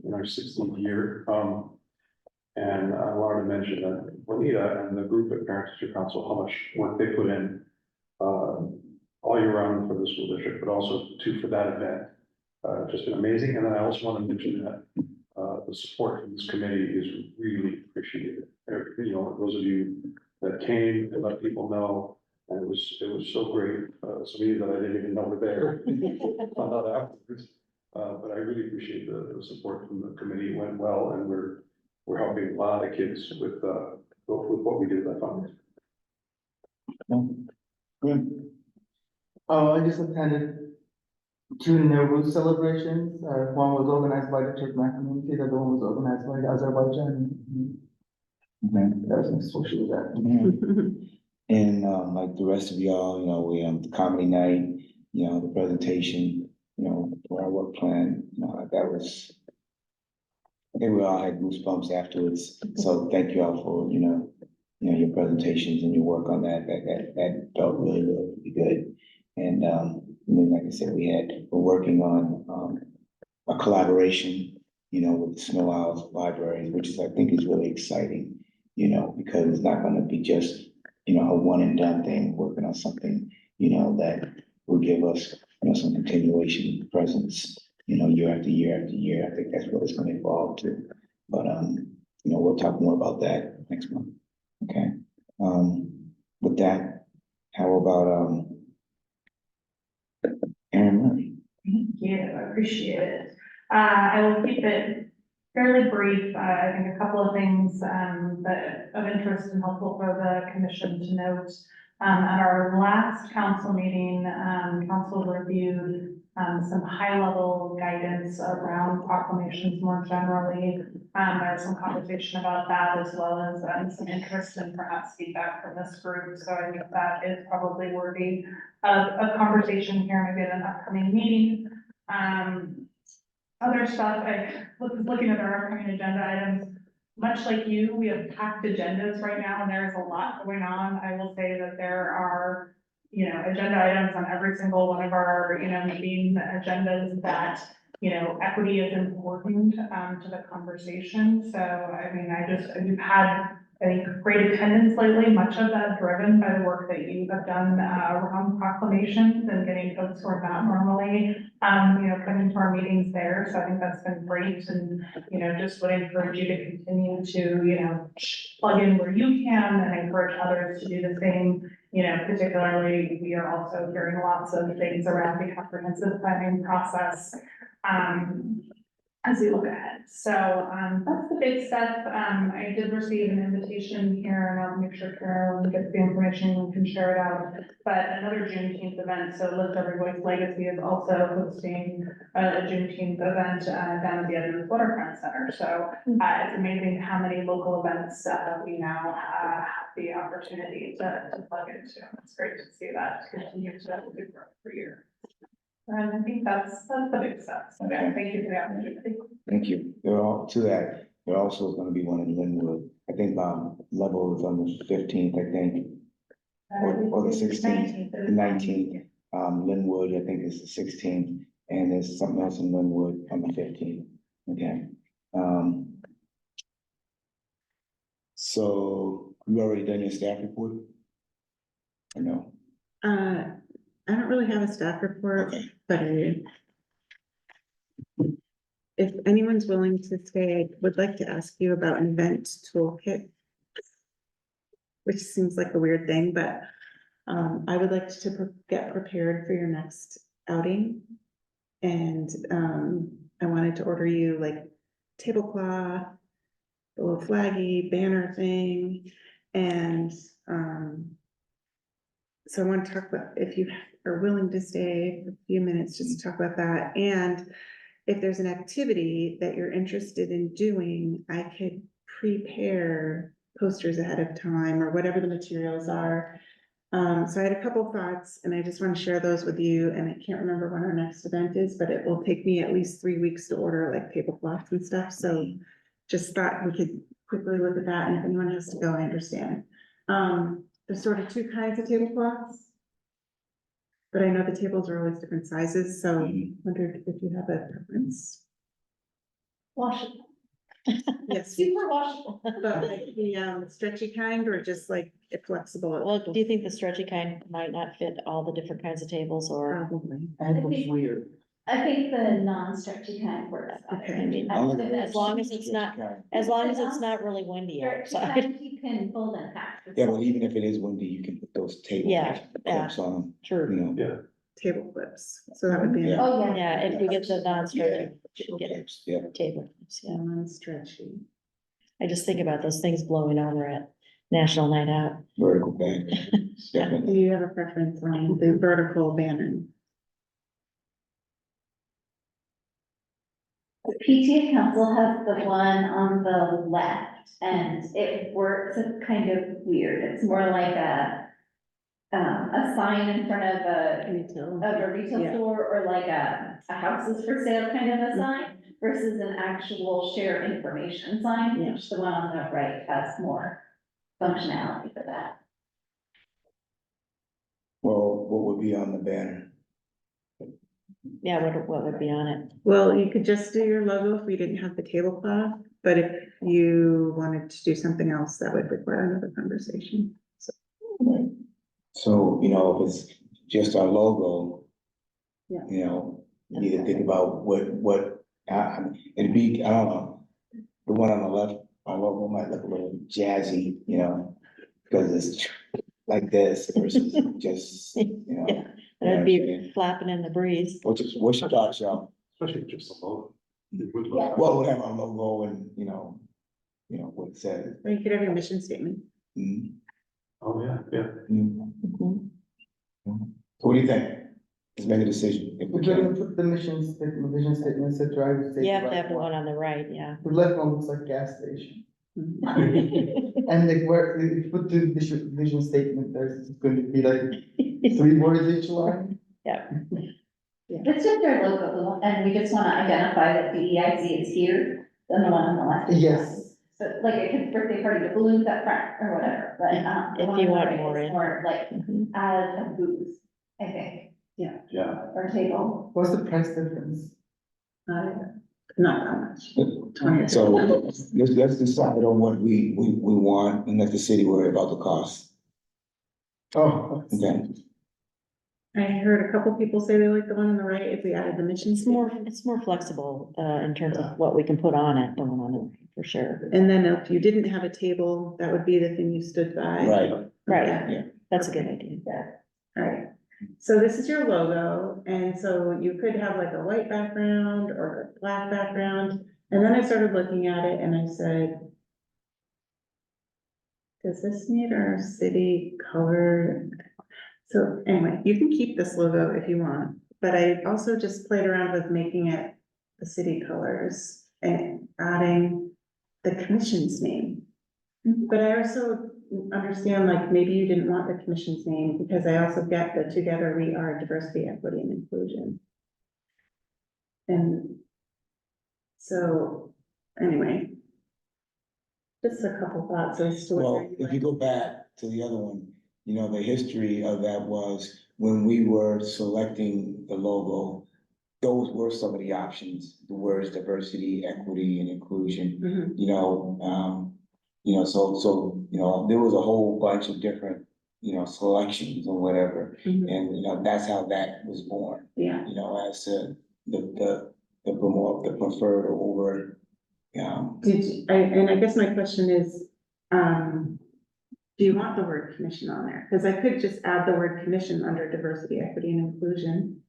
in our 16th year. And I wanted to mention that Juanita and the group at Parent Teacher Council, how much work they put in all year round for the school district, but also too for that event. Just been amazing. And then I also want to mention that the support from this committee is really appreciated. You know, those of you that came and let people know, and it was so great. Some of you that I didn't even know were there, found out afterwards. But I really appreciate the support from the committee. It went well, and we're helping a lot of kids with what we do with that fund. good. Oh, I just attended two Nowruz celebrations. One was organized by the Turkmen community, the other one was organized by the Azerbaijan. Okay. That was nice social event. Yeah. And like the rest of y'all, you know, we the comedy night, you know, the presentation, you know, for our work plan, that was I think we all had goosebumps afterwards, so thank you all for, your presentations and your work on that felt really, really good. And, like I said, we're working on, a collaboration, with the Snow Owls Library, which is, I think is really exciting, because it's not gonna be just, a one and done thing, working on something, that will give us, some continuation presence, year after year after year. I think that's what it's gonna evolve to. But, we'll talk more about that next month. Okay, with that, how about, Aaron Murray? Thank you, I appreciate it. I will keep it fairly brief. I think a couple of things, that of interest and helpful for the commission to note. At our last council meeting, council reviewed, some high-level guidance around proclamations more generally. There was some conversation about that as well as, some interest and perhaps feedback from this group. So I think that is probably worthy of a conversation here, maybe at an upcoming meeting. Other stuff, I was looking at our upcoming agenda items. Much like you, we have packed agendas right now, and there's a lot going on. I will say that there are, agenda items on every single one of our, meeting agendas that, equity is important, to the conversation. So, I mean, we've had, I think, great attendance lately, much of that driven by the work that you have done, around proclamations and getting folks who are not normally, coming to our meetings there. So I think that's been great, and, just would encourage you to continue to, plug in where you can and encourage others to do the same. Particularly, we are also hearing lots of things around the comprehensive planning process, as we look ahead. So, that's the big stuff. I did receive an invitation here, and I'll make sure Carolyn gets the information and can share it out. But another Juneteenth event, so Lift Every Voice Legacy is also hosting a Juneteenth event, down at the Edmonds Waterfront Center. So, it's amazing how many local events, we now, have the opportunity to plug into. It's great to see that continue to grow for years. I think that's the big stuff. So yeah, thank you for the opportunity. Thank you. There also is gonna be one in Linwood. I think, Level is on the 15th, I think, or the 16th, the 19th. Linwood, I think is the 16th, and there's something else in Linwood on the 15th. Okay. So you already done your staff report? Or no? I don't really have a staff report, Okay. but if anyone's willing to stay, I would like to ask you about an event toolkit, which seems like a weird thing, but I would like to get prepared for your next outing. And I wanted to order you like tablecloth, a little flaggy banner thing, and so I want to talk about, if you are willing to stay for a few minutes, just to talk about that. And if there's an activity that you're interested in doing, I could prepare posters ahead of time or whatever the materials are. So I had a couple thoughts, and I just want to share those with you. And I can't remember when our next event is, but it will take me at least 3 weeks to order like tablecloths and stuff. So just thought we could quickly look at that, and if anyone has to go, I understand. There's sort of two kinds of tablecloths, but I know the tables are always different sizes, so wondered if you have a preference. Washable. Yes, Super washable. but like the stretchy kind, or just like flexible? Well, do you think the stretchy kind might not fit all the different kinds of tables, or? Probably. Weird. I think the non-stretchy kind works better. Okay. I mean, I'll look at as long as it's not, really windy Stretchy outside. kind you can fold in half. Yeah, but even if it is windy, you can put those table Yeah, clips on them, True. Yeah, Table clips, so that would be. Yeah. Oh, yeah. Yeah, if we get the non-stretchy, Table get clips, yeah. table, yeah. Non-stretchy. I just think about those things blowing over at National Night Out. Vertical bag. Do Definitely. you have a preference on the vertical banner? The PTA council has the one on the left, and it works, it's kind of weird, it's more like a sign in front of a retail Yeah. store, or like a houses for sale kind of a sign, versus an actual share information sign, which the one on the right has more functionality for that. Well, what would be on the banner? Yeah, what would be on it? Well, you could just do your logo if we didn't have the tablecloth, but if you wanted to do something else, that would require another conversation. So, you know, if it's just our logo. Yeah. You know, you need to think about it'd be, I don't know, the one on the left, our logo might look a little jazzy, you know, because it's like this versus just, you know. Yeah, it'd be flapping in the breeze. What's your thoughts, y'all? Especially just the logo. It would look Yeah. like- Well, whatever, our logo and, you know, what it says. Or you could have your mission statement. Mhm. Oh, yeah, yeah. Mhm. Mhm. So what do you think? Let's make a decision. If we We're gonna can. put the vision statement, et cetera, I would say You the have to right have the one on the right, yeah. The left one looks like gas station. Mhm. And like where, if you put the vision statement, there's going to be like 3 words each line. It's just their logo, and we just wanna identify that the DEIC is here, than the one on the left. is Yes. not. So like a kid's birthday party, the balloons up front or whatever, but, the If one you on the want right more is in. more like Mhm. add a booth, I think, Yeah. or table. What's the price difference? Not that much. 20. So let's decide on what we want and let the city worry about the cost. Oh, Okay, I heard a couple people say they like the one on the right if we added the mission It's more, statement. it's more flexible, in terms of what we can put on it, the one on the right, for sure. And then if you didn't have a table, that would be the thing you stood by. right, Right, Yeah. that's a good idea. Alright, so this is your logo, and so you could have like a white background or a black background. And then I started looking at it and I said, does this need our city color? So anyway, you can keep this logo if you want, but I also just played around with making it the city colors and adding the commission's name. But I also understand, like, maybe you didn't want the commission's name, because I also get that together we are diversity, equity, and inclusion. And so, anyway. Just a couple thoughts as to what. well, if you go back to the other one, you know, the history of that was when we were selecting the logo. Those were some of the options, the words diversity, equity, and inclusion, Mhm. you know, so, there was a whole bunch of different, selections or whatever. Mhm. And, that's how that was born, Yeah, as to the preferred over, and I guess my question is, do you want the word commission on there? Because I could just add the word commission under diversity, equity, and inclusion.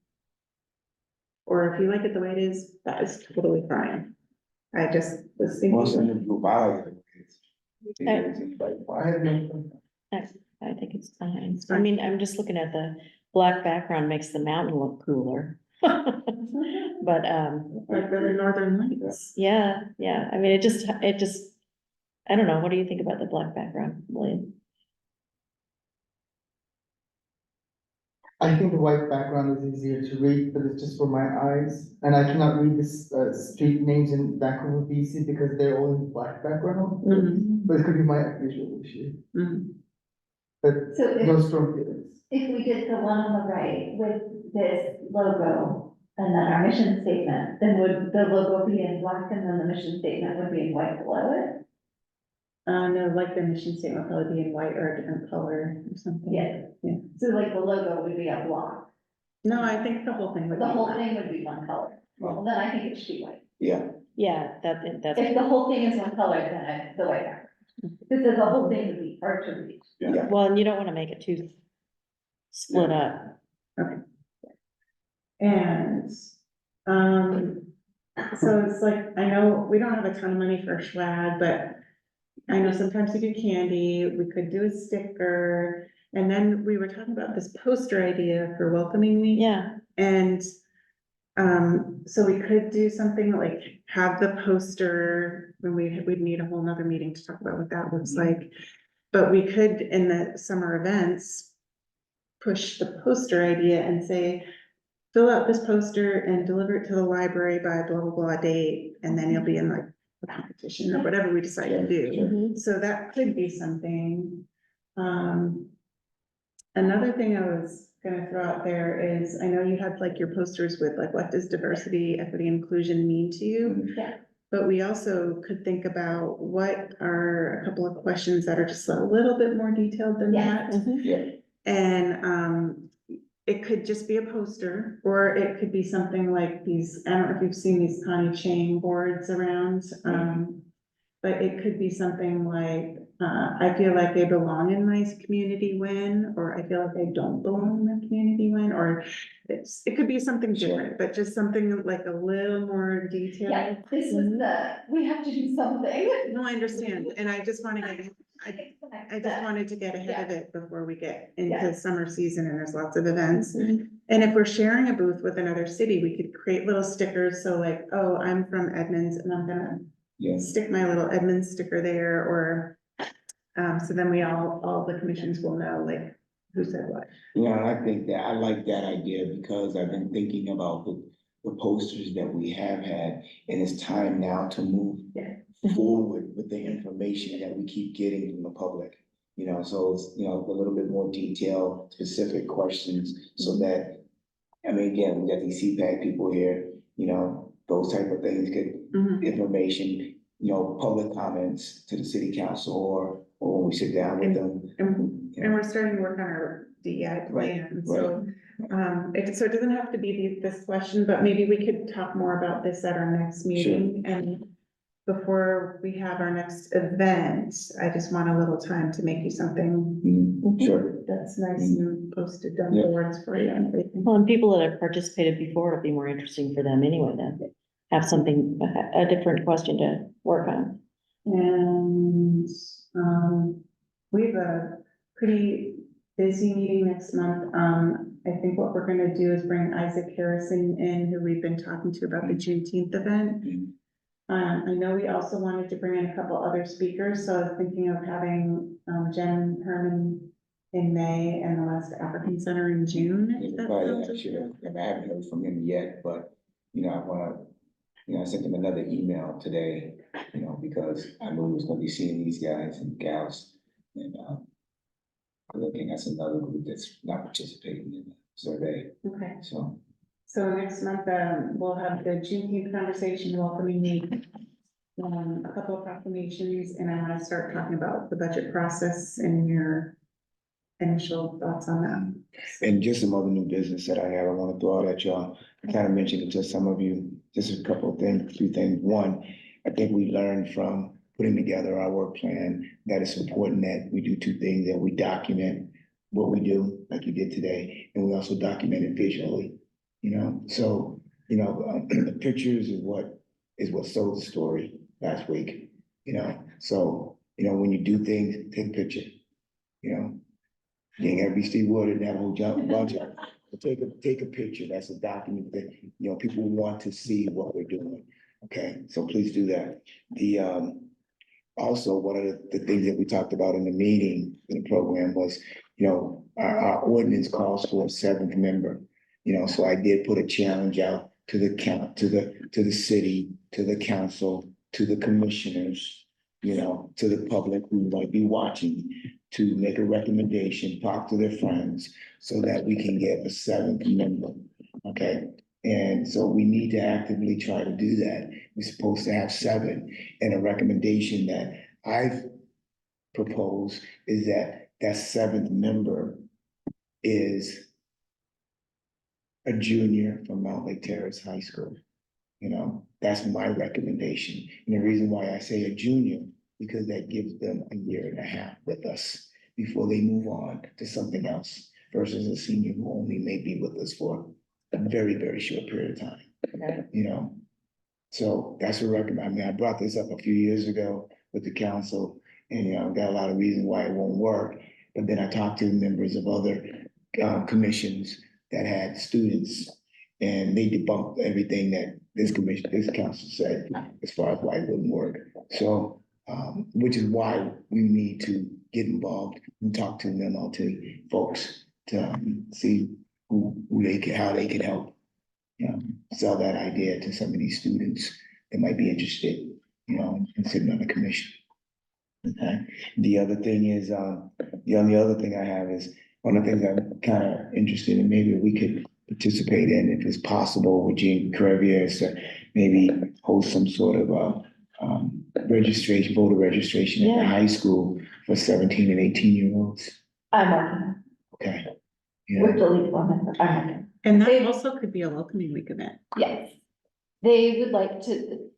Or if you like it the way it is, that is totally fine. I just was most of thinking, the group, I like it. I have no. I think it's fine. I mean, I'm just looking at the black background makes the mountain look cooler. But, like the northern lights. yeah, I mean, it just, I don't know, what do you think about the black background, William? I think the white background is easier to read, but it's just for my eyes. And I cannot read this, street names in Vancouver, BC, because they're all in black background. Mhm. But it could be my visual issue, Mhm. but So no strong feelings. if we did the one on the right with this logo and then our mission statement, then would the logo be in black and then the mission statement would be in white below it? No, like the mission statement would probably be in white or a different color or something. Yeah. Yeah. So like the logo would be a block, No, I think the whole thing would be. the whole black. thing would be one color, well, then I think it should be white. Yeah, Yeah, that's, If the whole thing is one color, then the white background. Because the whole thing would be hard to read. yeah. well, and you don't wanna make it too split up. And, so it's like, I know we don't have a ton of money for swag, but I know sometimes you do candy, we could do a sticker. And then we were talking about this poster idea for welcoming week. Yeah, And, so we could do something like have the poster, when we'd need a whole nother meeting to talk about what that looks like. But we could, in the summer events, push the poster idea and say, fill out this poster and deliver it to the library by blah, blah, blah date, and then you'll be in like a competition or whatever we decide to do. Mhm. So that could be something. Another thing I was gonna throw out there is, I know you had like your posters with like, what does diversity, equity, inclusion mean to you? Yeah. But we also could think about what are a couple of questions that are just a little bit more detailed than Yeah. that. Yeah, And it could just be a poster, or it could be something like these, I don't know if you've seen these Connie Chang boards around. But it could be something like, I feel like I belong in my community when, or I feel like I don't belong in my community when, or it could be something different, but just something like a little more detailed. Yeah, this was we have to do something. No, I understand, and I just wanna get, I just wanted to get ahead of it before we get into summer season and there's lots of events. Mhm. And if we're sharing a booth with another city, we could create little stickers, so like, oh, I'm from Edmonds and I'm gonna yes. stick my little Edmonds sticker there, or, so then we all the commissions will know, like, who said what. Yeah, I think that, I like that idea because I've been thinking about the posters that we have had, and it's time now to move forward with the information that we keep getting from the public. You know, so it's, you know, a little bit more detailed, specific questions, so that, I mean, again, we got these CPAC people here, you know, those type of things, get information, you know, public comments to the city council, or when we sit down with them. And we're starting to work on our DEI plan, so, so it doesn't have to be this question, but maybe we could talk more about this at our next meeting. And before we have our next event, I just want a little time to make you something Sure. that's nice and posted on boards for you and everything. Well, and people that have participated before, it'll be more interesting for them anyway, then, have something, a different question to work on. And, we have a pretty busy meeting next month. I think what we're gonna do is bring Isaac Harrison in, who we've been talking to about the Juneteenth event. I know we also wanted to bring in a couple other speakers, so I was thinking of having, Jen Herman in May and the West African Center in June. if that sounds okay. I haven't heard from him yet, but, you know, I wanna, you know, I sent him another email today, you know, because I knew he was gonna be seeing these guys and gals. And, I think that's another group that's not participating in the survey, Okay, so. so next month, we'll have the Juneteenth conversation, welcoming me. A couple of proclamations, and I wanna start talking about the budget process and your initial thoughts on that. And just some other new business that I have, I wanna throw out at y'all. I kind of mentioned it to some of you, just a couple of things, two things. One, I think we learned from putting together our work plan that it's important that we do two things, that we document what we do, like you did today, and we also document it visually, you know? So, you know, the pictures is what sold the story last week, you know? So, you know, when you do things, take a picture, you know? You ain't gotta be Steve Wood and that whole bunch of, but take a picture, that's a document that, you know, people want to see what we're doing, okay? So please do that. Also, one of the things that we talked about in the meeting, in the program was, you know, our ordinance calls for a seventh member. You know, so I did put a challenge out to the city, to the council, to the commissioners, you know, to the public who might be watching, to make a recommendation, talk to their friends, so that we can get a seventh member, okay? And so we need to actively try to do that. We're supposed to have 7, and a recommendation that I've proposed is that 7th member is a junior from Mountlake Terrace High School. You know, that's my recommendation. And the reason why I say a junior, because that gives them a year and a half with us before they move on to something else, versus a senior who only may be with us for a very, very short period of time. Okay. You know, so that's a recommend. I mean, I brought this up a few years ago with the council, and, you know, got a lot of reasons why it won't work. But then I talked to members of other commissions that had students, and they debunked everything that this council said as far as why it wouldn't work. So, which is why we need to get involved and talk to them, MLT folks, to see how they can help sell that idea to some of these students that might be interested, in sitting on the commission. Okay, the other thing is, the only other thing I have is, one of the things I'm kind of interested in, maybe we could participate in, if it's possible, with Gene Crevier, is to maybe host some sort of, registration, voter registration at the Yeah. high school for 17 and 18-year-olds. I'm working Okay. with Yeah, the legal amendment, I'm working. And that also could be a welcoming week event. Yes. They would like to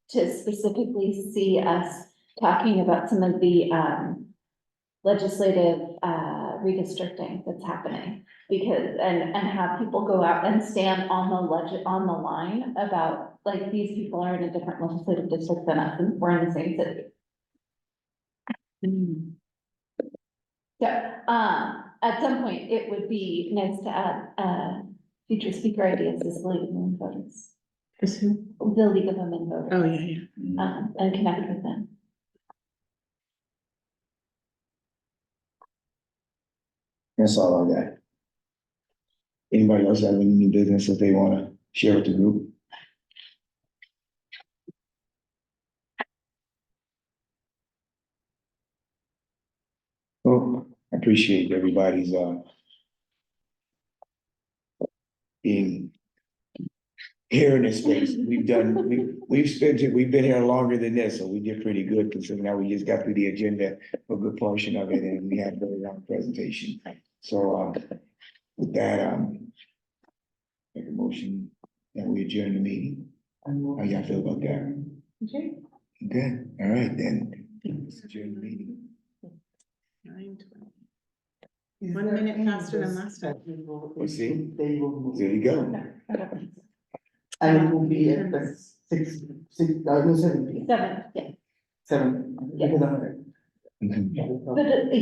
specifically see us talking about some of the, legislative, redistricting that's happening. Because, and have people go out and stand on the line about, like, these people are in a different legislative district than us, and we're in the same city. So, at some point, it would be nice to add, future speaker ideas as the League of Women Voters, Is who? the League of Women Voters. Oh, yeah, yeah. And connect with them. that's all I got. Anybody else have any new business that they wanna share with the group? Well, I appreciate everybody's, being here in this space. We've been here longer than this, so we did pretty good, considering now we just got through the agenda for a good portion of it, and we had a very long presentation. So, with that, make a motion that we adjourn the meeting. How y'all feel about that? Okay, all right, then. Let's adjourn the meeting. 9:20. 1 minute faster than last time. We'll see. There you go. And it will be at the 7 p.m. 7, yeah. 7. Yes. Because I'm- Mhm. But,